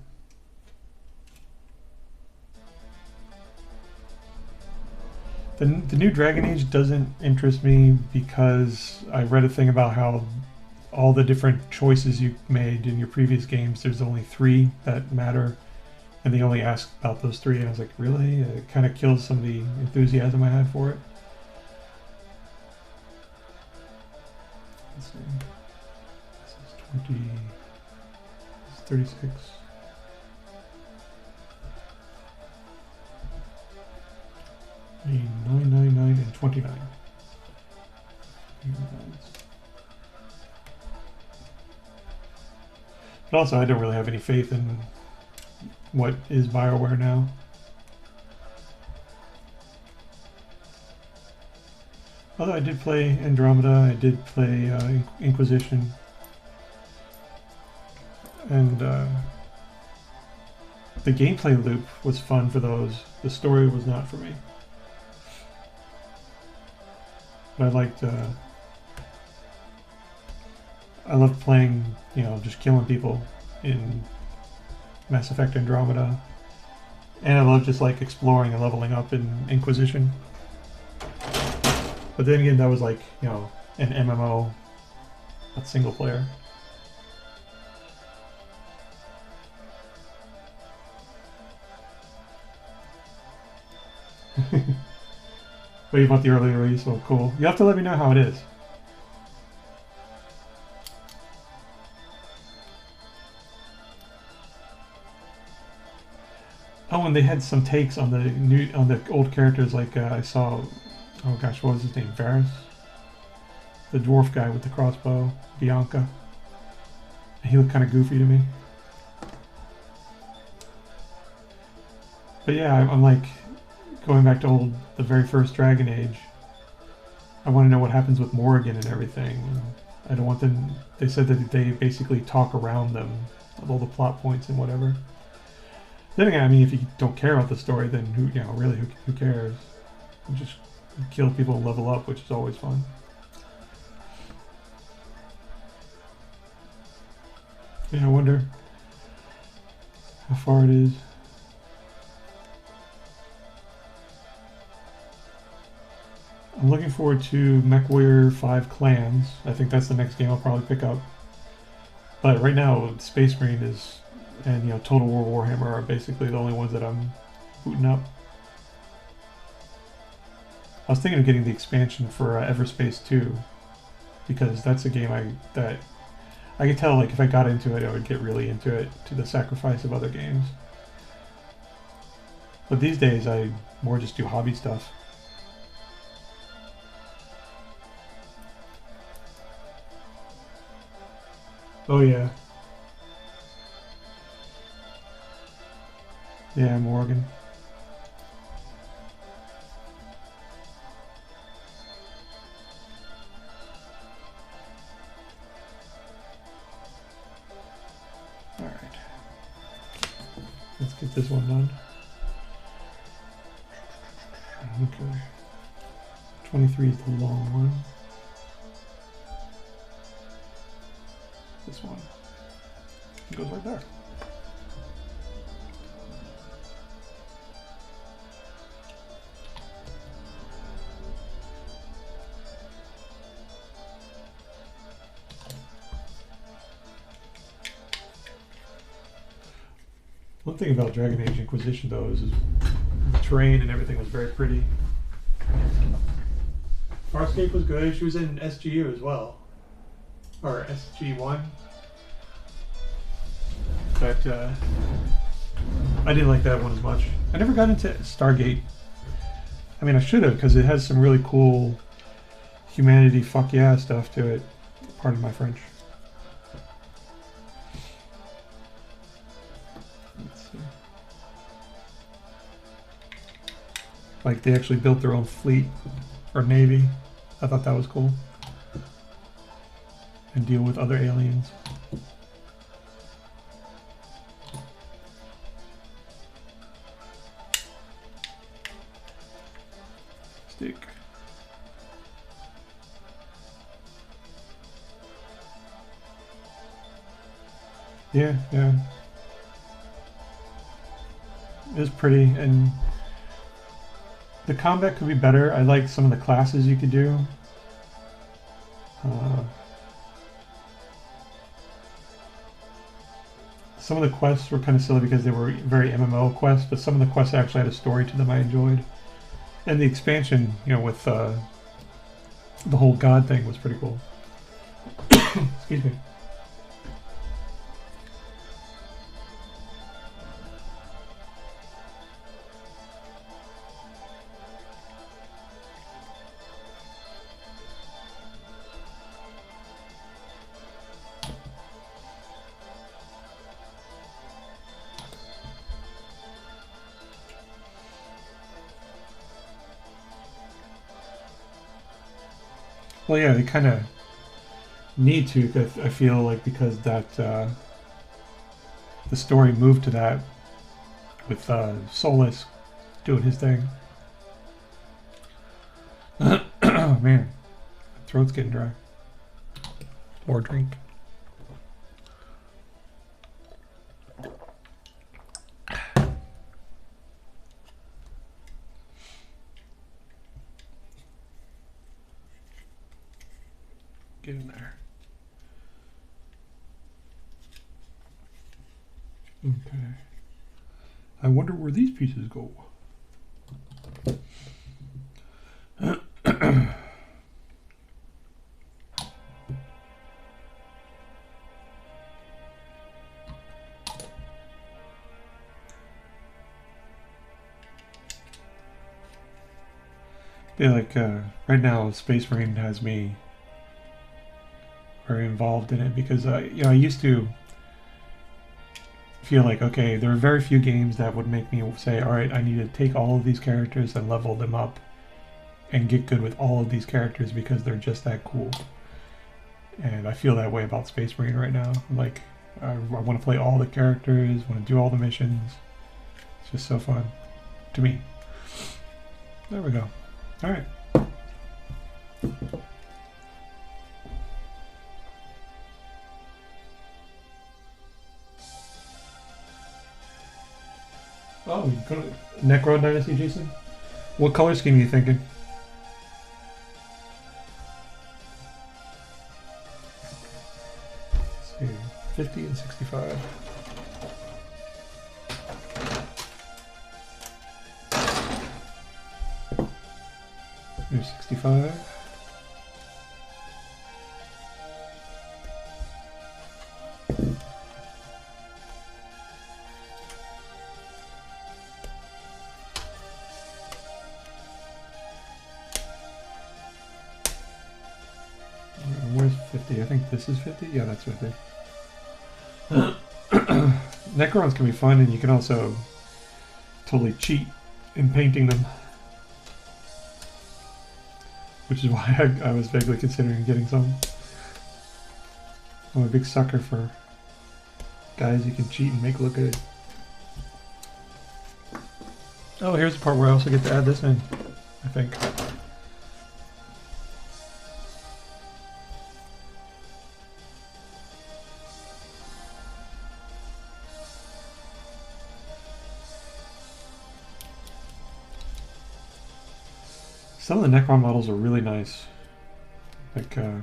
The new Dragon Age doesn't interest me because I read a thing about how all the different choices you made in your previous games, there's only 3 that matter, and they only ask about those 3, and I was like, really? It kind of kills some of the enthusiasm I had for it. Let's see. This is 20... This is 36. I need 999 and 29. But also, I don't really have any faith in what is BioWare now. Although I did play Andromeda, I did play Inquisition, and the gameplay loop was fun for those. The story was not for me. But I loved playing, just killing people in Mass Effect Andromeda. And I loved just like exploring and leveling up in Inquisition. But then again, that was like, an MMO, not single player. But you want the early release? Oh, cool. You have to let me know how it is. Oh, and they had some takes on the old characters. Like I saw, oh gosh, what was his name? Varys, the dwarf guy with the crossbow, Bianca. He looked kind of goofy to me. But yeah, I'm like going back to the very first Dragon Age. I want to know what happens with Morrigan and everything. I don't want them. They said that they basically talk around them, all the plot points and whatever. Then again, I mean, if you don't care about the story, then who cares? You just kill people and level up, which is always fun. Yeah, I wonder how far it is. I'm looking forward to MechWarrior 5 Clans. I think that's the next game I'll probably pick up. But right now, Space Marine and Total War Warhammer are basically the only ones that I'm booting up. I was thinking of getting the expansion for Everspace 2, because that's a game that I could tell, like, if I got into it, I would get really into it to the sacrifice of other games. But these days, I more just do hobby stuff. Oh yeah. Yeah, Morgan. Alright. Let's get this one done. Okay. 23 is the long one. This one. It goes right there. One thing about Dragon Age Inquisition, though, is the terrain and everything was very pretty. Farscape was good. She was in SGU as well, or SG1. But I didn't like that one as much. I never got into Stargate. I mean, I should have, because it has some really cool humanity fuck yeah stuff to it. Pardon my French. Let's see. Like, they actually built their own fleet or navy. I thought that was cool. And deal with other aliens. Stick. Yeah, yeah. It was pretty, and the combat could be better. I like some of the classes you could do. Some of the quests were kind of silly because they were very MMO quests, but some of the quests actually had a story to them I enjoyed. And the expansion, you know, with the whole god thing was pretty cool. Excuse me. Well, yeah, they kind of need to, cause I feel like, because that the story moved to that with Solus doing his thing. Oh man, my throat's getting dry. More drink. Get in there. Okay. I wonder where these pieces go. Yeah, like right now, Space Marine has me very involved in it because you know, I used to feel like, okay, there are very few games that would make me say, all right, I need to take all of these characters and level them up and get good with all of these characters because they're just that cool. And I feel that way about Space Marine right now. Like, I want to play all the characters, want to do all the missions. It's just so fun to me. There we go. All right. Oh, you go to Necro Dynasty, Jason? What color scheme are you thinking? Let's see, 50 and 65. Here's 65. Where's 50? I think this is 50? Yeah, that's 50. Necrons can be fun, and you can also totally cheat in painting them. Which is why I was vaguely considering getting some. I'm a big sucker for guys you can cheat and make look good. Oh, here's the part where I also get to add this in, I think. Some of the Necron models are really nice. Like, I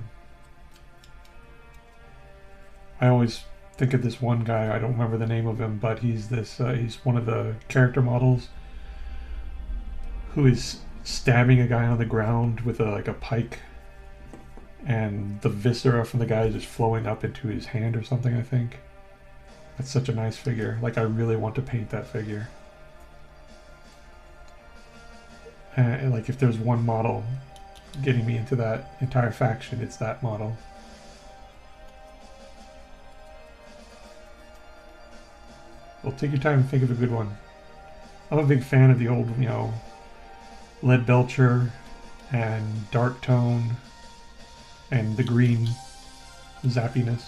always think of this one guy, I don't remember the name of him, but he's this, he's one of the character models who is stabbing a guy on the ground with like a pike, and the viscera from the guy is just flowing up into his hand or something, I think. That's such a nice figure. Like, I really want to paint that figure. And like, if there's one model getting me into that entire faction, it's that model. Well, take your time and think of a good one. I'm a big fan of the old, you know, Lead Belcher and Dark Tone and the green zappiness.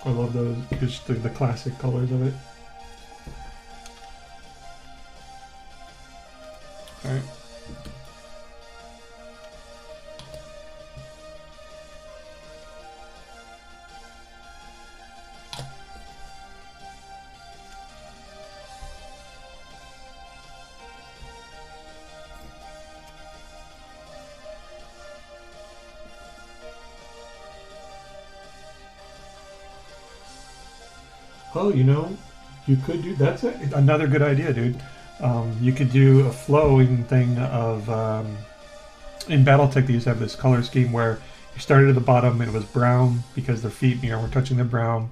I love those, just the classic colors of it. Alright. Oh, you know, you could do, that's another good idea, dude. You could do a flowing thing of, in Battletech they used to have this color scheme where you started at the bottom and it was brown because their feet, you know, were touching the brown,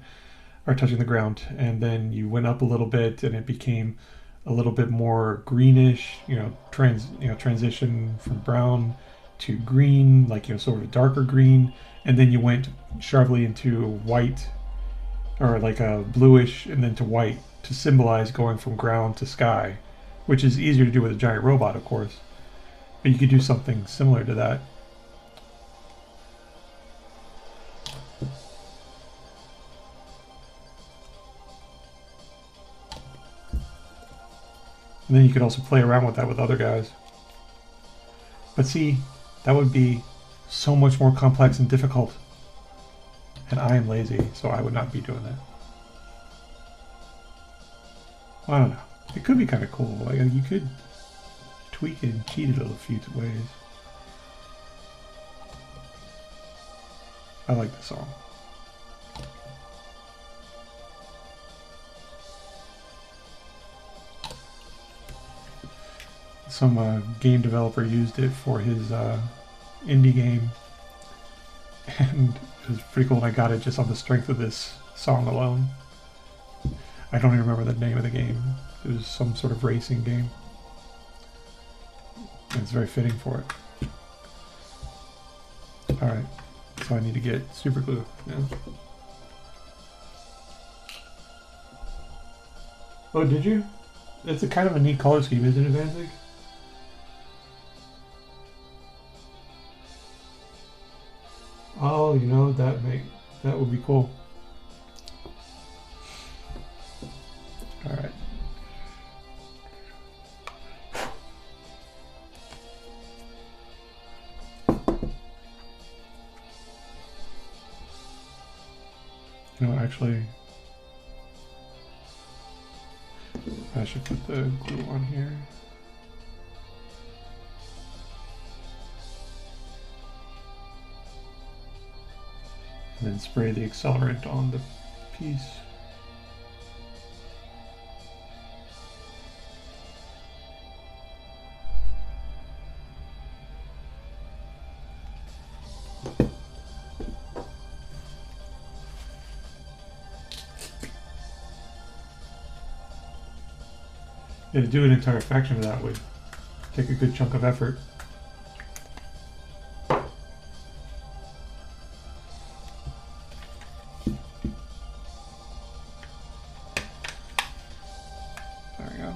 or touching the ground, and then you went up a little bit and it became a little bit more greenish, you know, transition from brown to green, like, you know, sort of a darker green, and then you went sharply into white, or like a bluish, and then to white to symbolize going from ground to sky, which is easier to do with a giant robot, of course. But you could do something similar to that. And then you could also play around with that with other guys. But see, that would be so much more complex and difficult. And I am lazy, so I would not be doing that. Well, I don't know. It could be kind of cool. Like, you could tweak it and cheat it a few ways. I like the song. Some game developer used it for his indie game, and it was pretty cool. And I got it just on the strength of this song alone. I don't even remember the name of the game. It was some sort of racing game. And it's very fitting for it. Alright, so I need to get super glue now. Oh, did you? It's a kind of a neat color scheme, isn't it, Vanzig? Oh, you know, that would be cool. Alright. You know, actually, I should put the glue on here. And then spray the accelerant on the piece. Yeah, to do an entire faction of that would take a good chunk of effort. There we go.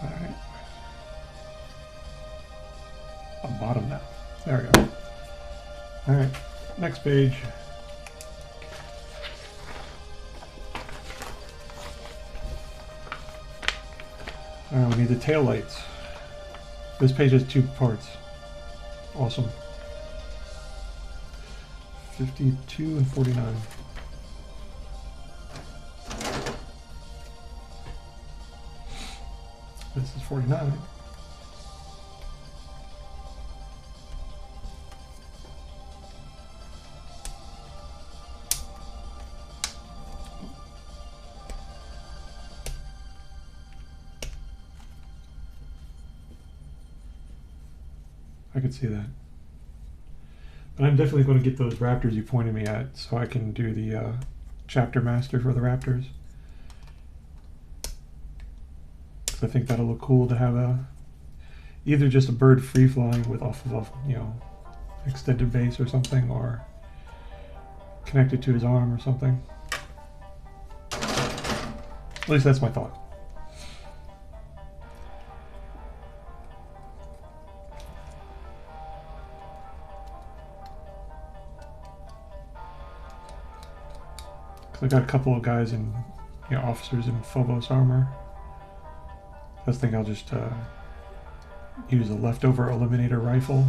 Alright. On bottom now. There we go. Alright, next page. Alright, we need the tail lights. This page has 2 parts. Awesome. 52 and 49. This is 49. I could see that. But I'm definitely going to get those raptors you pointed me at so I can do the chapter master for the raptors. I think that'll look cool to have either just a bird free flying with off of a, you know, extended base or something, or connected to his arm or something. At least that's my thought. I got a couple of guys in, you know, officers in Phobos armor. I think I'll just use a leftover eliminator rifle,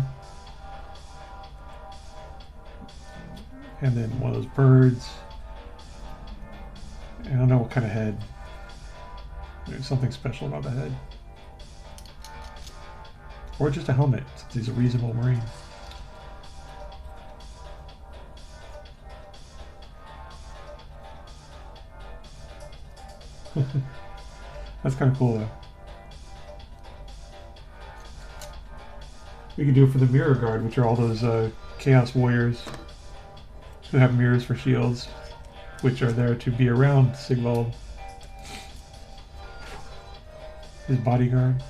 and then one of those birds. I don't know what kind of head. There's something special about the head, or just a helmet, since he's a reasonable Marine. That's kind of cool though. We could do it for the Mirror Guard, which are all those Chaos Warriors who have mirrors for shields, which are there to be around Sigvald, his bodyguard.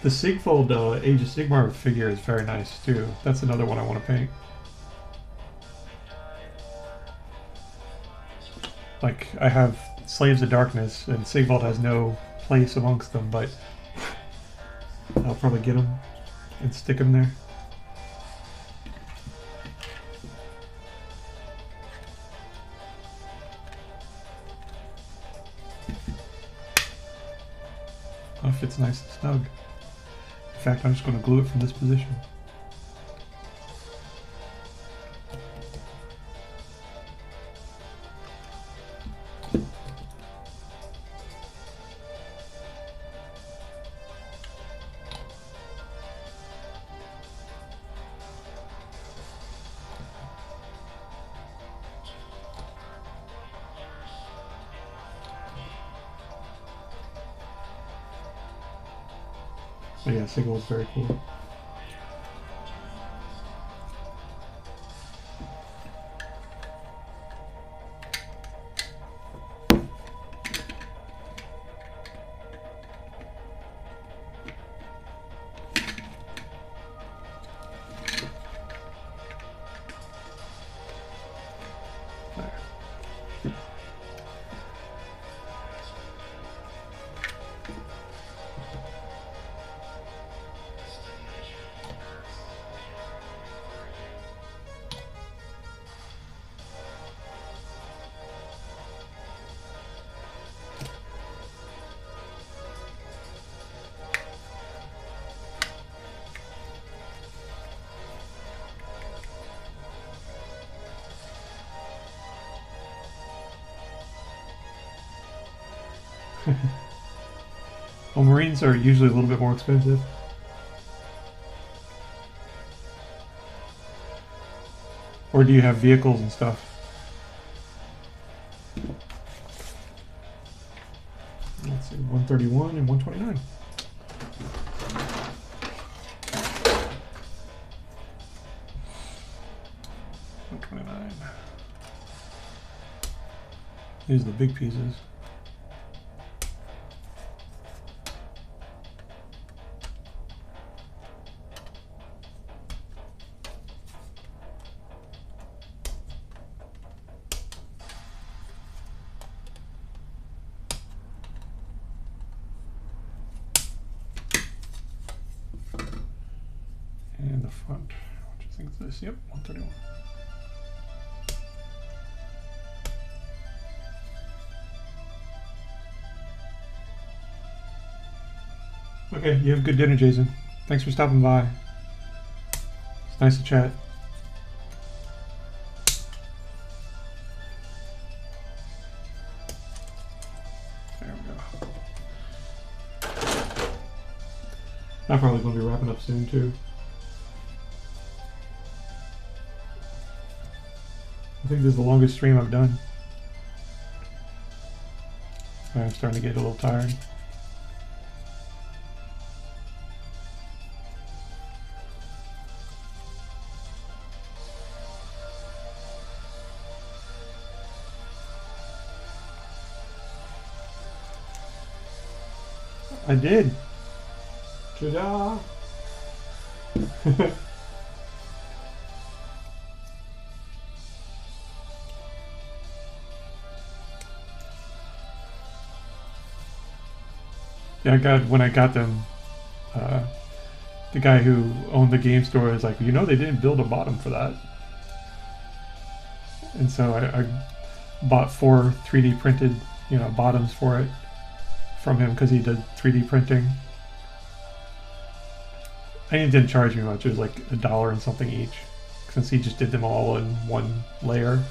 The Sigvald Age of Sigmar figure is very nice too. That's another one I want to paint. Like, I have Slaves of Darkness, and Sigvald has no place amongst them, but I'll probably get him and stick him there. Oh, it fits nice and snug. In fact, I'm just going to glue it from this position. But yeah, Sigvald's very cool. Well, Marines are usually a little bit more expensive. Or do you have vehicles and stuff? Let's see, 131 and 129. These are the big pieces. And the front, what do you think of this? Yep, 131. Okay, you have good dinner, Jason. Thanks for stopping by. It's nice to chat. There we go. I'm probably going to be wrapping up soon, too. I think this is the longest stream I've done. I'm starting to get a little tired. I did. Ta-da! Yeah, when I got them, the guy who owned the game store is like, you know, they didn't build a bottom for that. And so I bought 4 3D printed, bottoms for it from him because he did 3D printing. And he didn't charge me much. It was like $1 and something each, since he just did them all in one layer.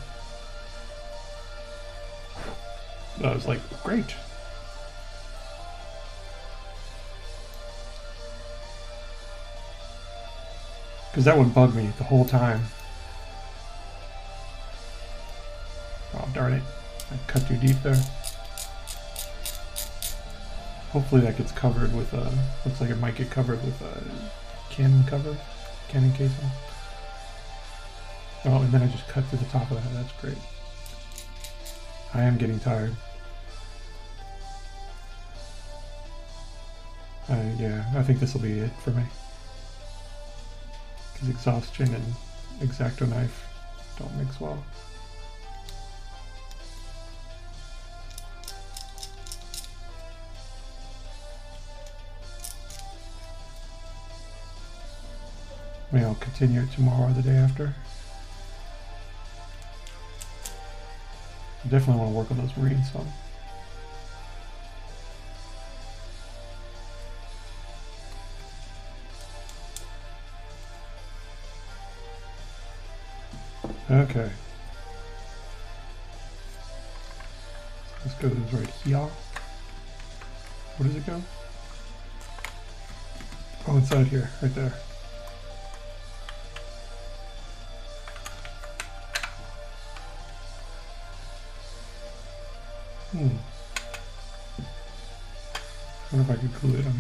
But I was like, great. Because that would bug me the whole time. Oh, darn it. I cut too deep there. Hopefully that gets covered with looks like it might get covered with a cannon cover, cannon casing. Oh, and then I just cut to the top of that. That's great. I am getting tired. Yeah, I think this will be it for me. Because exhaustion and X-Acto knife don't mix well. Maybe I'll continue it tomorrow or the day after. I definitely want to work on those Marines some. Okay. This goes right here. Where does it go? Oh, inside here, right there. I wonder if I could glue it on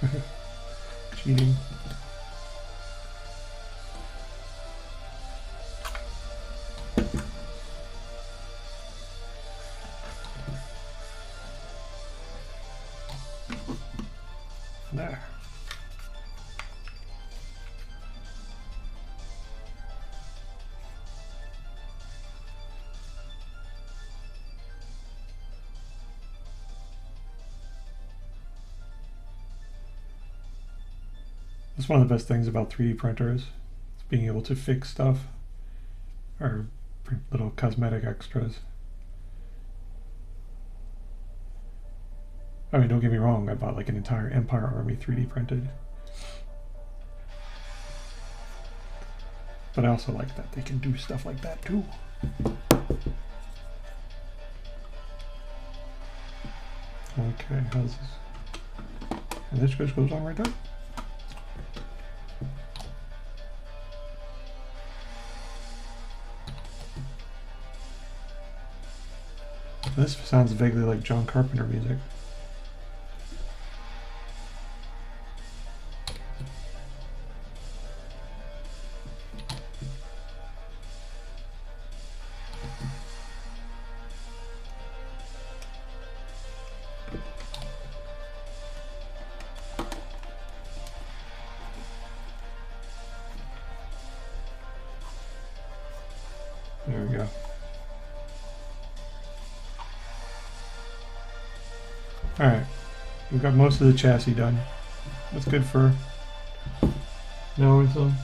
these. Cheating. There. That's one of the best things about 3D printers. It's being able to fix stuff or print little cosmetic extras. I mean, don't get me wrong, I bought like an entire Empire army 3D printed. But I also like that they can do stuff like that too. Okay, how's this? And this just goes on right there. This sounds vaguely like John Carpenter music. There we go. Alright, we've got most of the chassis done. That's good for now and some.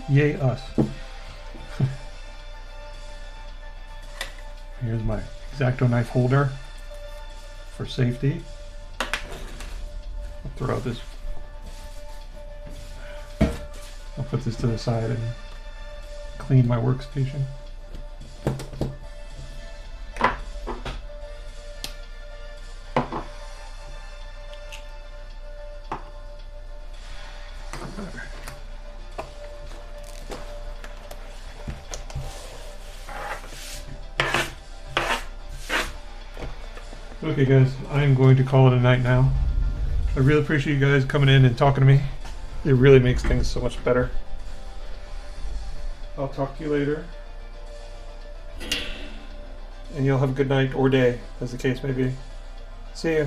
Yay us. Here's my X-Acto knife holder for safety. I'll throw this. I'll put this to the side and clean my workstation. Okay guys, I'm going to call it a night now. I really appreciate you guys coming in and talking to me. It really makes things so much better. I'll talk to you later. And you'll have a good night or day, as the case may be. See ya.